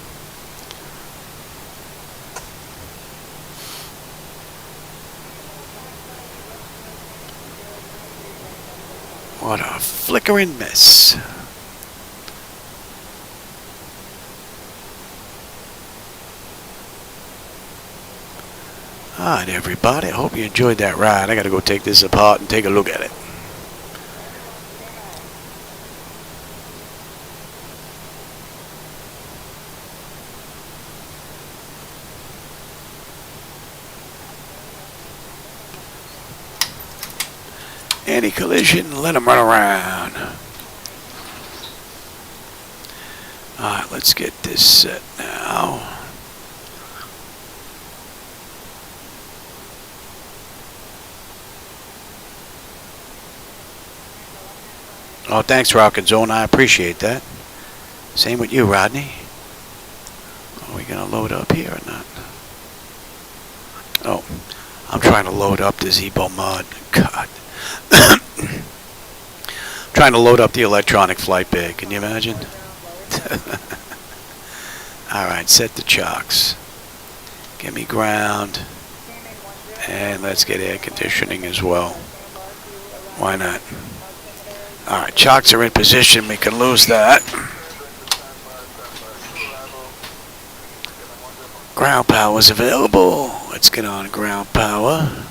What a flickering mess. Alright, everybody. I hope you enjoyed that ride. I gotta go take this apart and take a look at it. Any collision, let them run around. Alright, let's get this set now. Oh, thanks, Rocket Zone. I appreciate that. Same with you, Rodney. Are we going to load up here or not? Oh, I'm trying to load up the Zebo mod. God. Trying to load up the electronic flight bag. Can you imagine? Alright, set the chocks. Give me ground. And let's get air conditioning as well. Why not? Alright, chocks are in position. We can lose that. Ground power is available. Let's get on ground power.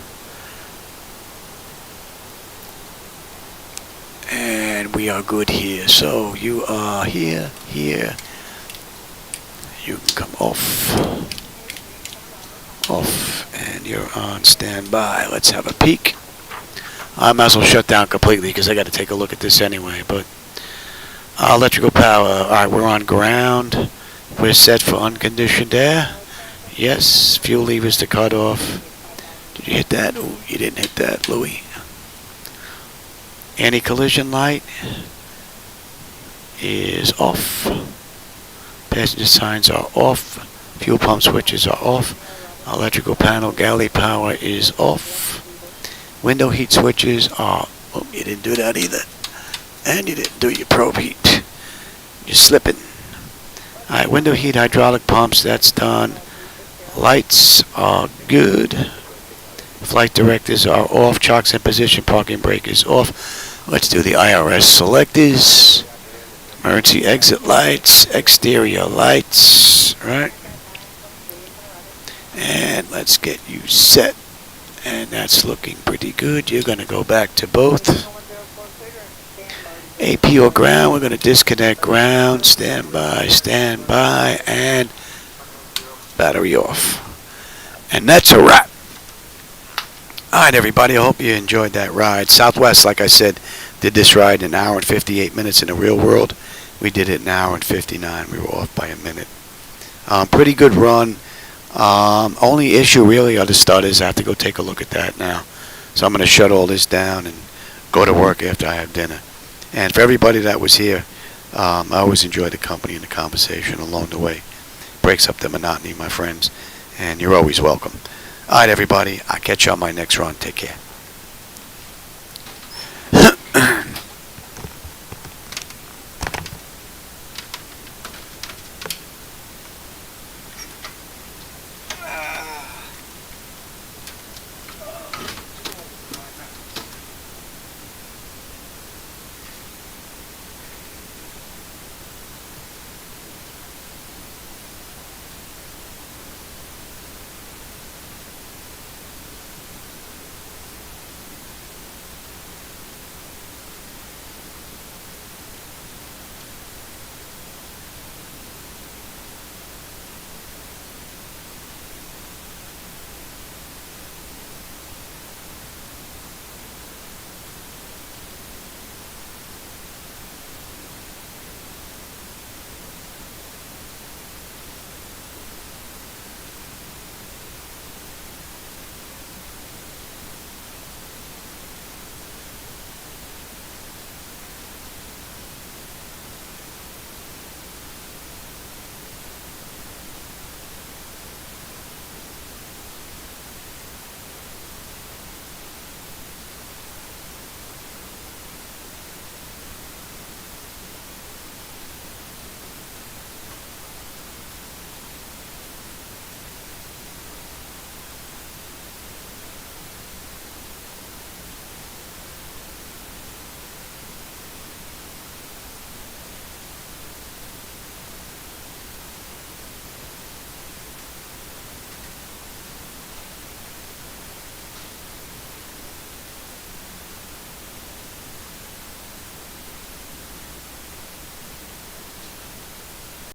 And we are good here. So you are here. You can come off. And you're on standby. Let's have a peek. I might as well shut down completely because I got to take a look at this anyway. But electrical power. Alright, we're on ground. We're set for unconditioned air. Yes. Fuel levers to cut off. Did you hit that? Oh, you didn't hit that, Louie. Anti-collision light is off. Passenger signs are off. Fuel pump switches are off. Electrical panel galley power is off. Window heat switches are... Oh, you didn't do that either. And you didn't do your probe heat. You're slipping. Alright, window heat, hydraulic pumps, that's done. Lights are good. Flight directors are off. Chocks in position. Parking brake is off. Let's do the IRS selectors. Emergency exit lights. Exterior lights. Right. And let's get you set. And that's looking pretty good. You're going to go back to both. AP or ground. We're going to disconnect ground. Standby. Standby. And battery off. And that's a wrap. Alright, everybody, I hope you enjoyed that ride. Southwest, like I said, did this ride in an hour and 58 minutes in the real world. We did it in an hour and 59. We were off by a minute. Pretty good run. Only issue really are the stutters. I have to go take a look at that now. So I'm going to shut all this down and go to work after I have dinner. And for everybody that was here, I always enjoy the company and the conversation along the way. Breaks up the monotony, my friends. And you're always welcome. All right, everybody. I'll catch you on my next run. Take care.